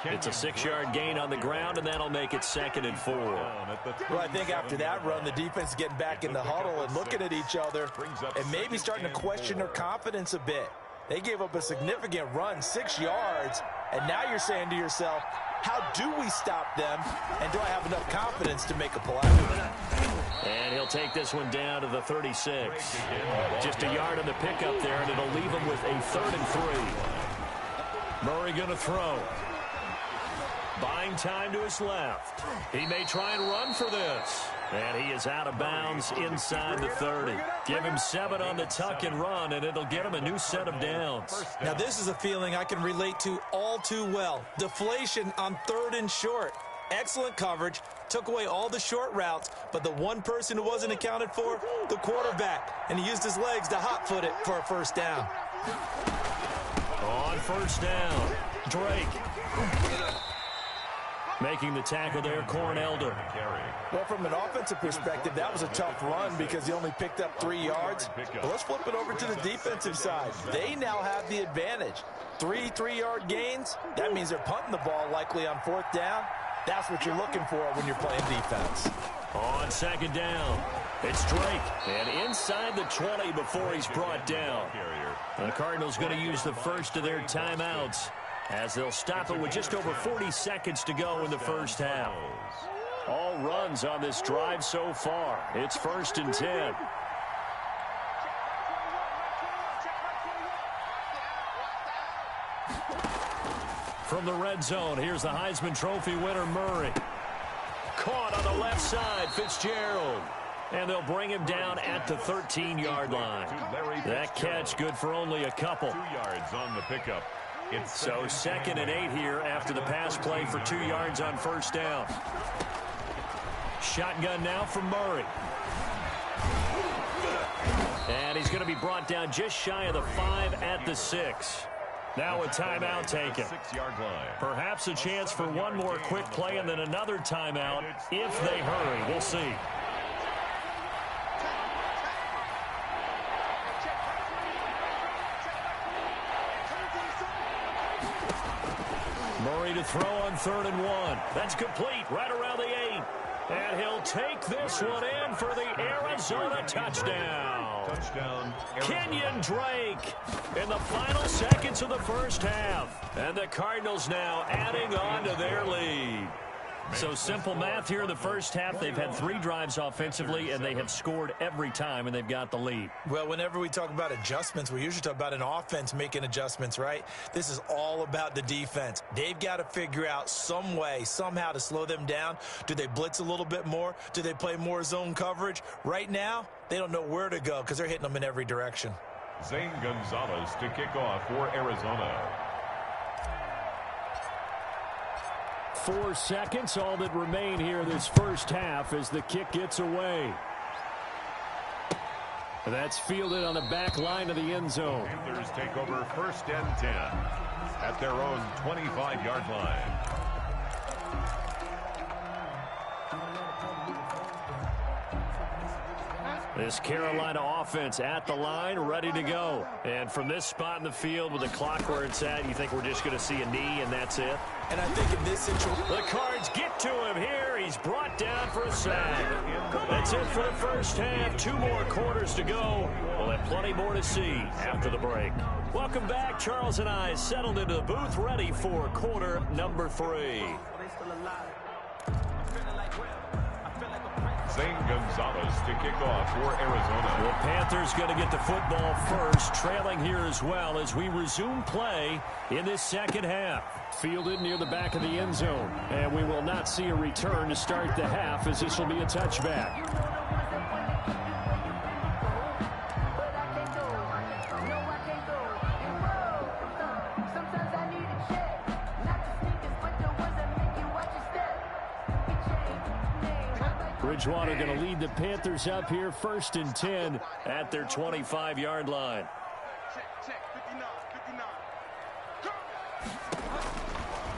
It's a 6-yard gain on the ground, and that'll make it 2nd and 4. Well, I think after that run, the defense is getting back in the huddle and looking at each other and maybe starting to question their confidence a bit. They gave up a significant run, 6 yards, and now you're saying to yourself, how do we stop them, and do I have enough confidence to make a play? And he'll take this one down to the 36. Just a yard on the pickup there, and it'll leave him with a 3rd and 3. Murray going to throw. Buying time to his left. He may try and run for this. And he is out of bounds inside the 30. Give him 7 on the tuck and run, and it'll get him a new set of downs. Now, this is a feeling I can relate to all too well. Deflation on 3rd and short. Excellent coverage. Took away all the short routes, but the one person who wasn't accounted for, the quarterback. And he used his legs to hot-foot it for a first down. On first down, Drake. Making the tackle there, Corn Elder. Well, from an offensive perspective, that was a tough run because he only picked up 3 yards. But let's flip it over to the defensive side. They now have the advantage. 3 3-yard gains. That means they're punting the ball likely on 4th down. That's what you're looking for when you're playing defense. On 2nd down, it's Drake. And inside the 20 before he's brought down. The Cardinals going to use the first of their timeouts, as they'll stop it with just over 40 seconds to go in the first half. All runs on this drive so far. It's 1st and 10. From the red zone, here's the Heisman Trophy winner, Murray. Caught on the left side, Fitzgerald. And they'll bring him down at the 13-yard line. That catch good for only a couple. 2 yards on the pickup. So 2nd and 8 here after the pass play for 2 yards on first down. Shotgun now from Murray. And he's going to be brought down just shy of the 5 at the 6. Now a timeout taken. 6-yard line. Perhaps a chance for one more quick play and then another timeout if they hurry. We'll see. Murray to throw on 3rd and 1. That's complete right around the 8. And he'll take this one in for the Arizona touchdown. Touchdown, Kenyon Drake in the final seconds of the first half. And the Cardinals now adding on to their lead. So simple math here in the first half. They've had 3 drives offensively, and they have scored every time, and they've got the lead. Well, whenever we talk about adjustments, we usually talk about an offense making adjustments, right? This is all about the defense. They've got to figure out some way, somehow to slow them down. Do they blitz a little bit more? Do they play more zone coverage? Right now, they don't know where to go because they're hitting them in every direction. Zane Gonzalez to kick off for Arizona. 4 seconds, all that remain here this first half as the kick gets away. That's fielded on the back line of the end zone. Panthers take over 1st and 10 at their own 25-yard line. This Carolina offense at the line, ready to go. And from this spot in the field with the clock where it's at, you think we're just going to see a knee and that's it? And I think in this situation, the Cards get to him here. He's brought down for a sack. That's it for the first half. 2 more quarters to go. We'll have plenty more to see after the break. Welcome back. Charles and I settled into the booth, ready for quarter number 3. Zane Gonzalez to kick off for Arizona. The Panthers going to get the football first, trailing here as well as we resume play in this second half. Fielded near the back of the end zone, and we will not see a return to start the half as this will be a touchback. Bridgewater going to lead the Panthers up here, 1st and 10 at their 25-yard line.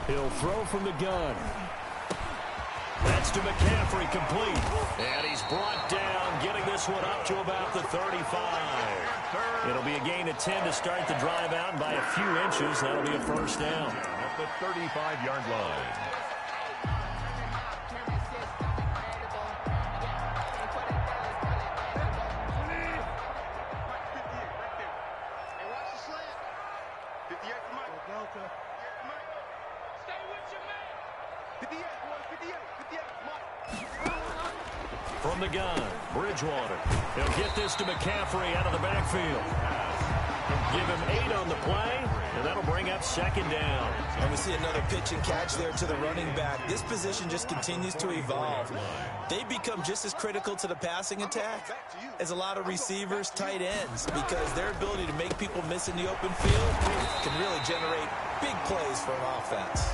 He'll throw from the gun. That's to McCaffrey, complete. And he's brought down, getting this one up to about the 35. It'll be a gain of 10 to start the drive out by a few inches. That'll be a first down. the 35-yard line. From the gun, Bridgewater. He'll get this to McCaffrey out of the backfield. Give him 8 on the play, and that'll bring up second down. And we see another pitch and catch there to the running back. This position just continues to evolve. They become just as critical to the passing attack as a lot of receivers, tight ends, because their ability to make people miss in the open field can really generate big plays for an offense.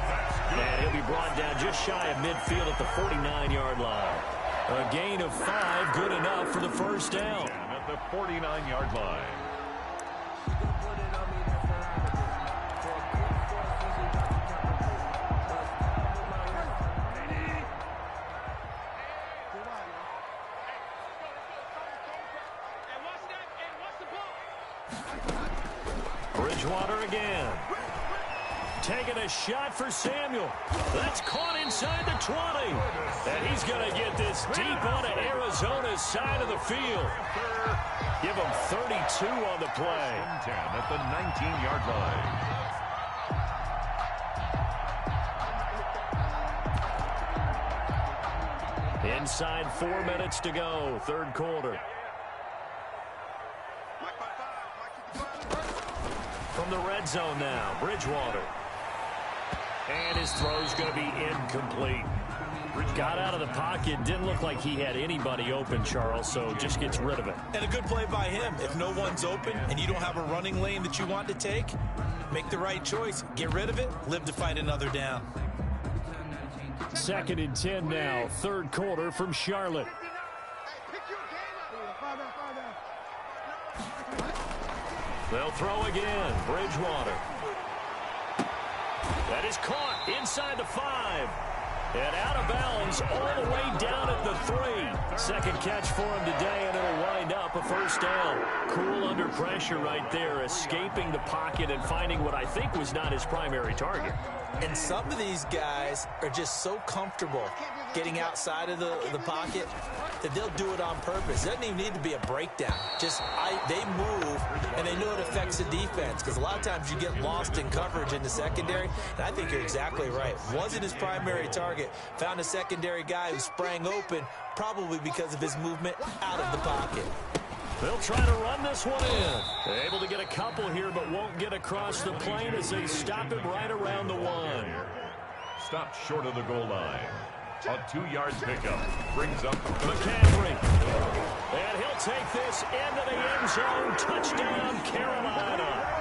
And he'll be brought down just shy of midfield at the 49-yard line. A gain of 5, good enough for the first down. At the 49-yard line. Bridgewater again. Taking a shot for Samuel. That's caught inside the 20. And he's going to get this deep onto Arizona's side of the field. Give him 32 on the play. 10 at the 19-yard line. Inside 4 minutes to go, third quarter. From the red zone now, Bridgewater. And his throw's going to be incomplete. Got out of the pocket. Didn't look like he had anybody open, Charles, so just gets rid of it. And a good play by him. If no one's open and you don't have a running lane that you want to take, make the right choice. Get rid of it. Live to fight another down. 2nd and 10 now. Third quarter from Charlotte. They'll throw again. Bridgewater. That is caught inside the 5. And out of bounds all the way down at the 3. Second catch for him today, and it'll wind up a first down. Cool under pressure right there, escaping the pocket and finding what I think was not his primary target. And some of these guys are just so comfortable getting outside of the pocket that they'll do it on purpose. It doesn't even need to be a breakdown. Just they move, and they know it affects the defense, because a lot of times you get lost in coverage in the secondary, and I think you're exactly right. Wasn't his primary target. Found a secondary guy who sprang open, probably because of his movement out of the pocket. They'll try to run this one in. Able to get a couple here, but won't get across the plane as they stop him right around the 1. Stopped short of the goal line. A 2-yard pickup brings up McCaffrey. And he'll take this into the end zone. Touchdown, Carolina.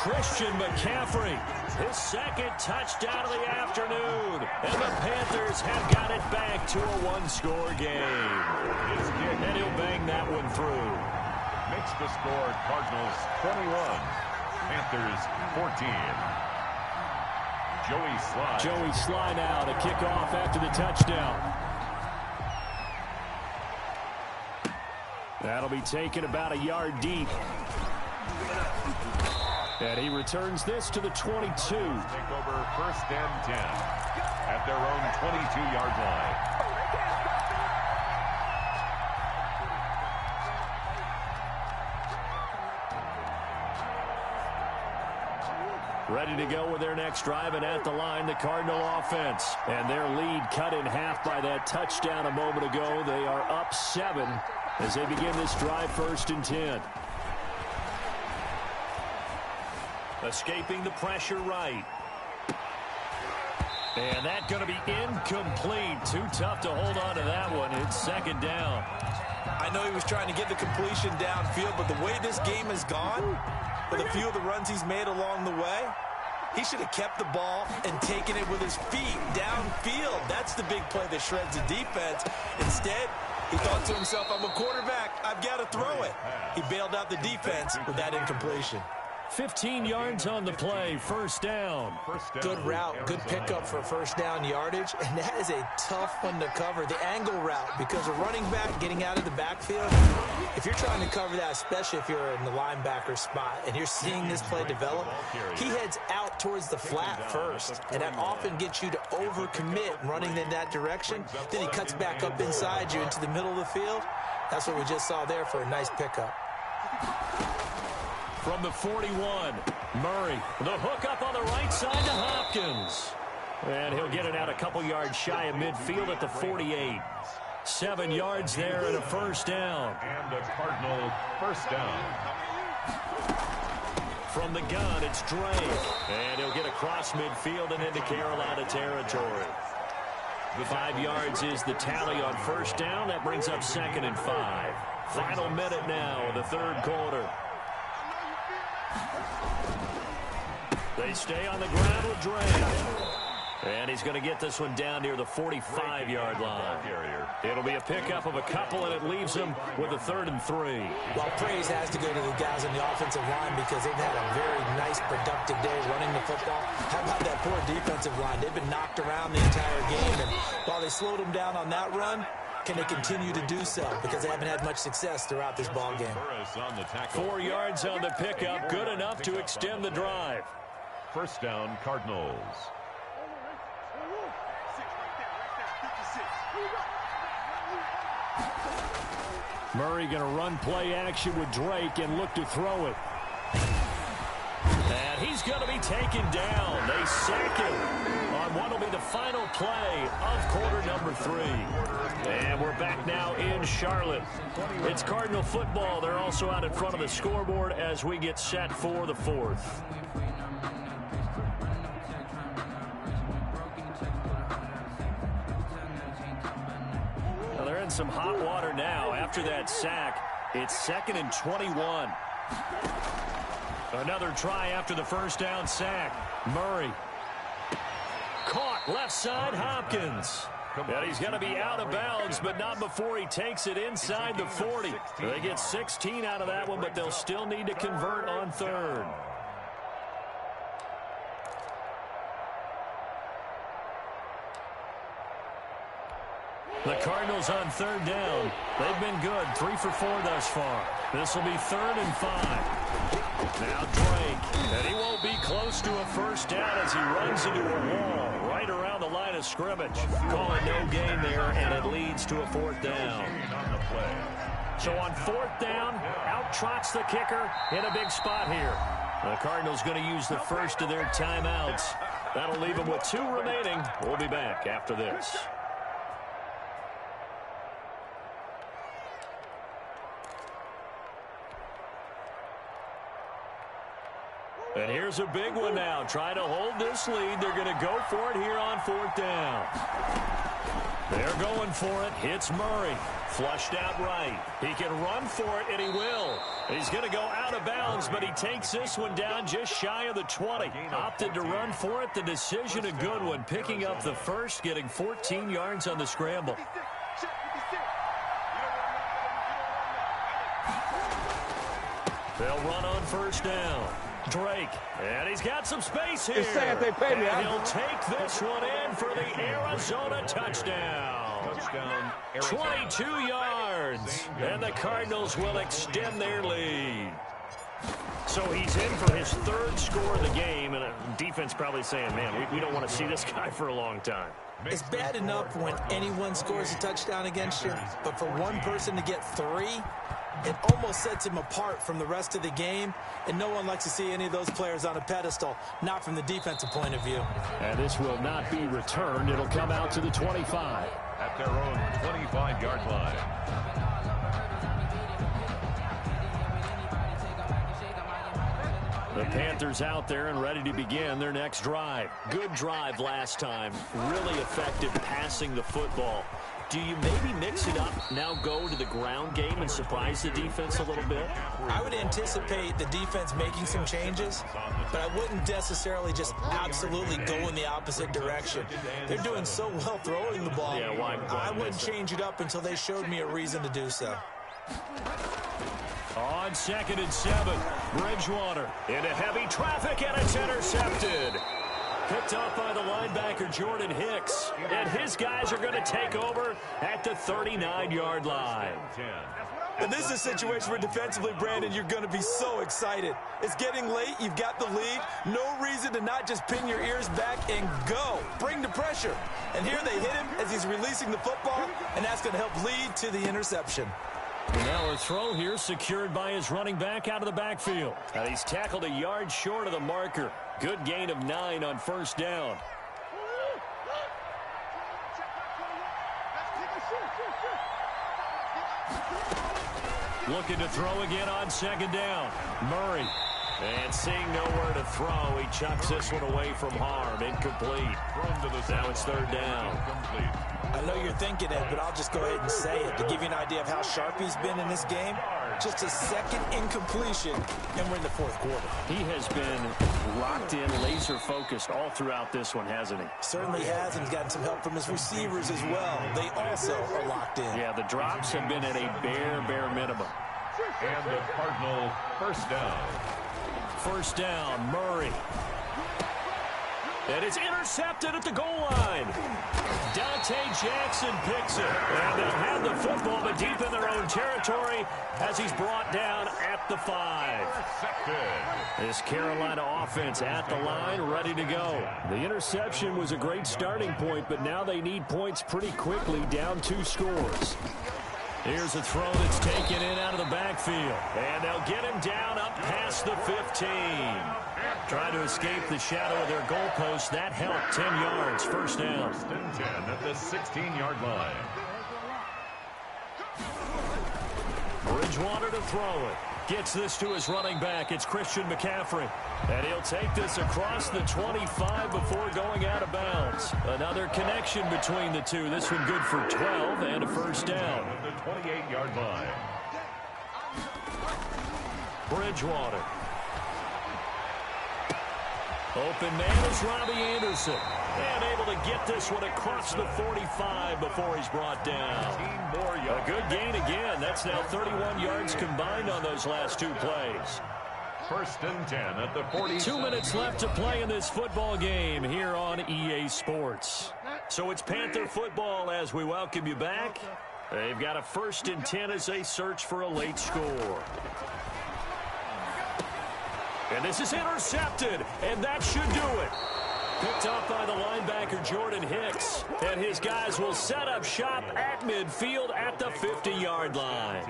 Christian McCaffrey, his second touchdown of the afternoon. And the Panthers have got it back to a 1-score game. And he'll bang that one through. Makes the score Cardinals 21, Panthers 14. Joey Sly now to kick off after the touchdown. That'll be taken about a yard deep. And he returns this to the 22. Take over 1st and 10 at their own 22-yard line. Ready to go with their next drive, and at the line, the Cardinal offense. And their lead cut in half by that touchdown a moment ago. They are up 7 as they begin this drive, 1st and 10. Escaping the pressure right. And that's going to be incomplete. Too tough to hold on to that one. It's 2nd down. I know he was trying to get the completion downfield, but the way this game has gone, with a few of the runs he's made along the way, he should have kept the ball and taken it with his feet downfield. That's the big play that shreds the defense. Instead, he thought to himself, I'm a quarterback. I've got to throw it. He bailed out the defense with that incompletion. 15 yards on the play, first down. Good route, good pickup for first down yardage, and that is a tough one to cover, the angle route, because a running back getting out of the backfield, if you're trying to cover that, especially if you're in the linebacker spot and you're seeing this play develop, he heads out towards the flat first, and that often gets you to overcommit running in that direction. Then he cuts back up inside you into the middle of the field. That's what we just saw there for a nice pickup. From the 41, Murray, the hook up on the right side to Hopkins. And he'll get it out a couple yards shy of midfield at the 48. 7 yards there and a first down. And a Cardinal first down. From the gun, it's Drake. And he'll get across midfield and into Carolina territory. 5 yards is the tally on first down. That brings up 2nd and 5. Final minute now of the third quarter. They stay on the ground with Drake. And he's going to get this one down near the 45-yard line. It'll be a pickup of a couple, and it leaves him with a 3rd and 3. Well, praise has to go to the guys on the offensive line because they've had a very nice, productive day running the football. How about that poor defensive line? They've been knocked around the entire game, and while they slowed them down on that run, can they continue to do so? Because they haven't had much success throughout this ball game. 4 yards on the pickup, good enough to extend the drive. First down, Cardinals. Murray going to run play action with Drake and look to throw it. And he's going to be taken down. They sack him on what will be the final play of quarter number 3. And we're back now in Charlotte. It's Cardinal football. They're also out in front of the scoreboard as we get set for the 4th. They're in some hot water now. After that sack, it's 2nd and 21. Another try after the first down sack. Murray. Caught left side, Hopkins. And he's going to be out of bounds, but not before he takes it inside the 40. They get 16 out of that one, but they'll still need to convert on 3rd. The Cardinals on 3rd down. They've been good, 3 for 4 thus far. This will be 3rd and 5. Now Drake, and he won't be close to a first down as he runs into a wall right around the line of scrimmage. Calling no gain there, and it leads to a 4th down. So on 4th down, out trots the kicker in a big spot here. The Cardinals going to use the first of their timeouts. That'll leave them with 2 remaining. We'll be back after this. And here's a big one now. Trying to hold this lead. They're going to go for it here on 4th down. They're going for it. Hits Murray. Flushed out right. He can run for it, and he will. He's going to go out of bounds, but he takes this one down just shy of the 20. Opted to run for it. The decision a good one. Picking up the first, getting 14 yards on the scramble. They'll run on first down. Drake, and he's got some space here. And he'll take this one in for the Arizona touchdown. 22 yards, and the Cardinals will extend their lead. So he's in for his 3rd score of the game, and defense probably saying, man, we don't want to see this guy for a long time. It's bad enough when anyone scores a touchdown against you, but for one person to get 3, it almost sets him apart from the rest of the game, and no one likes to see any of those players on a pedestal, not from the defensive point of view. And this will not be returned. It'll come out to the 25. At their own 25-yard line. The Panthers out there and ready to begin their next drive. Good drive last time. Really effective passing the football. Do you maybe mix it up, now go to the ground game and surprise the defense a little bit? I would anticipate the defense making some changes, but I wouldn't necessarily just absolutely go in the opposite direction. They're doing so well throwing the ball. Yeah, why I wouldn't change it up until they showed me a reason to do so. On 2nd and 7, Bridgewater into heavy traffic, and it's intercepted. Picked up by the linebacker, Jordan Hicks. And his guys are going to take over at the 39-yard line. And this is a situation where defensively, Brandon, you're going to be so excited. It's getting late. You've got the lead. No reason to not just pin your ears back and go. Bring the pressure. And here they hit him as he's releasing the football, and that's going to help lead to the interception. And now a throw here secured by his running back out of the backfield. And he's tackled a yard short of the marker. Good gain of 9 on first down. Looking to throw again on 2nd down. Murray. And seeing nowhere to throw, he chucks this one away from harm. Incomplete. Now it's 3rd down. I know you're thinking it, but I'll just go ahead and say it. To give you an idea of how sharp he's been in this game, just a second incompletion, and we're in the 4th quarter. He has been locked in, laser-focused all throughout this one, hasn't he? Certainly has, and he's gotten some help from his receivers as well. They also are locked in. Yeah, the drops have been at a bare minimum. And the Cardinal first down. First down, Murray. And it's intercepted at the goal line. Dante Jackson picks it. And they'll have the football, but deep in their own territory as he's brought down at the 5. This Carolina offense at the line, ready to go. The interception was a great starting point, but now they need points pretty quickly, down 2 scores. Here's a throw that's taken in out of the backfield. And they'll get him down up past the 15. Trying to escape the shadow of their goalpost. That helped. 10 yards. First down. 10 at the 16-yard line. Bridgewater to throw it. Gets this to his running back. It's Christian McCaffrey. And he'll take this across the 25 before going out of bounds. Another connection between the two. This one good for 12 and a first down. At the 28-yard line. Bridgewater. Open man is Robbie Anderson. And able to get this one across the 45 before he's brought down. A good gain again. That's now 31 yards combined on those last 2 plays. First and 10 at the 40. 2 minutes left to play in this football game here on EA Sports. So it's Panther football as we welcome you back. They've got a 1st and 10 as they search for a late score. And this is intercepted, and that should do it. Picked up by the linebacker, Jordan Hicks. And his guys will set up shop at midfield at the 50-yard line.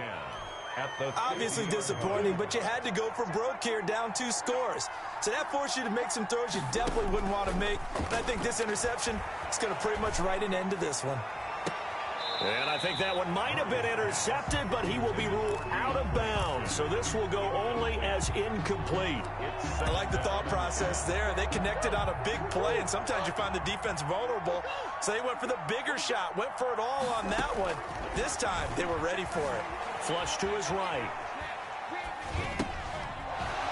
Obviously disappointing, but you had to go for broke here, down 2 scores. So that forced you to make some throws you definitely wouldn't want to make. And I think this interception is going to pretty much write an end to this one. And I think that one might have been intercepted, but he will be ruled out of bounds. So this will go only as incomplete. I like the thought process there. They connected on a big play, and sometimes you find the defense vulnerable. So they went for the bigger shot, went for it all on that one. This time, they were ready for it. Flush to his right.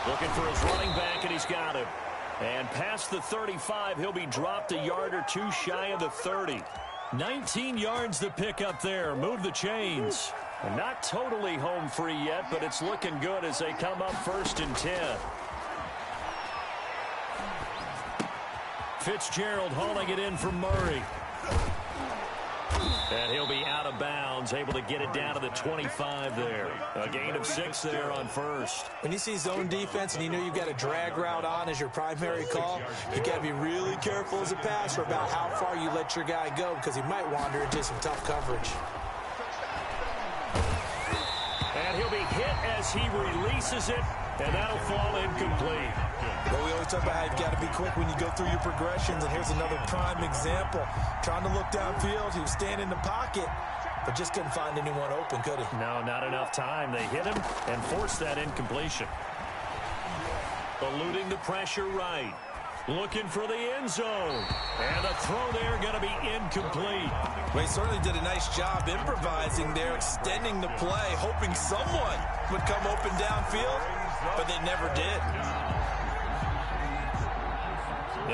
Looking for his running back, and he's got him. And past the 35, he'll be dropped a yard or 2 shy of the 30. 19 yards to pick up there. Move the chains. Not totally home free yet, but it's looking good as they come up 1st and 10. Fitzgerald hauling it in from Murray. And he'll be out of bounds, able to get it down to the 25 there. A gain of 6 there on first. When you see zone defense and you know you've got a drag route on as your primary call, you got to be really careful as a passer about how far you let your guy go because he might wander into some tough coverage. And he'll be hit as he releases it, and that'll fall incomplete. Well, we always talk about how you've got to be quick when you go through your progressions, and here's another prime example. Trying to look downfield, he was standing in the pocket, but just couldn't find anyone open, could he? No, not enough time. They hit him and forced that incompletion. Eluding the pressure right. Looking for the end zone. And the throw there going to be incomplete. Well, he certainly did a nice job improvising there, extending the play, hoping someone would come open downfield, but they never did.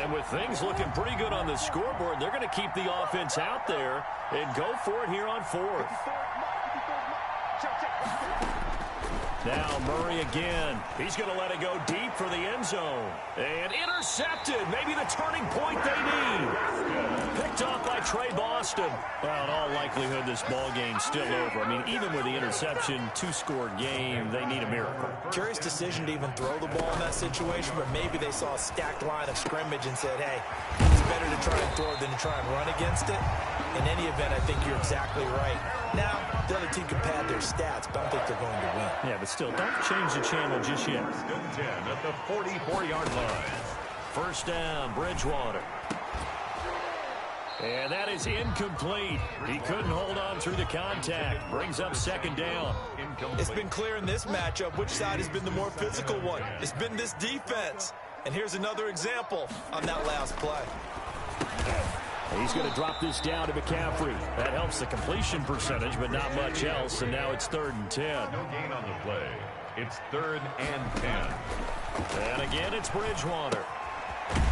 And with things looking pretty good on the scoreboard, they're going to keep the offense out there and go for it here on 4th. Now Murray again. He's going to let it go deep for the end zone. And intercepted. Maybe the turning point they need. Picked off by Trey Boston. Well, in all likelihood, this ball game's still over. I mean, even with the interception, 2-score game, they need a miracle. Curious decision to even throw the ball in that situation, but maybe they saw a stacked line of scrimmage and said, hey, it's better to try and throw it than to try and run against it. In any event, I think you're exactly right. Now, the other team can pad their stats, but I don't think they're going to win. Yeah, but still, don't change the channel just yet. 10 at the 44-yard line. First down, Bridgewater. And that is incomplete. He couldn't hold on through the contact. Brings up second down. It's been clear in this matchup which side has been the more physical one. It's been this defense. And here's another example on that last play. He's going to drop this down to McCaffrey. That helps the completion percentage, but not much else. And now it's 3rd and 10. No gain on the play. It's 3rd and 10. And again, it's Bridgewater.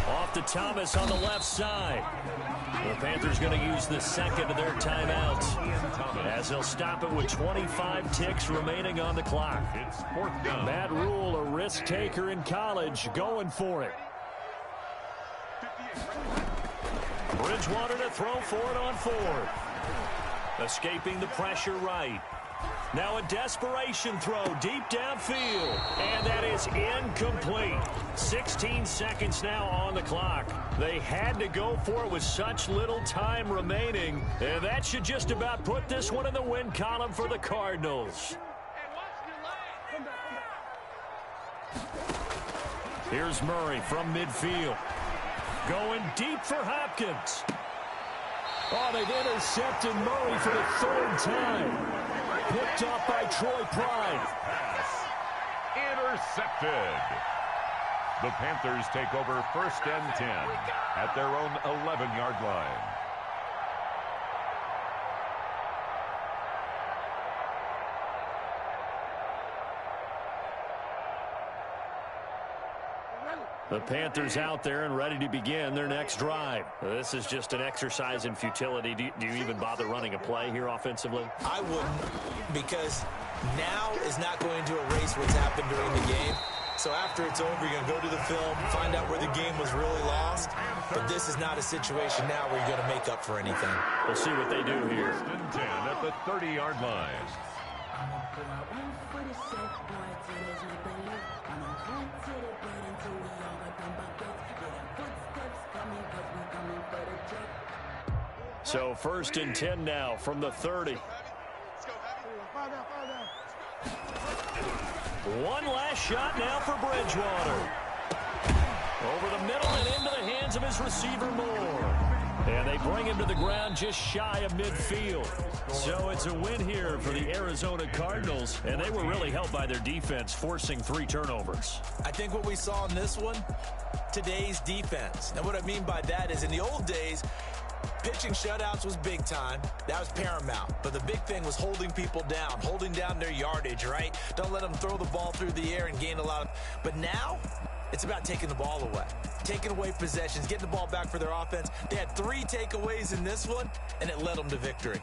Off to Thomas on the left side. The Panthers going to use the second of their timeouts, as they'll stop it with 25 ticks remaining on the clock. It's 4th down. Matt Rule, a risk taker in college, going for it. Bridgewater to throw for it on 4th. Escaping the pressure right. Now a desperation throw deep downfield. And that is incomplete. 16 seconds now on the clock. They had to go for it with such little time remaining. And that should just about put this one in the win column for the Cardinals. Here's Murray from midfield. Going deep for Hopkins. Oh, they've intercepted Murray for the 3rd time. Picked off by Troy Pride. Intercepted. The Panthers take over 1st and 10 at their own 11-yard line. The Panthers out there and ready to begin their next drive. This is just an exercise in futility. Do you even bother running a play here offensively? I wouldn't, because now is not going to erase what's happened during the game. So after it's over, you're going to go to the film, find out where the game was really lost. But this is not a situation now where you're going to make up for anything. We'll see what they do here. 1st and 10 at the 30-yard line. So 1st and 10 now from the 30. One last shot now for Bridgewater. Over the middle and into the hands of his receiver Moore. And they bring him to the ground just shy of midfield. So it's a win here for the Arizona Cardinals. And they were really helped by their defense, forcing 3 turnovers. I think what we saw in this one, today's defense. And what I mean by that is in the old days, pitching shutouts was big time. That was paramount. But the big thing was holding people down, holding down their yardage, right? Don't let them throw the ball through the air and gain a lot of... But now, it's about taking the ball away. Taking away possessions, getting the ball back for their offense. They had 3 takeaways in this one, and it led them to victory.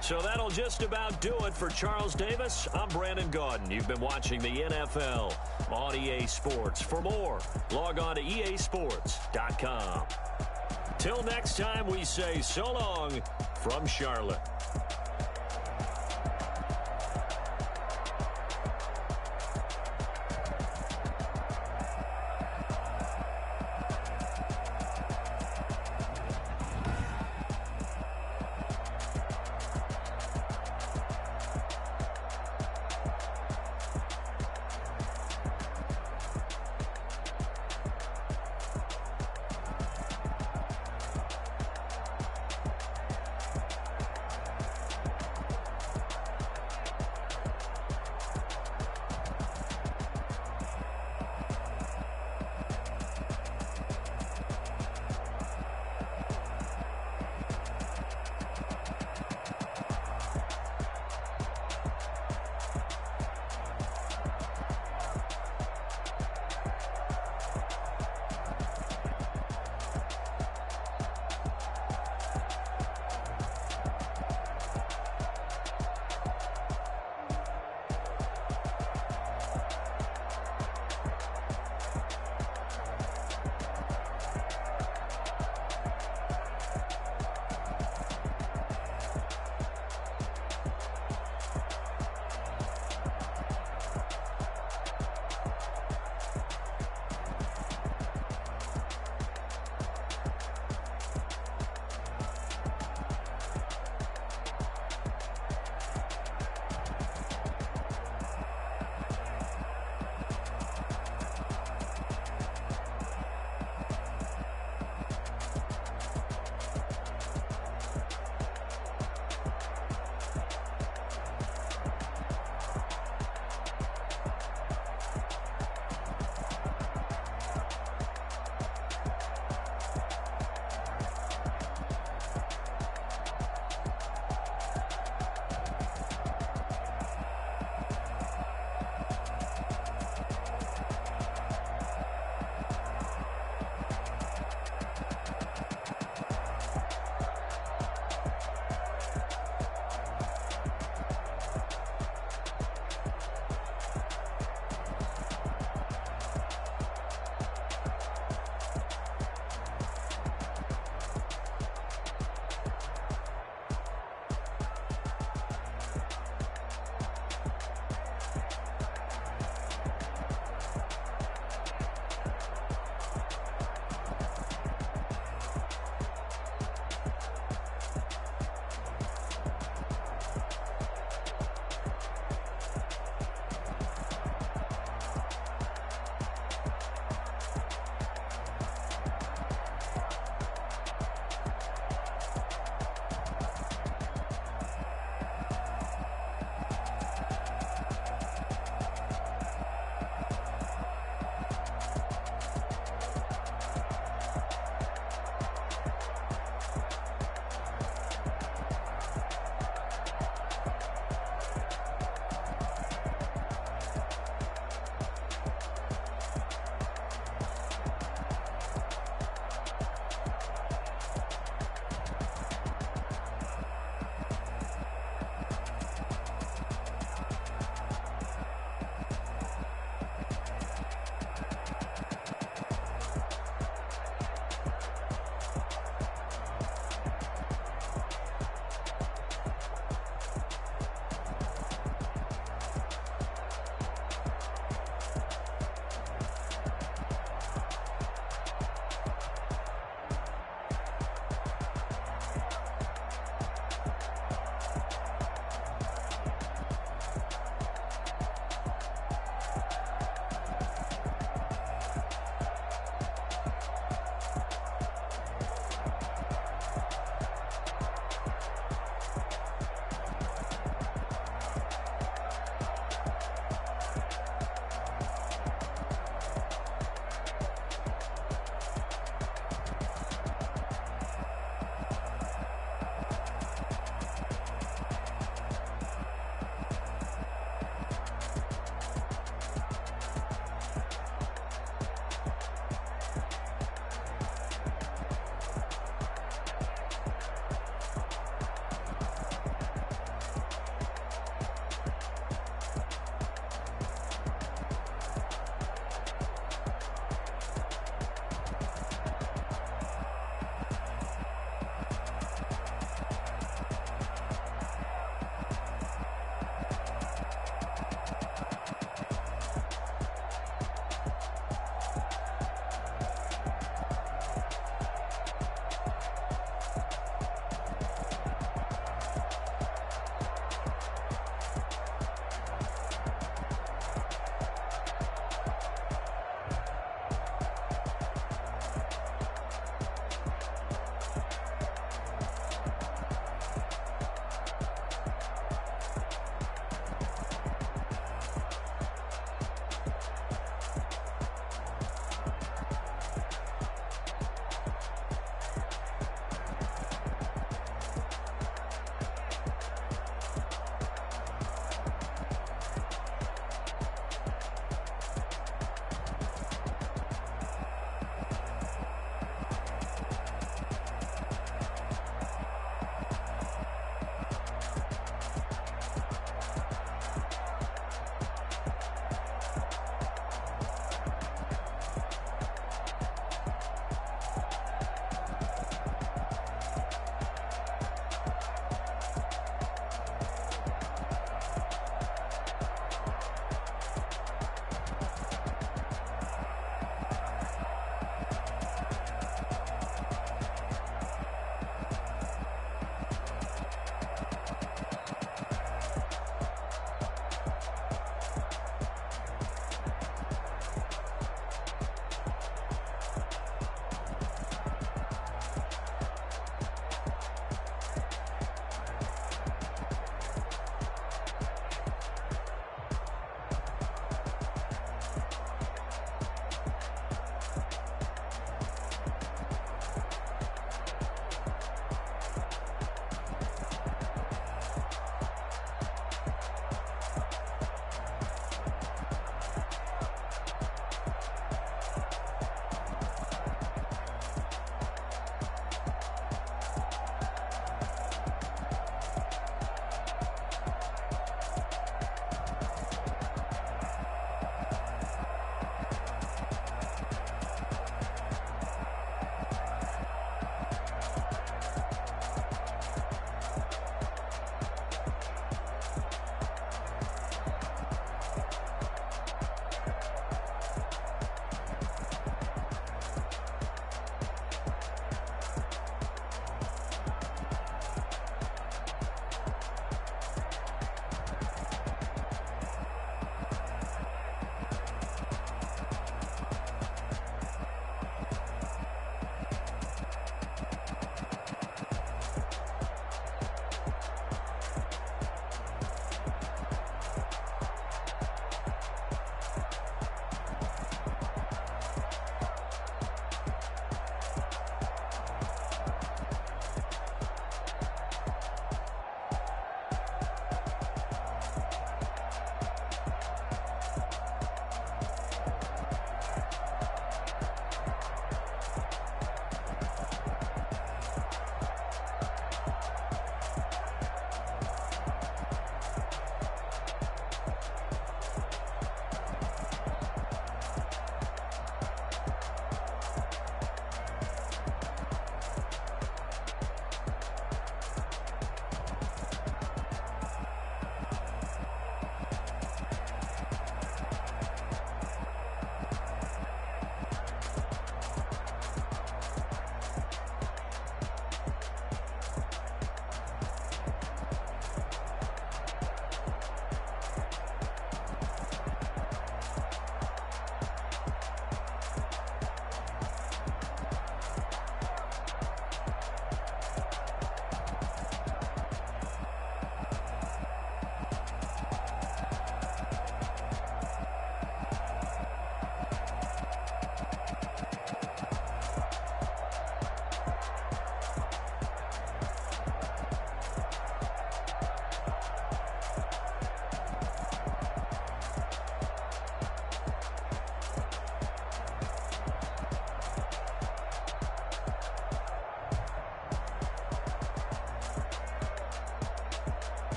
So that'll just about do it for Charles Davis. I'm Brandon Gaudin. You've been watching the NFL on EA Sports. For more, log on to easports.com. Till next time, we say so long from Charlotte.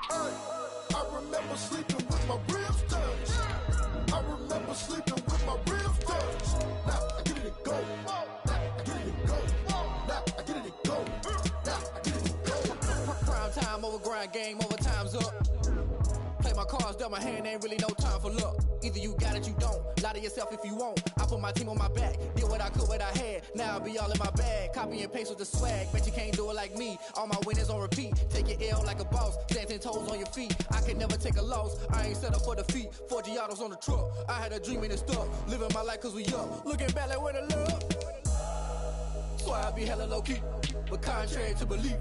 I remember sleeping with my ribs touched. I remember sleeping with my ribs touched. Now I get it to go. Now I get it to go. Now I get it to go. Now I get it to go. Prime time over grind game, over time's up. Play my cards, dealt my hand, ain't really no time for luck. Either you got it, you don't. Lie to yourself if you won't. I put my team on my back, did what I could, what I had. Now I'll be all in my bag. Copy and paste with the swag. Bet you can't do it like me. All my winners on repeat. Take your L like a boss. Stand 10 toes on your feet. I can never take a loss. I ain't set up for defeat. 4 Giottos on the truck. I had a dream and it stuck. Living my life cause we up. Looking back like where the love. So I be hella low key. But contrary to belief,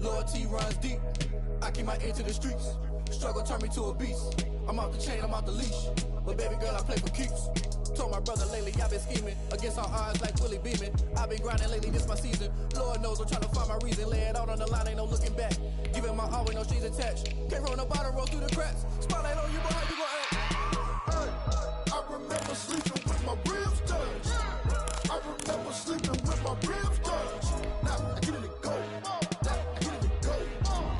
loyalty runs deep. I keep my ear to the streets. Struggle turned me to a beast. I'm off the chain, I'm off the leash. But baby girl, I play for keeps. Told my brother lately, I've been scheming. Against all odds like Willie Beeman. I've been grinding lately, this my season. Lord knows I'm trying to find my reason. Lay it out on the line, ain't no looking back. Giving my all with no strings attached. Can't roll the bottom, roll through the cracks. Spotlight on you, boy, how you gon' act? Hey, I remember sleeping with my ribs touched. I remember sleeping with my ribs touched. Now I get it to go. Now I get it to go.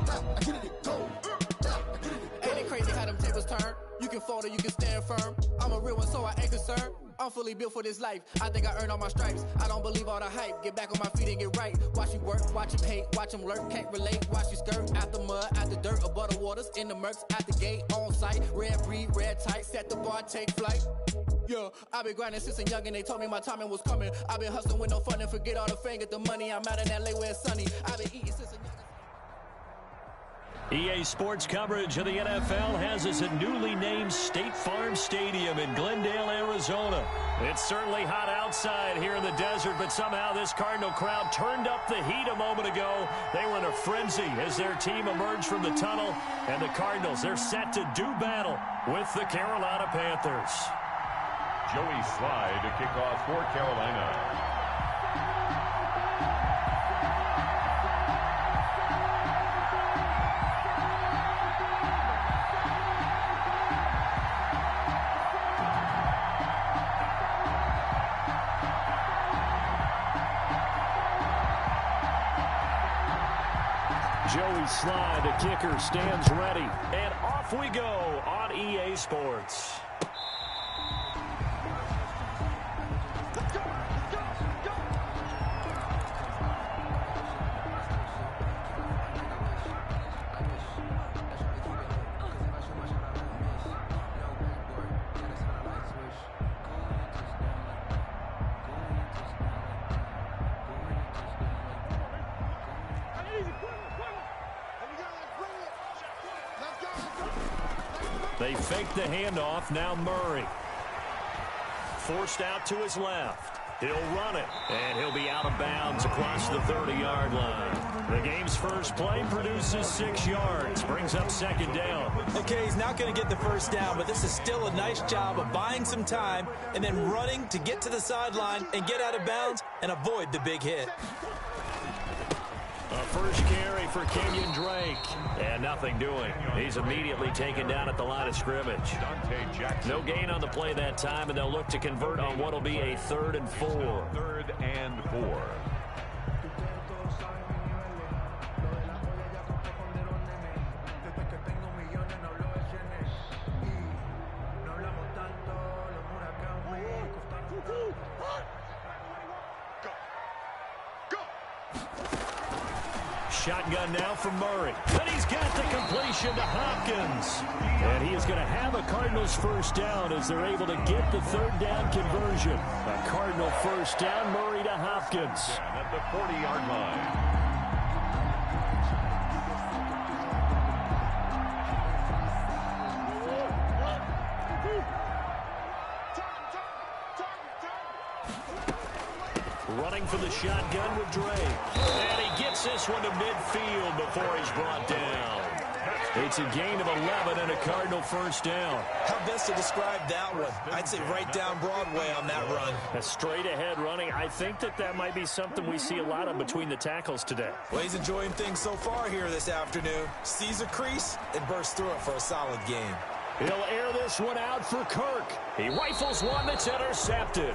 Now I get it to go. Ain't it crazy how them tables turn? You can fold or you can stand firm. I'm a real one, so I ain't concerned. I'm fully built for this life. I think I earned all my stripes. I don't believe all the hype. Get back on my feet and get right. Watch you work, watch him hate, watch him lurk. Can't relate, watch you skirt. Out the mud, out the dirt, above the waters, in the murks, at the gate, on site. Red breed, red tight, set the bar, take flight. Yeah, I've been grinding since I'm young and they told me my timing was coming. I've been hustling with no fun and forget all the fame, get the money. I'm out in LA where it's sunny. I've been eating since EA Sports coverage of the NFL has us at newly named State Farm Stadium in Glendale, Arizona. It's certainly hot outside here in the desert, but somehow this Cardinal crowd turned up the heat a moment ago. They were in a frenzy as their team emerged from the tunnel, and the Cardinals, they're set to do battle with the Carolina Panthers. Joey Slye to kick off for Carolina. Joey Slye, the kicker, stands ready. And off we go on EA Sports. They fake the handoff. Now Murray. Forced out to his left. He'll run it, and he'll be out of bounds across the 30-yard line. The game's first play produces 6 yards, brings up second down. Okay, he's not going to get the first down, but this is still a nice job of buying some time and then running to get to the sideline and get out of bounds and avoid the big hit. A first carry for Kenyon Drake, and nothing doing. He's immediately taken down at the line of scrimmage. No gain on the play that time, and they'll look to convert on what will be a 3rd and 4. 3rd and 4. Shotgun now from Murray. And he's got the completion to Hopkins. And he is going to have a Cardinals first down as they're able to get the 3rd down conversion. A Cardinal first down, Murray to Hopkins. At the 40-yard line. Running for the shotgun with Drake. And he gets this one to midfield before he's brought down. It's a gain of 11 and a Cardinal first down. How best to describe that one? I'd say right down Broadway on that run. A straight ahead running. I think that might be something we see a lot of between the tackles today. Well, he's enjoying things so far here this afternoon. Sees a crease and bursts through it for a solid game. He'll air this one out for Kirk. He rifles one that's intercepted.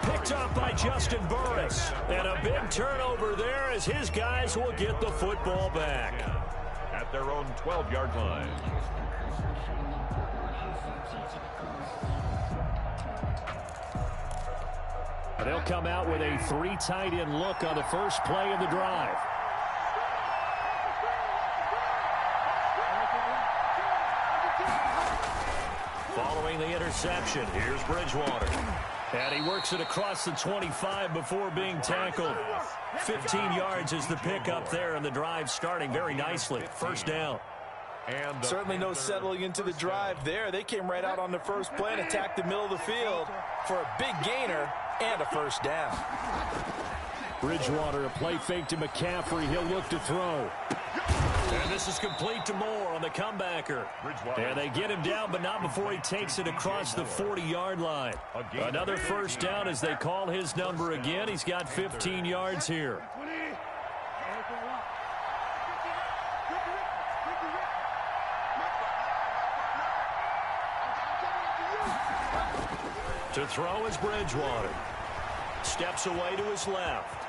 Picked up by Justin Burris. And a big turnover there as his guys will get the football back. At their own 12-yard line. They'll come out with a 3 tight end look on the first play of the drive. Following the interception, here's Bridgewater. And he works it across the 25 before being tackled. 15 yards is the pickup there, and the drive starting very nicely. First down. And certainly no settling into the drive there. They came right out on the first play and attacked the middle of the field for a big gainer and a first down. Bridgewater, a play fake to McCaffrey. He'll look to throw. And this is complete to Moore on the comebacker. And they get him down, but not before he takes it across the 40-yard line. Another first down as they call his number again. He's got 15 yards here. To throw is Bridgewater. Steps away to his left.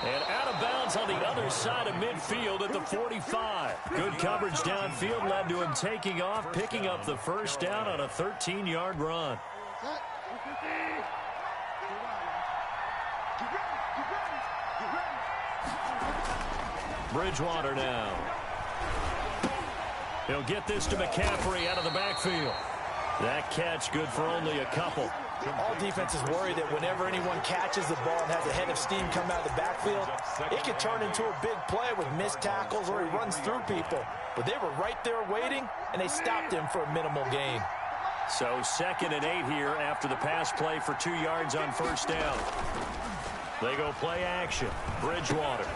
And out of bounds on the other side of midfield at the 45. Good coverage downfield led to him taking off, picking up the first down on a 13-yard run. Bridgewater now. He'll get this to McCaffrey out of the backfield. That catch good for only a couple. All defenses worry that whenever anyone catches the ball and has a head of steam come out of the backfield, it could turn into a big play with missed tackles or he runs through people. But they were right there waiting, and they stopped him for a minimal gain. So 2nd and 8 here after the pass play for 2 yards on first down. They go play action. Bridgewater.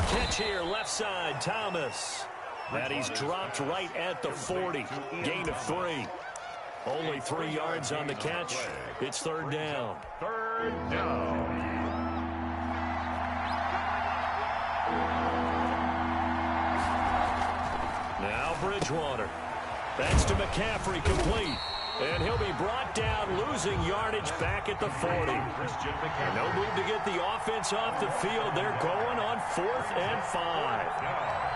Catch here, left side, Thomas. And he's dropped right at the 40. Gain of 3. Only 3 yards on the catch. It's 3rd down. 3rd down. Now Bridgewater. That's to McCaffrey, complete. And he'll be brought down, losing yardage back at the 40. No move to get the offense off the field. They're going on 4th and 5.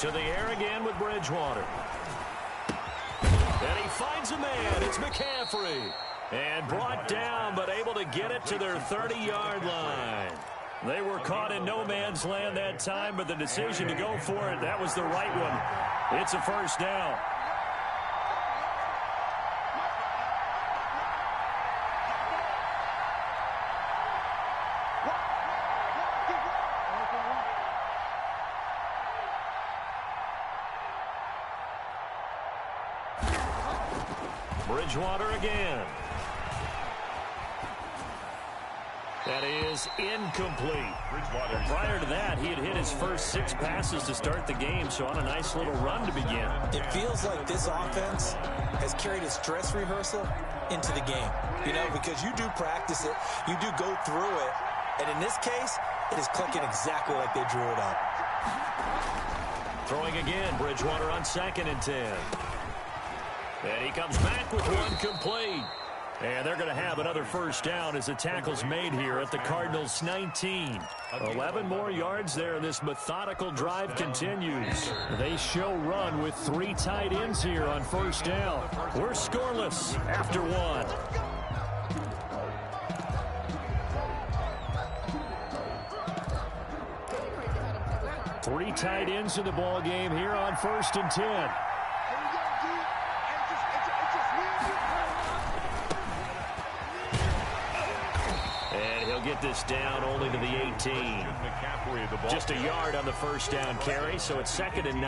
To the air again with Bridgewater. And he finds a man. It's McCaffrey. And brought down, but able to get it to their 30-yard line. They were caught in no man's land that time, but the decision to go for it, that was the right one. It's a first down. Bridgewater again. That is incomplete. Prior to that, he had hit his first 6 passes to start the game, so on a nice little run to begin. It feels like this offense has carried its dress rehearsal into the game. You know, because you do practice it, you do go through it, and in this case, it is clicking exactly like they drew it up. Throwing again, Bridgewater on 2nd and 10. And he comes back with one complete. And they're going to have another first down as the tackle's made here at the Cardinals' 19. 11 more yards there, and this methodical drive continues. They show run with 3 tight ends here on first down. We're scoreless after 1. Three tight ends in the ball game here on 1st and 10. Get this down only to the 18. Just a yard on the first down carry, so it's 2nd and 9.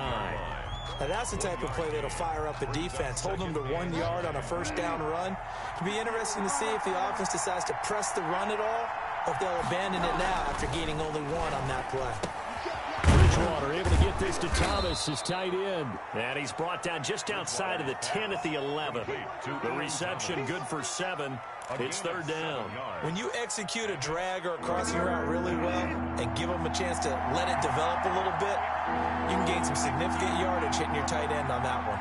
Now that's the type of play that'll fire up a defense. Hold them to 1 yard on a first down run. It'll be interesting to see if the offense decides to press the run at all, or if they'll abandon it now after gaining only 1 on that play. Bridgewater able to get this to Thomas, his tight end. And he's brought down just outside of the 10 at the 11. The reception good for 7. It's 3rd down. When you execute a drag or a crossing route really well and give them a chance to let it develop a little bit, you can gain some significant yardage hitting your tight end on that one.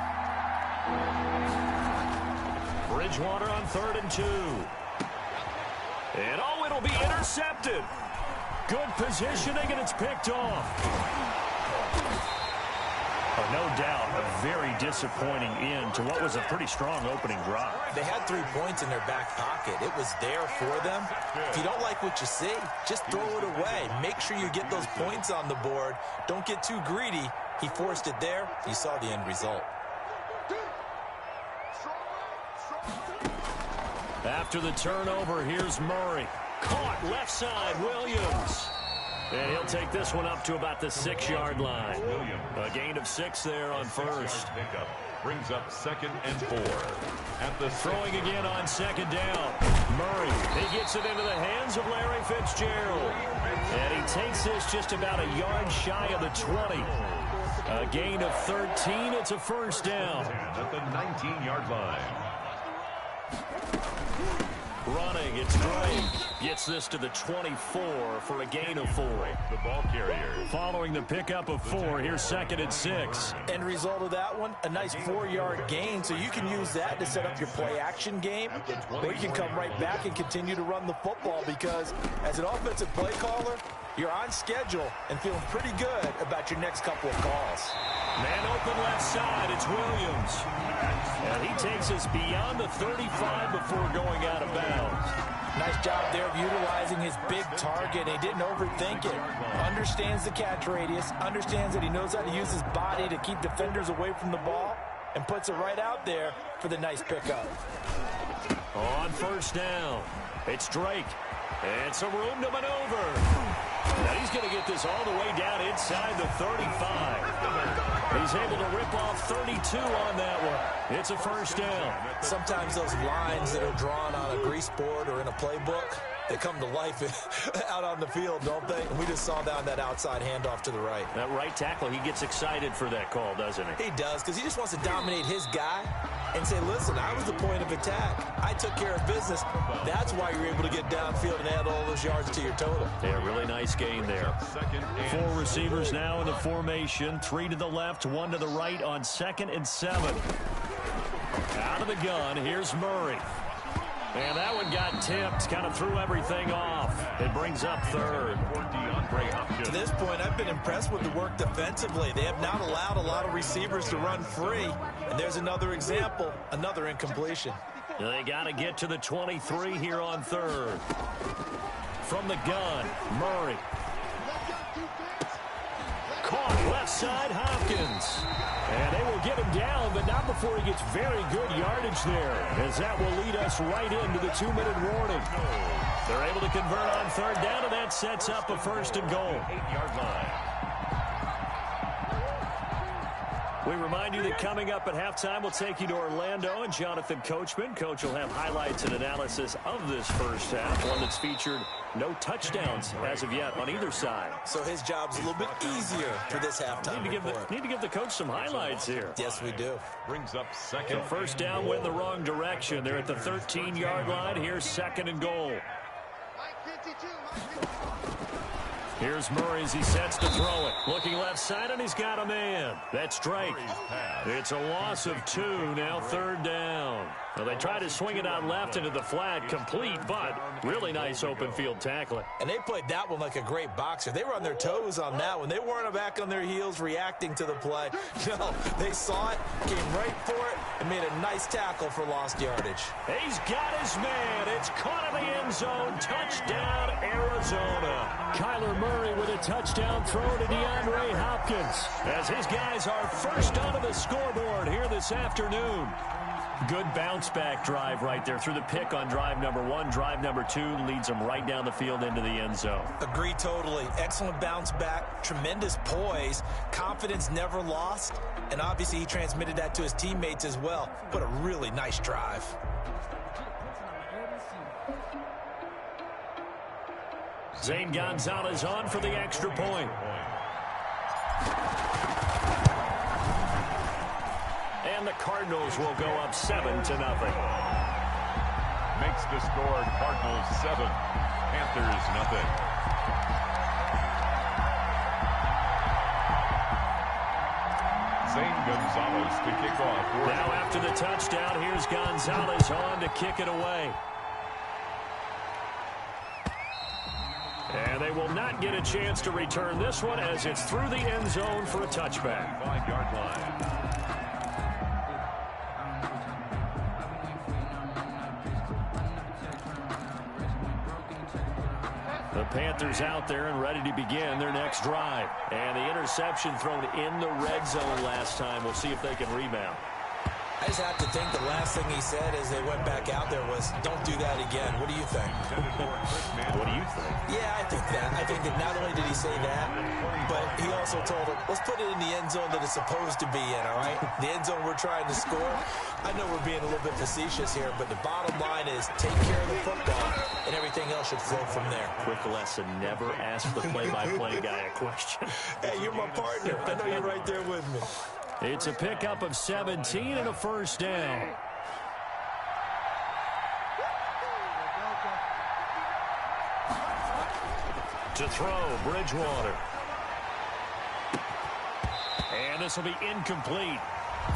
Bridgewater on 3rd and 2. And, oh, it'll be intercepted. Good positioning, and it's picked off. Oh, no doubt, a very disappointing end to what was a pretty strong opening drive. They had 3 points in their back pocket. It was there for them. If you don't like what you see, just throw it away. Make sure you get those points on the board. Don't get too greedy. He forced it there. You saw the end result. After the turnover, here's Murray. Caught left side, Williams. And he'll take this one up to about the 6-yard line. A gain of 6 there on first. Pickup brings up 2nd and 4. At the throwing again on 2nd down. Murray, he gets it into the hands of Larry Fitzgerald. And he takes this just about a yard shy of the 20. A gain of 13. It's a first down. At the 19-yard line. Running, it's Drake. Gets this to the 24 for a gain of 4. The ball carrier. Following the pickup of 4, here's 2nd and 6. End result of that one, a nice 4-yard gain, so you can use that to set up your play-action game, or you can come right back and continue to run the football, because as an offensive play caller, you're on schedule and feeling pretty good about your next couple of calls. Man open left side, it's Williams. And he takes us beyond the 35 before going out of bounds. Nice job there of utilizing his big target. He didn't overthink it. Understands the catch radius, understands that he knows how to use his body to keep defenders away from the ball, and puts it right out there for the nice pickup. On first down, it's Drake. And some room to maneuver. Now he's going to get this all the way down inside the 35. He's able to rip off 32 on that one. It's a first down. Sometimes those lines that are drawn on a grease board or in a playbook, they come to life out on the field, don't they? And we just saw down that outside handoff to the right. That right tackle, he gets excited for that call, doesn't he? He does, because he just wants to dominate his guy and say, listen, I was the point of attack. I took care of business. That's why you're able to get downfield and add all those yards to your total. Yeah, really nice gain there. 4 receivers now in the formation. 3 to the left, 1 to the right on 2nd and 7. Out of the gun, here's Murray. And that one got tipped, kind of threw everything off. It brings up 3rd. To this point, I've been impressed with the work defensively. They have not allowed a lot of receivers to run free. And there's another example, another incompletion. They got to get to the 23 here on 3rd. From the gun, Murray. Caught left side, Hopkins. And they will get him down, but not before he gets very good yardage there, as that will lead us right into the 2-minute warning. They're able to convert on 3rd down, and that sets up a 1st and goal. 8-yard line. We remind you that coming up at halftime, we'll take you to Orlando and Jonathan Coachman. Coach will have highlights and analysis of this first half, one that's featured no touchdowns as of yet on either side. So his job's a little bit easier for this halftime. Need to give the coach some highlights here. Yes, we do. Brings up 2nd. So first down went the wrong direction. They're at the 13-yard line. Here's 2nd and goal. Here's Murray as he sets to throw it. Looking left side, and he's got a man. That's Drake. It's a loss of 2, now 3rd down. Well, they tried to swing it out left into the flat, complete, but really nice open field tackling. And they played that one like a great boxer. They were on their toes on that one. They weren't back on their heels reacting to the play. No, they saw it, came right for it, and made a nice tackle for lost yardage. He's got his man. It's caught in the end zone. Touchdown, Arizona. Kyler Murray with a touchdown throw to DeAndre Hopkins, as his guys are first onto the scoreboard here this afternoon. Good bounce-back drive right there through the pick on drive number 1. Drive number 2 leads them right down the field into the end zone. Agree totally. Excellent bounce-back, tremendous poise, confidence never lost, and obviously he transmitted that to his teammates as well. What a really nice drive. Zane Gonzalez on for the extra point. And the Cardinals will go up 7-0. Makes the score Cardinals 7, Panthers nothing. Zane Gonzalez to kick off. Now after the touchdown, here's Gonzalez on to kick it away. And they will not get a chance to return this one as it's through the end zone for a touchback. 5-yard line. The Panthers out there and ready to begin their next drive. And the interception thrown in the red zone last time. We'll see if they can rebound. I just have to think the last thing he said as they went back out there was, don't do that again. What do you think? What do you think? Yeah, I think that. I think that not only did he say that, but he also told him, let's put it in the end zone that it's supposed to be in, all right? The end zone we're trying to score. I know we're being a little bit facetious here, but the bottom line is take care of the football, and everything else should flow from there. Quick lesson, never ask the play-by-play guy a question. Hey, you're my partner. I know you're right there with me. It's a pickup of 17 and a first down. To throw, Bridgewater. And this will be incomplete.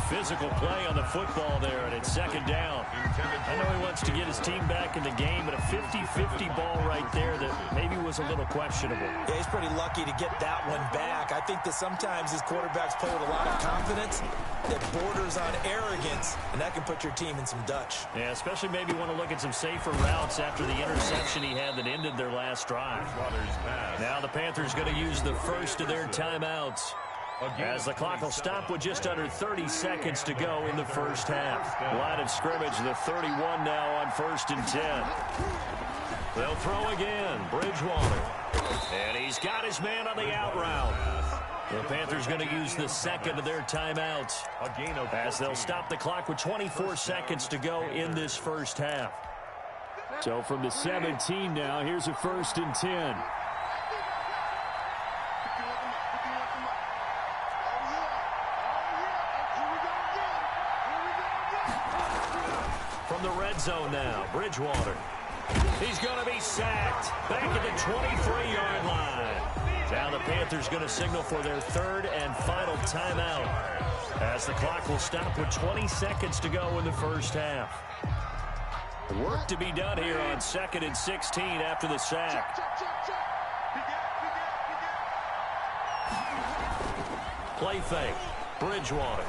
Physical play on the football there, and it's second down. I know he wants to get his team back in the game, but a 50-50 ball right there that maybe was a little questionable. Yeah, he's pretty lucky to get that one back. I think that sometimes his quarterbacks play with a lot of confidence that borders on arrogance, and that can put your team in some Dutch. Yeah, especially maybe want to look at some safer routes after the interception he had that ended their last drive. Now the Panthers going to use the first of their timeouts, as the clock will stop with just under 30 seconds to go in the first half. Line of scrimmage, the 31 now on 1st and 10. They'll throw again, Bridgewater. And he's got his man on the out route. The Panthers going to use the second of their timeouts, as they'll stop the clock with 24 seconds to go in this first half. So from the 17 now, here's a 1st and 10. From the red zone now, Bridgewater. He's going to be sacked back at the 23-yard line. Now the Panthers going to signal for their third and final timeout, as the clock will stop with 20 seconds to go in the first half. Work to be done here on 2nd and 16 after the sack. Play fake. Bridgewater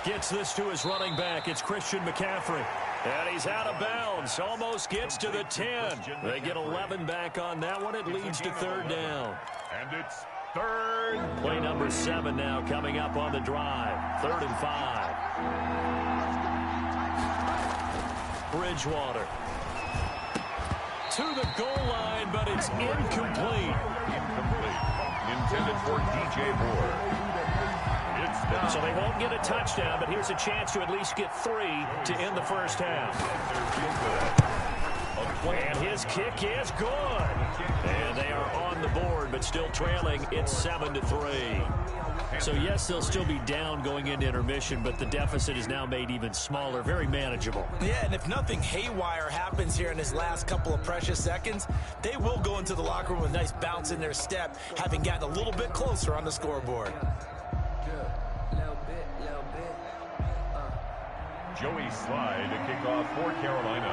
gets this to his running back. It's Christian McCaffrey. And he's out of bounds. Almost gets to the 10. They get 11 back on that one. It leads to 3rd down. And it's 3rd. Play number 7 now coming up on the drive. 3rd and 5. Bridgewater to the goal line, but it's incomplete. Intended for DJ Moore. So they won't get a touchdown, but here's a chance to at least get 3 to end the first half. And his kick is good. And they are on the board, but still trailing. It's 7-3. So yes, they'll still be down going into intermission, but the deficit is now made even smaller, very manageable. Yeah, and if nothing haywire happens here in his last couple of precious seconds, they will go into the locker room with a nice bounce in their step, having gotten a little bit closer on the scoreboard. Joey Slye to kick off for Carolina.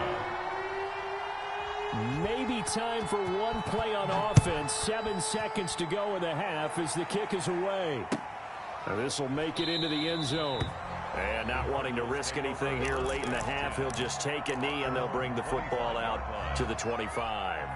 Maybe time for one play on offense. 7 seconds to go in the half as the kick is away. And this will make it into the end zone. And not wanting to risk anything here late in the half, he'll just take a knee and they'll bring the football out to the 25.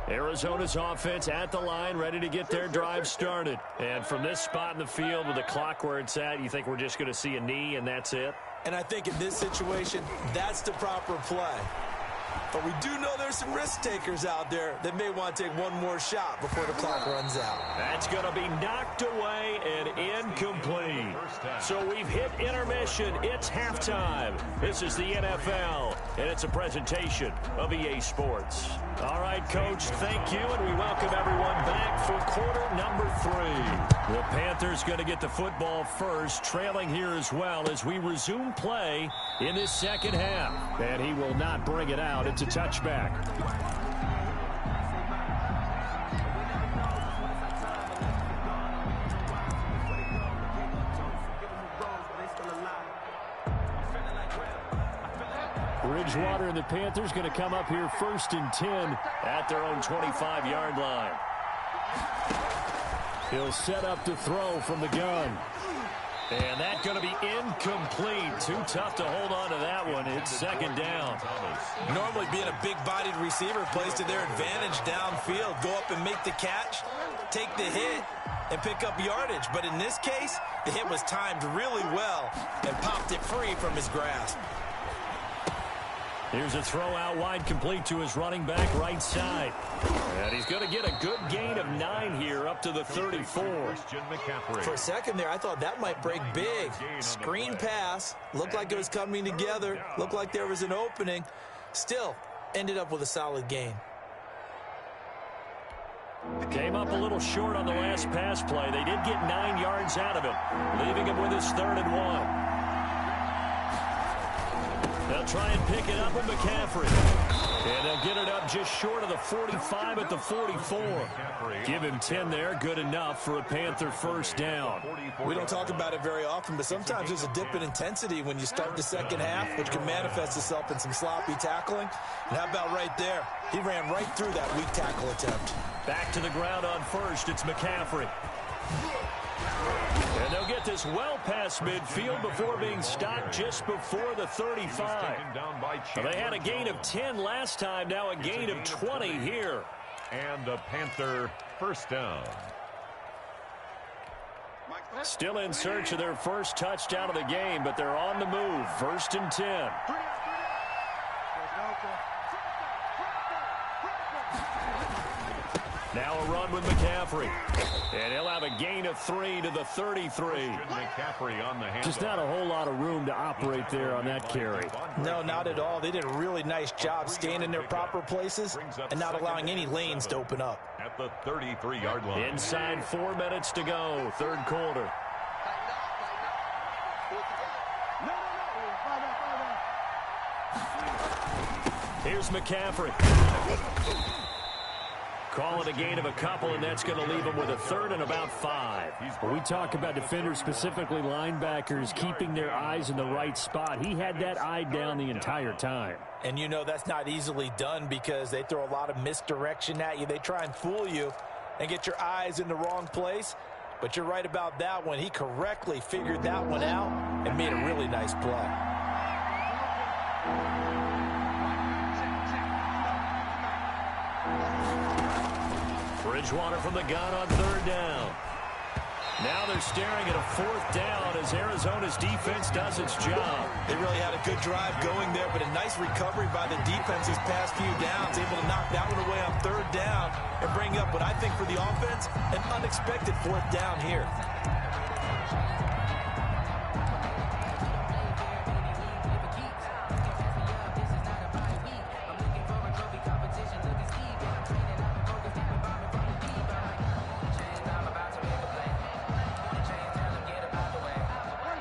Arizona's offense at the line, ready to get their drive started. And from this spot in the field with the clock where it's at, you think we're just going to see a knee and that's it? And I think in this situation, that's the proper play. But we do know there's some risk takers out there that may want to take one more shot before the clock runs out. That's going to be knocked away and incomplete. So we've hit intermission. It's halftime. This is the NFL, and it's a presentation of EA Sports. All right, Coach, thank you, and we welcome everyone back for quarter number 3. The Panthers going to get the football first, trailing here as well as we resume play in this second half. And he will not bring it out. It's a touchback. Bridgewater and the Panthers going to come up here 1st and 10 at their own 25-yard line. He'll set up to throw from the gun. And that's going to be incomplete. Too tough to hold on to that one. It's second down. Normally being a big-bodied receiver plays to their advantage downfield. Go up and make the catch, take the hit, and pick up yardage. But in this case, the hit was timed really well and popped it free from his grasp. Here's a throw out wide, complete to his running back right side. And he's going to get a good gain of 9 here up to the 34. For a second there, I thought that might break big. Screen pass. Looked like it was coming together. Looked like there was an opening. Still, ended up with a solid gain. Came up a little short on the last pass play. They did get 9 yards out of it, leaving him with his 3rd and 1. They'll try and pick it up with McCaffrey. And they'll get it up just short of the 45 at the 44. Give him 10 there. Good enough for a Panther first down. We don't talk about it very often, but sometimes there's a dip in intensity when you start the second half, which can manifest itself in some sloppy tackling. And how about right there? He ran right through that weak tackle attempt. Back to the ground on first. It's McCaffrey. And they'll get this well past midfield before being stopped just before the 35. They had a gain of 10 last time, now a gain of 20 here. And a Panther first down. Still in search of their first touchdown of the game, but they're on the move. 1st and 10. Now a run with McCaffrey. And he'll have a gain of 3 to the 33. McCaffrey on the handle. Just not a whole lot of room to operate there on that carry. No, not at all. They did a really nice job staying in their proper places and not allowing any lanes to open up. At the 33-yard line. Inside 4 minutes to go, 3rd quarter. Here's McCaffrey. Call it a gain of a couple, and that's going to leave him with a 3rd and about 5. When we talk about defenders, specifically linebackers, keeping their eyes in the right spot, he had that eye down the entire time. And you know that's not easily done because they throw a lot of misdirection at you. They try and fool you and get your eyes in the wrong place. But you're right about that one. He correctly figured that one out and made a really nice play. Bridgewater from the gun on 3rd down. Now they're staring at a 4th down as Arizona's defense does its job. They really had a good drive going there, but a nice recovery by the defense these past few downs, able to knock that one away on 3rd down and bring up what I think for the offense, an unexpected 4th down here.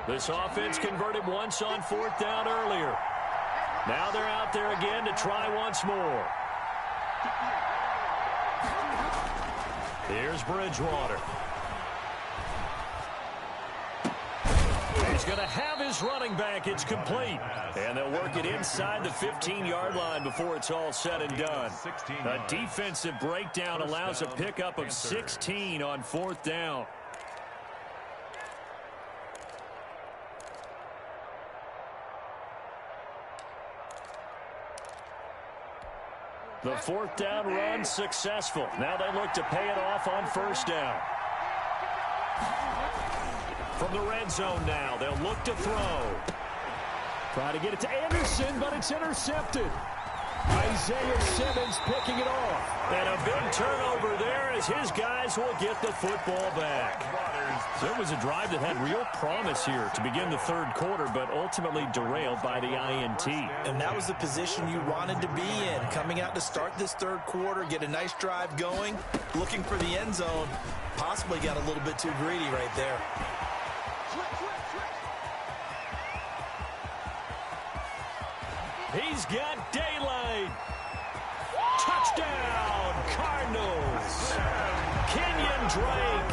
This offense converted once on 4th down earlier. Now they're out there again to try once more. Here's Bridgewater. He's going to have his running back. It's complete. And they'll work it inside the 15-yard line before it's all said and done. A defensive breakdown allows a pickup of 16 on 4th down. The 4th down run successful. Now they look to pay it off on 1st down. From the red zone now, they'll look to throw. Try to get it to Anderson, but it's intercepted. Isaiah Simmons picking it off. And a big turnover there as his guys will get the football back. So it was a drive that had real promise here to begin the third quarter, but ultimately derailed by the INT. And that was the position you wanted to be in. Coming out to start this third quarter, get a nice drive going, looking for the end zone. Possibly got a little bit too greedy right there. He's got daylight. Touchdown, Cardinals. Kenyon Drake,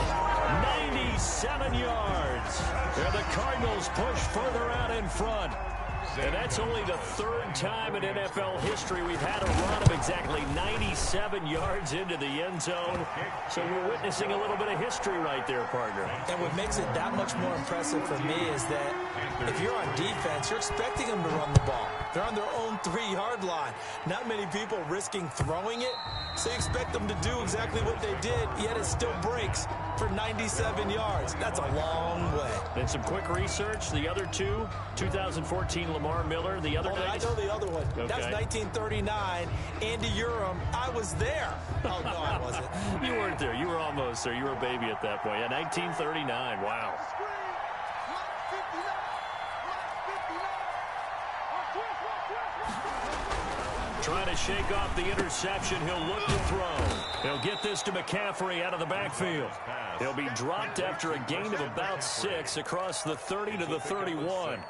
97 yards. And the Cardinals push further out in front. And that's only the third time in NFL history we've had a run of exactly 97 yards into the end zone. So we're witnessing a little bit of history right there, partner. And what makes it that much more impressive for me is that if you're on defense, you're expecting them to run the ball. They're on their own 3-yard line. Not many people risking throwing it, so you expect them to do exactly what they did, yet it still breaks for 97 yards. That's a long way. And some quick research. The other two, 2014 Lamar Miller. The other I know the other one. Okay. That's 1939. Andy Urim. I was there. Oh, no, I wasn't. You weren't there. You were almost there. You were a baby at that point. Yeah, 1939. Wow. Trying to shake off the interception. He'll look to throw. He'll get this to McCaffrey out of the backfield. He'll be dropped after a gain of about 6 across the 30 to the 31.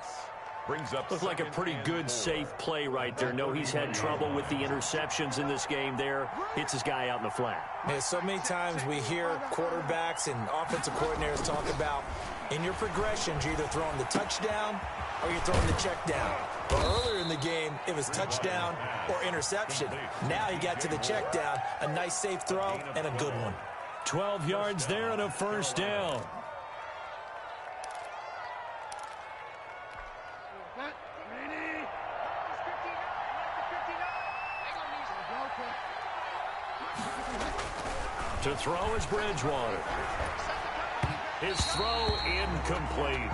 Looked like a pretty good, safe play right there. No, he's had trouble with the interceptions in this game there. Hits his guy out in the flat. Yeah, so many times we hear quarterbacks and offensive coordinators talk about in your progressions, you're either throwing the touchdown or you're throwing the check down. But earlier in the game, it was touchdown or interception. Now he got to the check down, a nice safe throw, and a good one. 12 yards there and a first down. To throw is Bridgewater. His throw incomplete.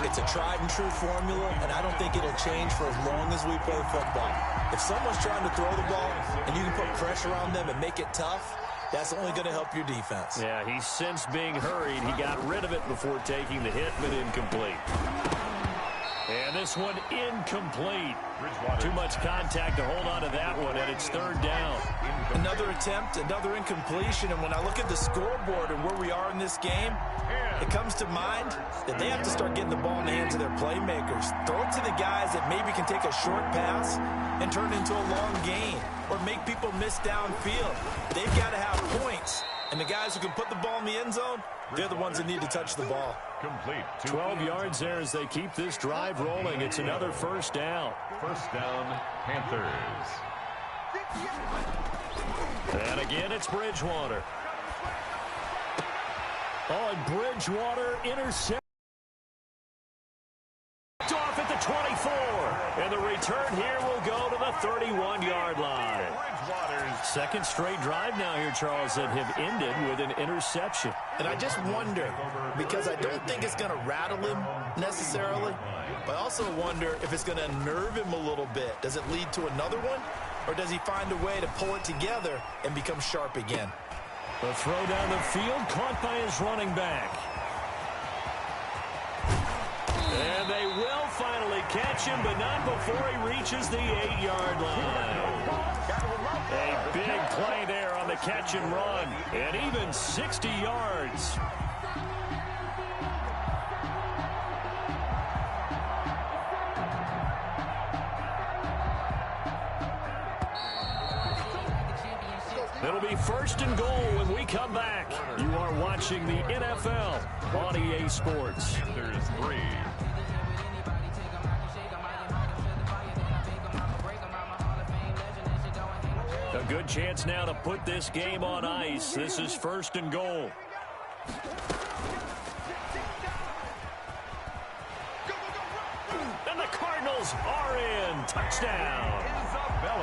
It's a tried-and-true formula, and I don't think it'll change for as long as we play football. If someone's trying to throw the ball and you can put pressure on them and make it tough, that's only going to help your defense. Yeah, he's since being hurried. He got rid of it before taking the hit, but incomplete. And this one incomplete. Too much contact to hold on to that one, and it's third down. Another attempt, another incompletion, and when I look at the scoreboard and where we are in this game, it comes to mind that they have to start getting the ball in the hands of their playmakers. Throw it to the guys that maybe can take a short pass and turn it into a long gain or make people miss downfield. They've got to have points, and the guys who can put the ball in the end zone, they're the ones that need to touch the ball. Complete. 12 yards there as they keep this drive rolling. It's another first down. First down, Panthers. And again, it's Bridgewater. Oh, and Bridgewater intercept. Off at the 24. And the return here will go to the 31-yard line. Second straight drive now here, Charles, that have ended with an interception. And I just wonder, because I don't think it's going to rattle him necessarily, but I also wonder if it's going to unnerve him a little bit. Does it lead to another one, or does he find a way to pull it together and become sharp again? The throw down the field caught by his running back. And they will finally catch him, but not before he reaches the 8-yard line. A big play there on the catch and run, and even 60 yards. It'll be first and goal when we come back. You are watching the NFL on EA Sports. There's 3. A good chance now to put this game on ice. This is first and goal. And the Cardinals are in. Touchdown.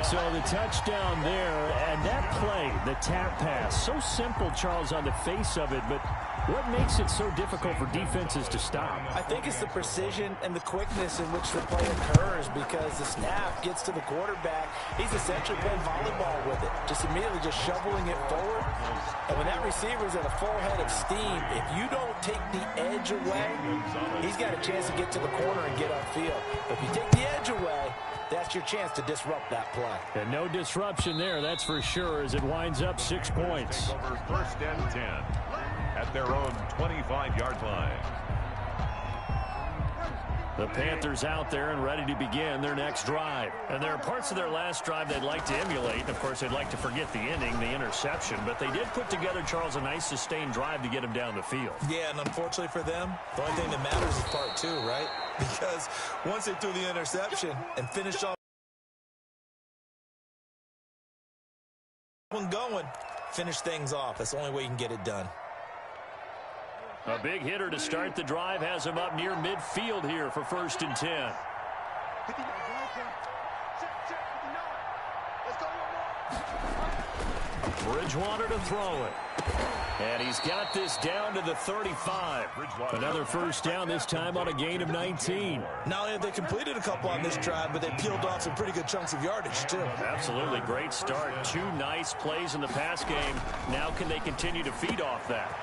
So the touchdown there, and that play, the tap pass, so simple, Charles, on the face of it, but what makes it so difficult for defenses to stop? I think it's the precision and the quickness in which the play occurs, because the snap gets to the quarterback. He's essentially playing volleyball with it, just immediately just shoveling it forward. And when that receiver's at a full head of steam, if you don't take the edge away, he's got a chance to get to the corner and get upfield. But if you take the edge away, that's your chance to disrupt that play. And no disruption there, that's for sure, as it winds up 6 points. Over 1st and 10 at their own 25-yard line. The Panthers out there and ready to begin their next drive. And there are parts of their last drive they'd like to emulate. And, of course, they'd like to forget the ending, the interception. But they did put together, Charles, a nice sustained drive to get them down the field. Yeah, and unfortunately for them, the only thing that matters is part 2, right? Because once they threw the interception and finished off one going, finish things off. That's the only way you can get it done. A big hitter to start the drive has him up near midfield here for 1st and 10. Bridgewater to throw it. And he's got this down to the 35. Another first down, this time on a gain of 19. Not only have they completed a couple on this drive, but they peeled off some pretty good chunks of yardage, too. Absolutely. Great start. 2 nice plays in the pass game. Now can they continue to feed off that?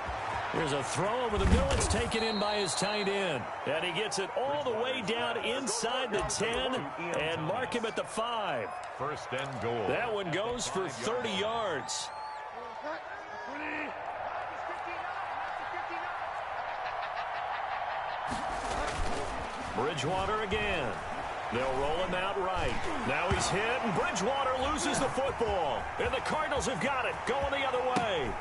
Here's a throw over the middle. It's taken in by his tight end. And he gets it all the way down inside the 10 and mark him at the 5. 1st and goal. That one goes for 30 yards. Bridgewater again. They'll roll him out right. Now he's hit, and Bridgewater loses the football. And the Cardinals have got it, going the other way.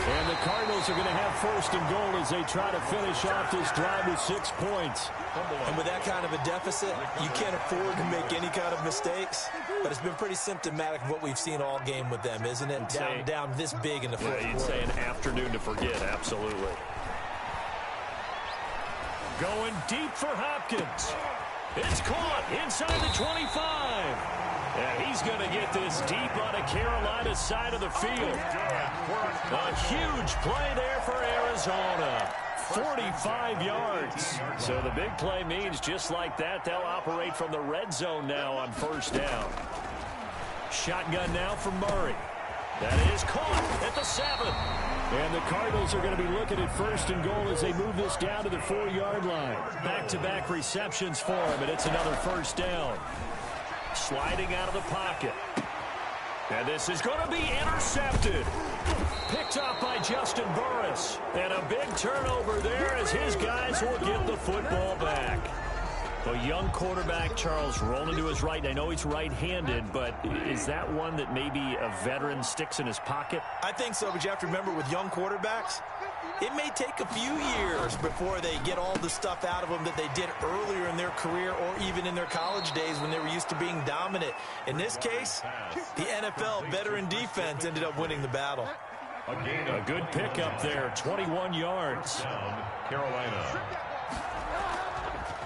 And the Cardinals are going to have 1st and goal as they try to finish off this drive with 6 points. And with that kind of a deficit, you can't afford to make any kind of mistakes. But it's been pretty symptomatic of what we've seen all game with them, isn't it? Down this big in the fourth quarter. You'd say an afternoon to forget, absolutely. Going deep for Hopkins. It's caught inside the 25. And he's going to get this deep on a Carolina side of the field. A huge play there for Arizona. 45 yards. So the big play means just like that, they'll operate from the red zone now on 1st down. Shotgun now from Murray. That is caught at the 7. And the Cardinals are going to be looking at 1st and goal as they move this down to the 4-yard line. Back-to-back receptions for him, and it's another 1st down. Sliding out of the pocket. And this is going to be intercepted. Picked up by Justin Burris. And a big turnover there as his guys will get the football back. A young quarterback, Charles, rolling to his right. I know he's right-handed, but is that one that maybe a veteran sticks in his pocket? I think so, but you have to remember with young quarterbacks, it may take a few years before they get all the stuff out of them that they did earlier in their career or even in their college days when they were used to being dominant. In this case, the NFL veteran defense ended up winning the battle. A good pickup there, 21 yards. Carolina.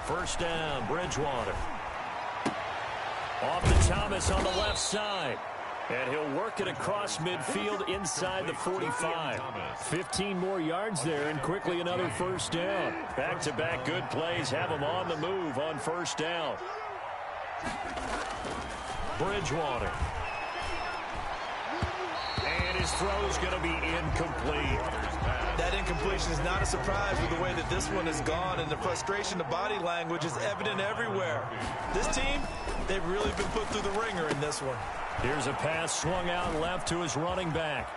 1st down, Bridgewater. Off to Thomas on the left side. And he'll work it across midfield inside the 45. 15 more yards there, and quickly another 1st down. Back-to-back good plays have him on the move on 1st down. Bridgewater. And his throw's going to be incomplete. That incompletion is not a surprise with the way that this one has gone, and the frustration, the body language is evident everywhere. This team, they've really been put through the ringer in this one. Here's a pass swung out left to his running back.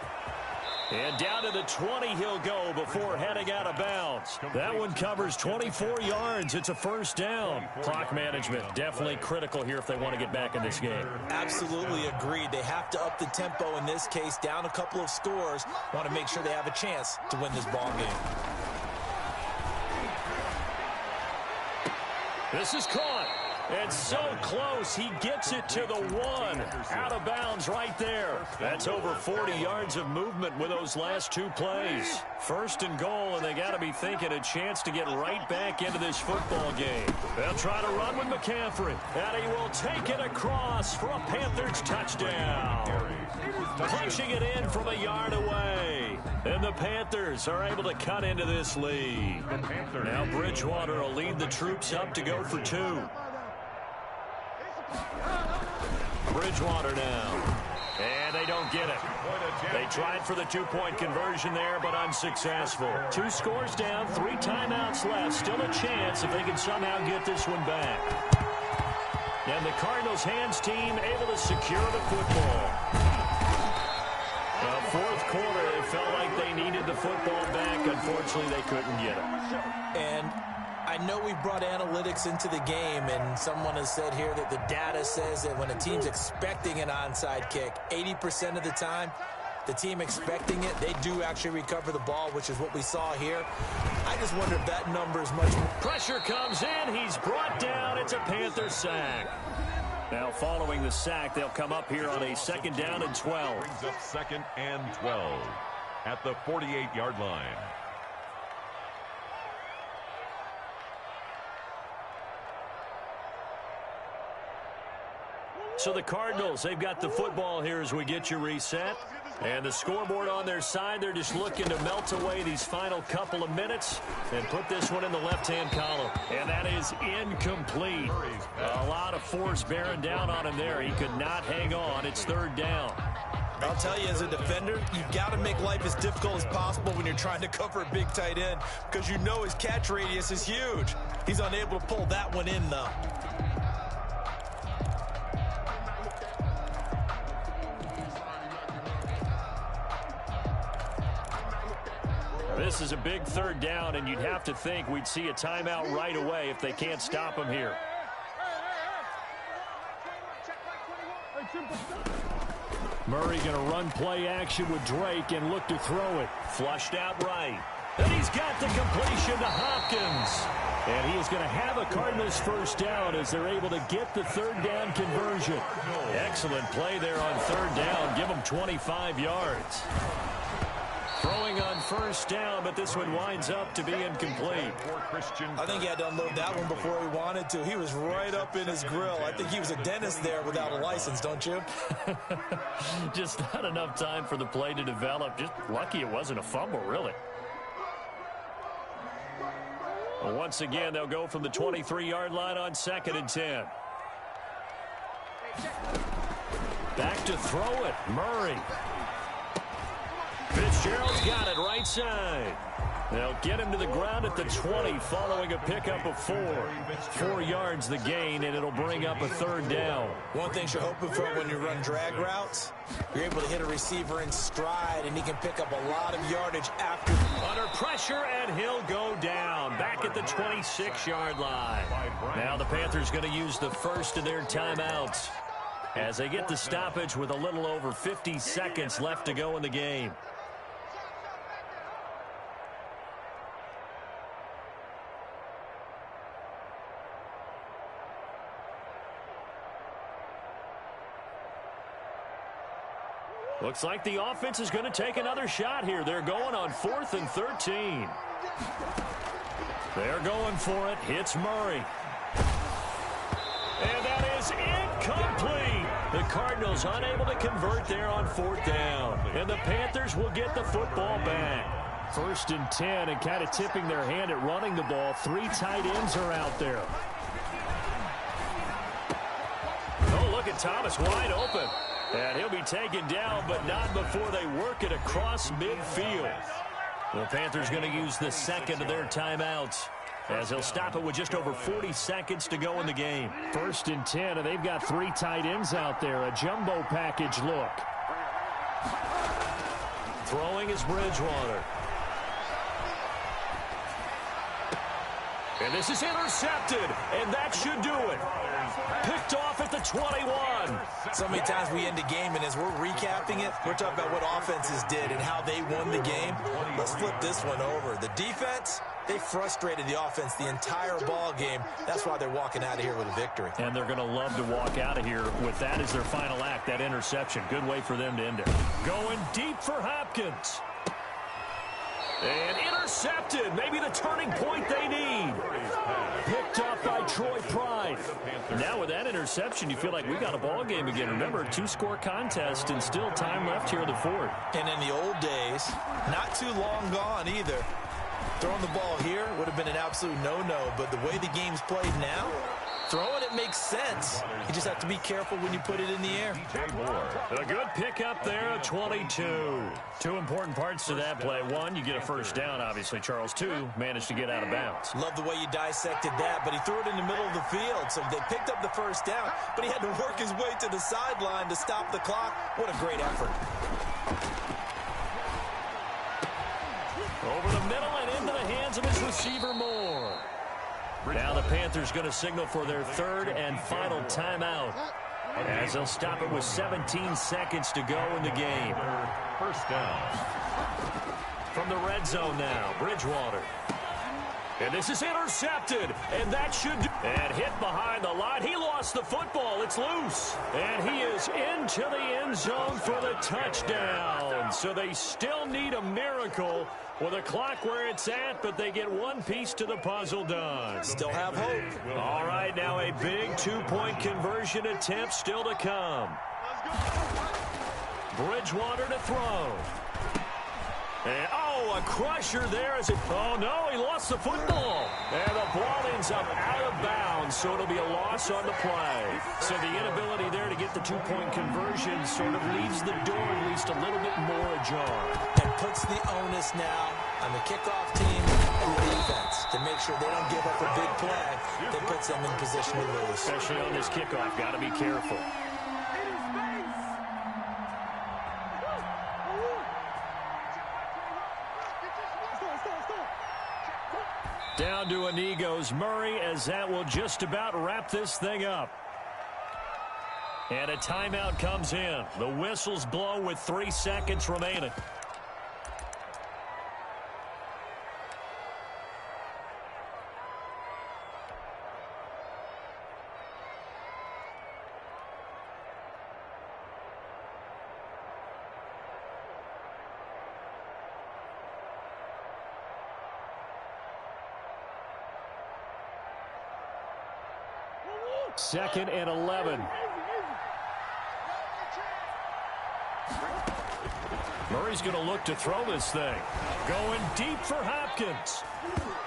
And down to the 20 he'll go before heading out of bounds. That one covers 24 yards. It's a 1st down. Clock management definitely critical here if they want to get back in this game. Absolutely agreed. They have to up the tempo in this case, down a couple of scores. Want to make sure they have a chance to win this ball game. This is caught. And so close, he gets it to the 1. Out of bounds right there. That's over 40 yards of movement with those last 2 plays. First and goal, and they got to be thinking a chance to get right back into this football game. They'll try to run with McCaffrey, and he will take it across for a Panthers touchdown. Punching it in from a yard away. And the Panthers are able to cut into this lead. Now Bridgewater will lead the troops up to go for 2. Bridgewater now. And they don't get it. They tried for the 2-point conversion there, but unsuccessful. 2 scores down, 3 timeouts left. Still a chance if they can somehow get this one back. And the Cardinals' hands team able to secure the football. Well, fourth quarter, it felt like they needed the football back. Unfortunately, they couldn't get it. And I know we brought analytics into the game, and someone has said here that the data says that when a team's expecting an onside kick, 80% of the time, the team expecting it, they do actually recover the ball, which is what we saw here. I just wonder if that number is much more. Pressure comes in. He's brought down. It's a Panther sack. Now following the sack, they'll come up here on a 2nd down and 12. Brings up 2nd and 12 at the 48-yard line. So the Cardinals, they've got the football here as we get you reset. And the scoreboard on their side, they're just looking to melt away these final couple of minutes and put this one in the left-hand column. And that is incomplete. A lot of force bearing down on him there. He could not hang on. It's 3rd down. I'll tell you, as a defender, you've got to make life as difficult as possible when you're trying to cover a big tight end because you know his catch radius is huge. He's unable to pull that one in, though. This is a big 3rd down, and you'd have to think we'd see a timeout right away if they can't stop him here. Murray going to run play action with Drake and look to throw it. Flushed out right. And he's got the completion to Hopkins. And he is going to have a Cardinals 1st down as they're able to get the 3rd down conversion. Excellent play there on 3rd down. Give him 25 yards. Throwing on 1st down, but this one winds up to be incomplete. I think he had to unload that one before he wanted to. He was right up in his grill. I think he was a dentist there without a license, don't you? Just not enough time for the play to develop. Just lucky it wasn't a fumble, really. Well, once again, they'll go from the 23-yard line on 2nd and 10. Back to throw it, Murray. Fitzgerald's got it right side. They'll get him to the ground at the 20 following a pickup of 4. 4 yards the gain, and it'll bring up a 3rd down. One thing you're hoping for when you run drag routes, you're able to hit a receiver in stride, and he can pick up a lot of yardage after. Under pressure, and he'll go down. Back at the 26-yard line. Now the Panthers going to use the first of their timeouts as they get the stoppage with a little over 50 seconds left to go in the game. Looks like the offense is going to take another shot here. They're going on 4th and 13. They're going for it. Hits Murray. And that is incomplete. The Cardinals unable to convert there on 4th down. And the Panthers will get the football back. 1st and 10, and kind of tipping their hand at running the ball. 3 tight ends are out there. Oh, look at Thomas wide open. And he'll be taken down, but not before they work it across midfield. The Panthers going to use the 2nd of their timeouts as they'll stop it with just over 40 seconds to go in the game. 1st and 10, and they've got 3 tight ends out there. A jumbo package look. Throwing is Bridgewater. And this is intercepted, and that should do it. Picked off at the 21. So many times we end a game, and as we're recapping it, we're talking about what offenses did and how they won the game. Let's flip this one over. The defense, they frustrated the offense the entire ball game. That's why they're walking out of here with a victory. And they're going to love to walk out of here with that as their final act, that interception. Good way for them to end it. Going deep for Hopkins. And intercepted. Maybe the turning point they need. Picked off by Troy Pride. Now with that interception, you feel like we got a ball game again. Remember, 2-score contest and still time left here in the fourth. And in the old days, not too long gone either, throwing the ball here would have been an absolute no-no. But the way the game's played now, throwing it makes sense. You just have to be careful when you put it in the air. A good pickup there at 22. Two important parts to that play. One, you get a first down, obviously. Charles, two, managed to get out of bounds. Love the way you dissected that, but he threw it in the middle of the field. So they picked up the first down, but he had to work his way to the sideline to stop the clock. What a great effort. Over the middle and into the hands of his receiver, Moore. Now the Panthers going to signal for their third and final timeout, as they'll stop it with 17 seconds to go in the game. First down. From the red zone now, Bridgewater. And this is intercepted, and that should do. And hit behind the line. He lost the football. It's loose. And he is into the end zone for the touchdown. So they still need a miracle with a clock where it's at, but they get one piece to the puzzle done. Still have hope. All right, now a big two-point conversion attempt still to come. Bridgewater to throw. And, a crusher there. Oh, no, he lost the football. And the ball ends up out of bounds, so it'll be a loss on the play. So the inability there to get the two-point conversion sort of leaves the door at least a little bit more ajar. And puts the onus now on the kickoff team and the defense to make sure they don't give up a big play that puts them in position to lose. Especially on this kickoff, got to be careful. Down to a knee goes Murray, as that will just about wrap this thing up. And a timeout comes in. The whistles blow with 3 seconds remaining. Second and 11. Murray's going to look to throw this thing. Going deep for Hopkins.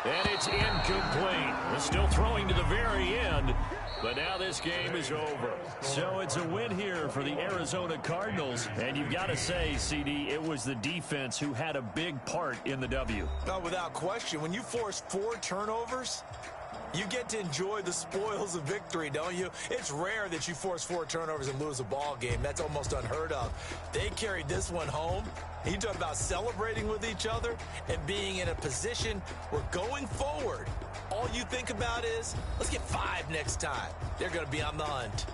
And it's incomplete. They're still throwing to the very end. But now this game is over. So it's a win here for the Arizona Cardinals. And you've got to say, CD, it was the defense who had a big part in the W. No, without question. When you force 4 turnovers, you get to enjoy the spoils of victory, don't you? It's rare that you force 4 turnovers and lose a ball game. That's almost unheard of. They carried this one home. You talk about celebrating with each other and being in a position where going forward, all you think about is, let's get 5 next time. They're going to be on the hunt.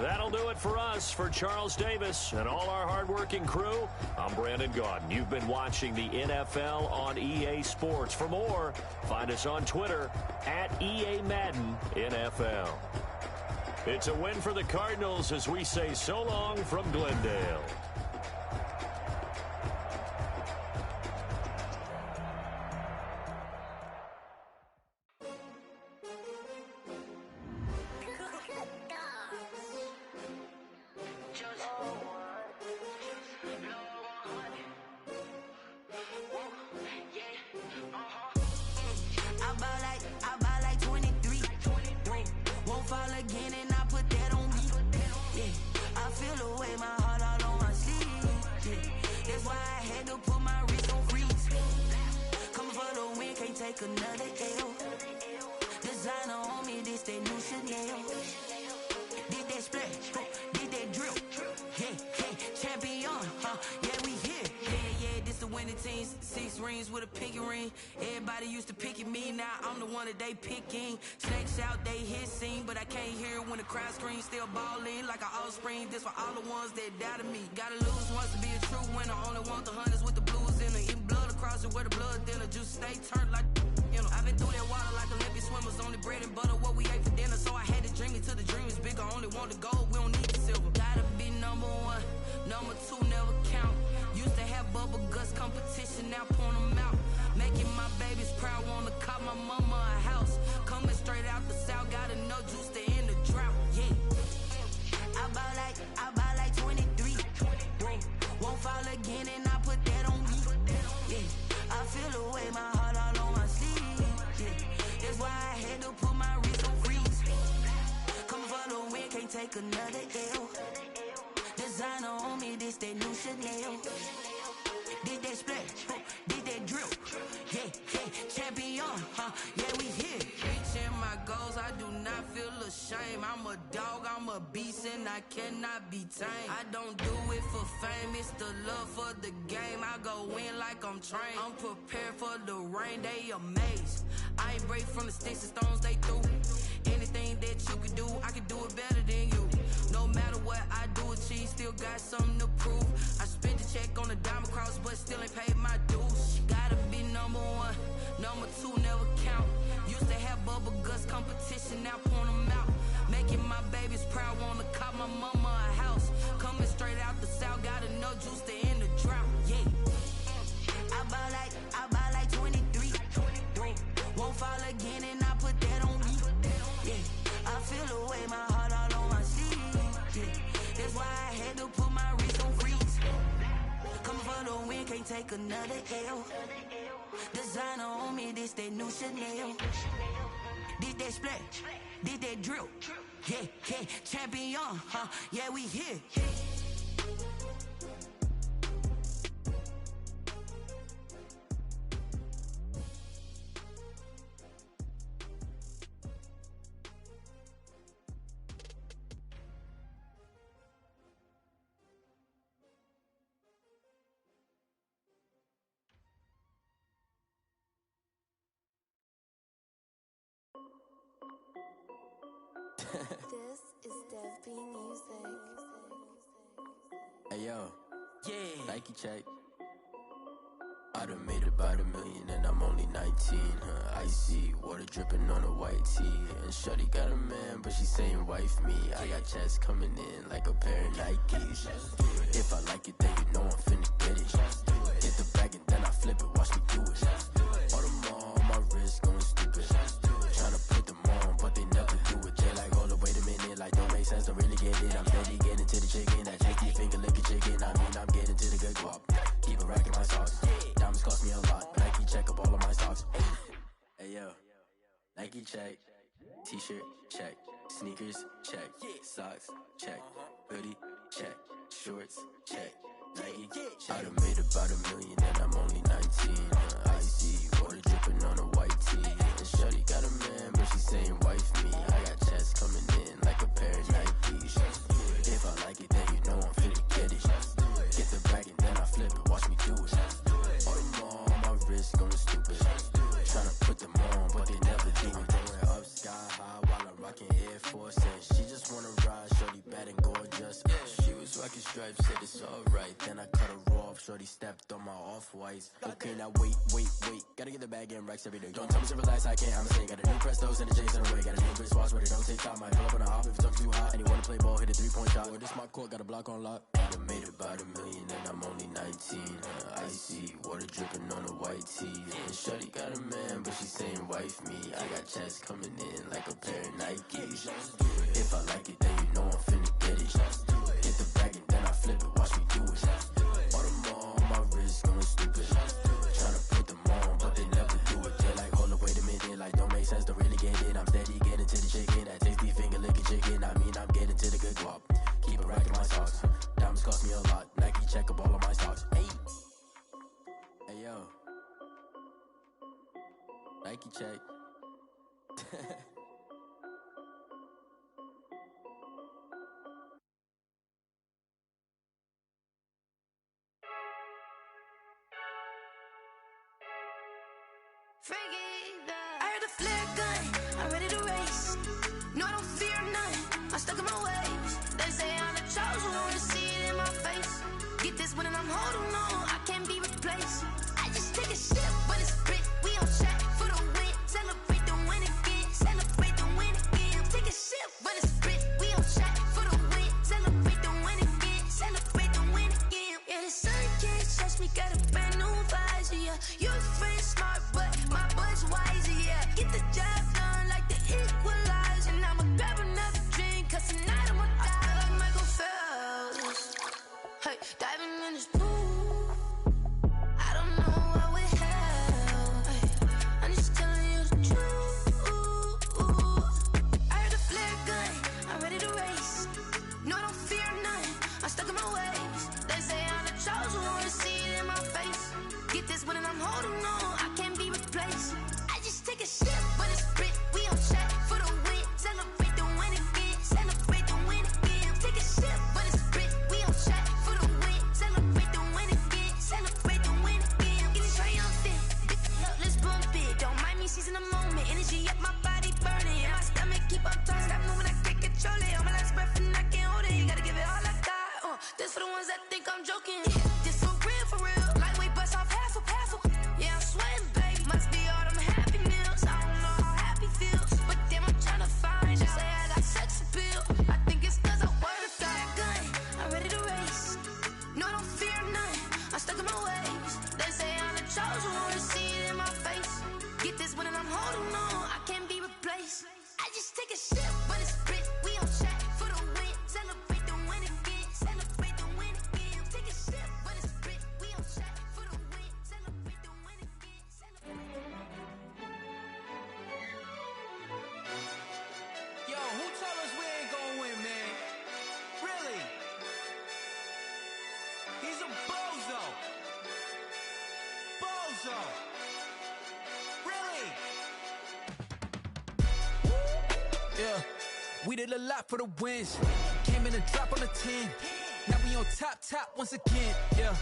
That'll do it for us. For Charles Davis and all our hardworking crew, I'm Brandon Gaudin. You've been watching the NFL on EA Sports. For more, find us on Twitter at EA Madden NFL. It's a win for the Cardinals as we say so long from Glendale. Fall again and I put that on me. Yeah, I feel the way, my heart all on my sleeve. take another L. Designer on me, this that new Chanel. Did that splash, did that drill. Yeah, champion, yeah, we here. Yeah, this the winning team. 6 rings with a pinky ring. Everybody used to pick at me, now I'm the one that they picking. Snakes out, they hit scene, but I can't hear it when the crowd screams. Still balling like an offspring. This for all the ones that doubted me. Gotta lose once to be a true winner. Only want the hunters with the blues in it. Eating blood across it where the blood thinner. Juice stay turned like, you know. I've been through that water like Olympic swimmers. Only bread and butter, what we ate for dinner. So I had to dream it till the dream is bigger. Only want the gold, we don't need the silver. Gotta be number 1, number 2 never count. Used to have bubble guts competition, now point them out. Making my babies proud, wanna cop my mama a house. Coming straight out the south, gotta know juice to end the drought, yeah. I buy like 23. Won't fall again and I put that on me, yeah. I feel the way, my heart all on my sleeve, yeah. That's why I had to put my wrist on freeze. Coming for the win, can't take another L. Designer on me, this that new Chanel. Did that splash, did that drill. Yeah, champion, yeah, we here. Reaching my goals, I do not feel ashamed. I'm a dog, I'm a beast, and I cannot be tamed. I don't do it for fame, it's the love for the game. I go in like I'm trained. I'm prepared for the rain, they amazed. I ain't break from the sticks and stones they threw. Anything that you can do, I can do it better than you. No matter what I do, achieve, still got something to prove. I spent the check on the diamond cross, but still ain't paid my dues. Gotta be number 1, number 2 never count. Used to have bubble guts competition, now point them out. Making my babies proud, wanna cop my mama a house. Coming straight out the south, gotta know juice to end the drought, yeah. I buy like 23. Won't fall again and I put that on me, yeah. I feel the way, my heart all on my sleeve, yeah. That's why I had to put my wrist on freeze. Coming for the win, can't take another L. Designer on me, this that new Chanel. Did that splash, did that drill. Yeah, champion, yeah, we here. This is Dev B Music. Hey yo, yeah. Nike check. I done made about $1 million and I'm only 19. Icy water dripping on a white tee. And shawty got a man, but she saying wife me. I got checks coming in like a pair of Nikes. If I like it, then you know I'm finna get it. Get the bag and then I flip it, watch me do it. All them on my wrist going stupid. Tryna put them on, but they never do it. They like, hold up, wait a minute, like don't make sense, don't really get it. I'm steady getting to the chicken, that tasty finger licking chicken. I mean, I'm getting to the good guap. Keep a rack in my sauce. Diamonds cost me a lot. Nike check up all of my stocks. Hey yo, Nike check. T-shirt check. Sneakers check. Socks check. Hoodie check. Shorts check. Nike check. I done made about $1 million and I'm only 19. Icy water dripping on a white tee. And shawty got a man, but she saying wife me. I got checks coming in like a pair of Nikes. If I like it, then you know I'm finna get it. Get the bag and then I flip it, watch me do it. All them on my wrist going stupid. Tryna put them on, but they never do it. Going up sky high while I'm rocking Air Force. And she just wanna ride, shorty bad and gorgeous. She was rocking stripes, said it's alright. Then I cut her off, shorty stepped on my off-whites. Okay, now wait. Gotta get the bag and racks every day. Don't tell me to relax, I can't, I'm saying. Got a new Prestos and a Jason away. Got a new wristwatch, but it don't take time. Might pull up on a hop if it's up too hot. And you wanna play ball, hit a 3-point shot. Or this my court, got a block on lock. I done made about $1 million and I'm only 19. Icy water dripping on a white tee. And shawty got a man, but she saying wife me. I got checks coming in like a pair of Nikes. If I like it, then you know I'm finna get it. Get the bag and then I flip it, watch me do it. All them on my wrist going stupid. Tryna put them on, but they never do it. They're like, hold up, wait a minute, like don't make sense, don't really get it. I'm steady getting to the chicken, that tasty finger licking chicken. I mean, I'm getting to the good guap. Keep a rack in my socks. Diamonds cost me a lot. Nike check up all of my stocks. Hey yo, Nike check. I heard the flare gun, I'm ready to race. No, I don't fear none, I'm stuck in my ways. They say I'm the chosen one, see it in my face. Get this one and I'm holding on, I can't be replaced. I just take a sip, but it's spit, we on track for the win. Celebrate the win again, celebrate the win again. Take a sip, but it's spit, we on track for the win. Celebrate the win again, celebrate the win again. Yeah, the sun can't touch me, got a brand new visor, yeah. Your friend smart, but my bud's wiser, yeah. Get the job done like the equalizer. And I'ma grab another drink, cause tonight I'ma die like Michael Phelps. Hey, diving in this pool, I don't know what would help. Hey, I'm just telling you the truth. I heard a flare gun, I'm ready to race. No, I don't fear none, I'm stuck in my ways. They say I'm the chosen one, see it in my face. Get this one and I'm holding on, I can't be replaced. I just take a sip, but it's spit, we on track for the win. Celebrate the win again, celebrate the win again. Take a sip, but it's spit, we on track for the win. Celebrate the win again, celebrate the win again. Get it triumphant, look, let's bump it. Don't mind me seizing the moment, energy up my body burning. And my stomach keep up tight, stop moving, I can't control it. On my last breath and I can't hold it, you gotta give it all I got. This for the ones that think I'm joking. This for real, lightweight bust off half a. Yeah, I'm sweating, babe, must be all them happy meals. I don't know how happy feels, but damn, I'm tryna find you. Say I got sex appeal, I think it's cause I work a fire gun, I'm ready to race. No, I don't fear none, I'm stuck in my ways. They say I'm the chosen one, see it in my face. Get this one and I'm holding on, I can't be replaced. I just take a sip, but it's spit, we on track for the win. Celebrate the win again, celebrate the win again. Take a sip, but it's spit, we on track for the win. Celebrate the win again, celebrate. Yo, who told us we ain't gonna win, man? Really? He's a bozo. Bozo. Really? Yeah, we did a lot for the wins. Came in a drop on the 10. Now we on top once again. Yeah.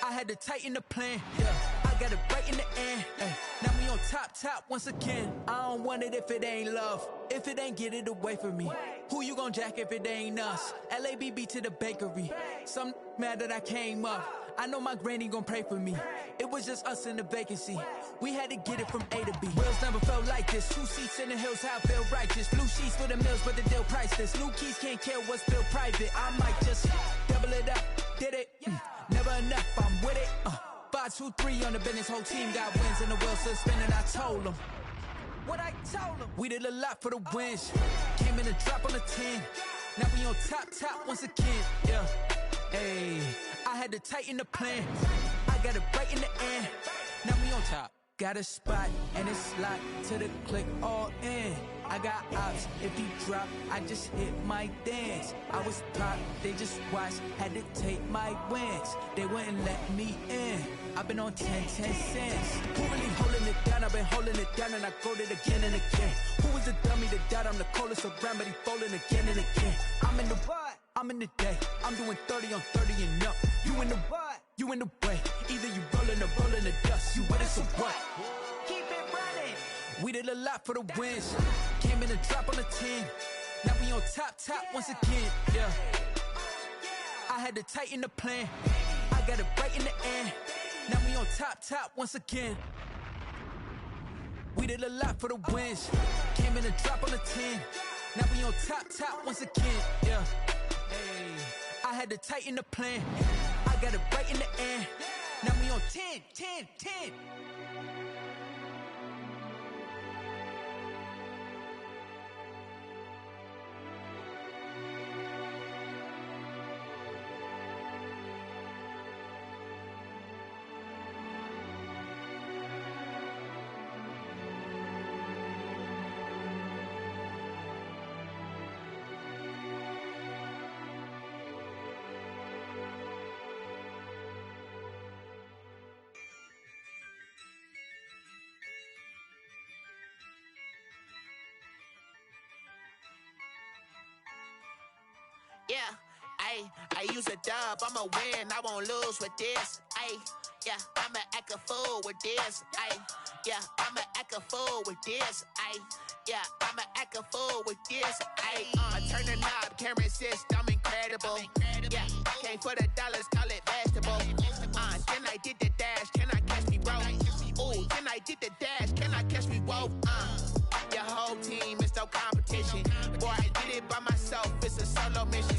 I had to tighten the plan. Yeah, I got it right in the end. Ay. Now we on top once again. I don't want it if it ain't love. If it ain't, get it away from me. Who you gon' jack if it ain't us? LABB to the bakery. Some mad that I came up. I know my granny gon' pray for me. It was just us in the vacancy. We had to get it from A to B. Wheels never felt like this. 2 seats in the hills, how I feel righteous. Blue sheets for the mills, but the deal priceless. New keys can't kill what's built private. I might just double it up. Did it? Never enough, I'm with it. 5, 2, 3 on the business. Whole team got wins and the wheels still spinning. I told them what I told them. We did a lot for the wins. Came in a drop on the 10. Now we on top once again. Yeah. Hey, I had to tighten the plan. I got it right in the end. Now we on top. Got a spot and it's locked to the click all in. I got ops, if he drop, I just hit my dance. I was pop, they just watched, had to take my wins. They wouldn't let me in. I've been on 10 cents. Who really holding it down? I've been holding it down and I go it again and again. Who was the dummy that doubt? I'm the coldest around, but he folding again and again. I'm in the what? I'm in the day. I'm doing 30 on 30 and up. You in the what? You in the way. Either you rolling or rolling the dust. You with us or what? Keep it running. We did a lot for the wins. Came in a drop on the 10. Now we on top once again. Yeah. I had to tighten the plan. I got it right in the end. Now we on top once again. We did a lot for the wins. Came in a drop on the 10. Now we on top once again. Yeah. Hey, I had to tighten the plan. I got it right in the end. Now we on 10. yeah. I use a dub, I'ma win, I won't lose with this. Yeah, I'ma act a fool with this. Yeah, I'ma act a fool with this. Yeah, I'ma act a fool with this. I turn the knob, can't resist, I'm incredible. Yeah, came for the dollars, call it vegetable. Then I did the dash, can I catch me, bro? Ooh, then I did the dash, can I catch me, whoa? Your whole team is no competition. Boy, I did it by myself, it's a solo mission.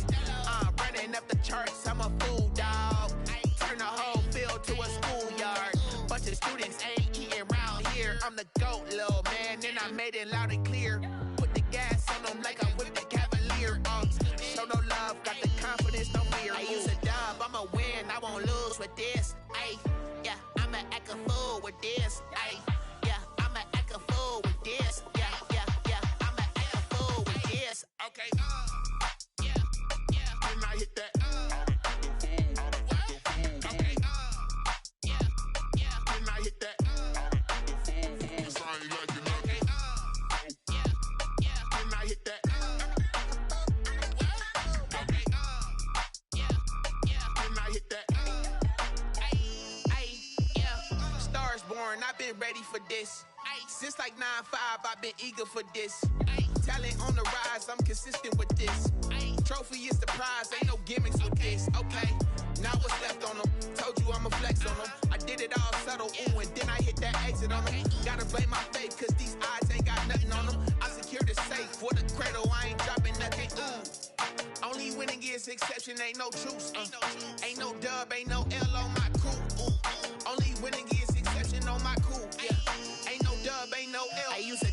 Running up the charts, I'm a fool, dog. Turn the whole field to a schoolyard. Bunch of students ain't eating round here. I'm the GOAT, little man, and I made it loud and clear. Put the gas on them like I'm with the Cavalier. Show no love, got the confidence, no fear. I use a dub, I'ma win, I won't lose with this. Yeah, I'ma act a fool with this. Yeah, I'ma act a fool with this. Yeah, I'ma act a fool with this. Okay, and I hit that. Okay, and I hit that. Cause I ain't like it, okay. And I hit that. Okay, and I hit that. Yeah. Stars born, I've been ready for this. Since like 9-5, I've been eager for this. Talent on the rise, I'm consistent with this. Trophy is the prize, ain't no gimmicks with this. Okay, now what's left on them? Told you I'ma flex on them. I did it all subtle, ooh, and then I hit that exit on them. Gotta blame my faith, cause these eyes ain't got nothing on them. I secured the safe for the cradle, I ain't dropping nothing, ooh. Only winning is exception, ain't no truce. Ain't no dub, ain't no L on my crew. Only winning is exception on my crew. Yeah. Ain't no dub, ain't no L. I use a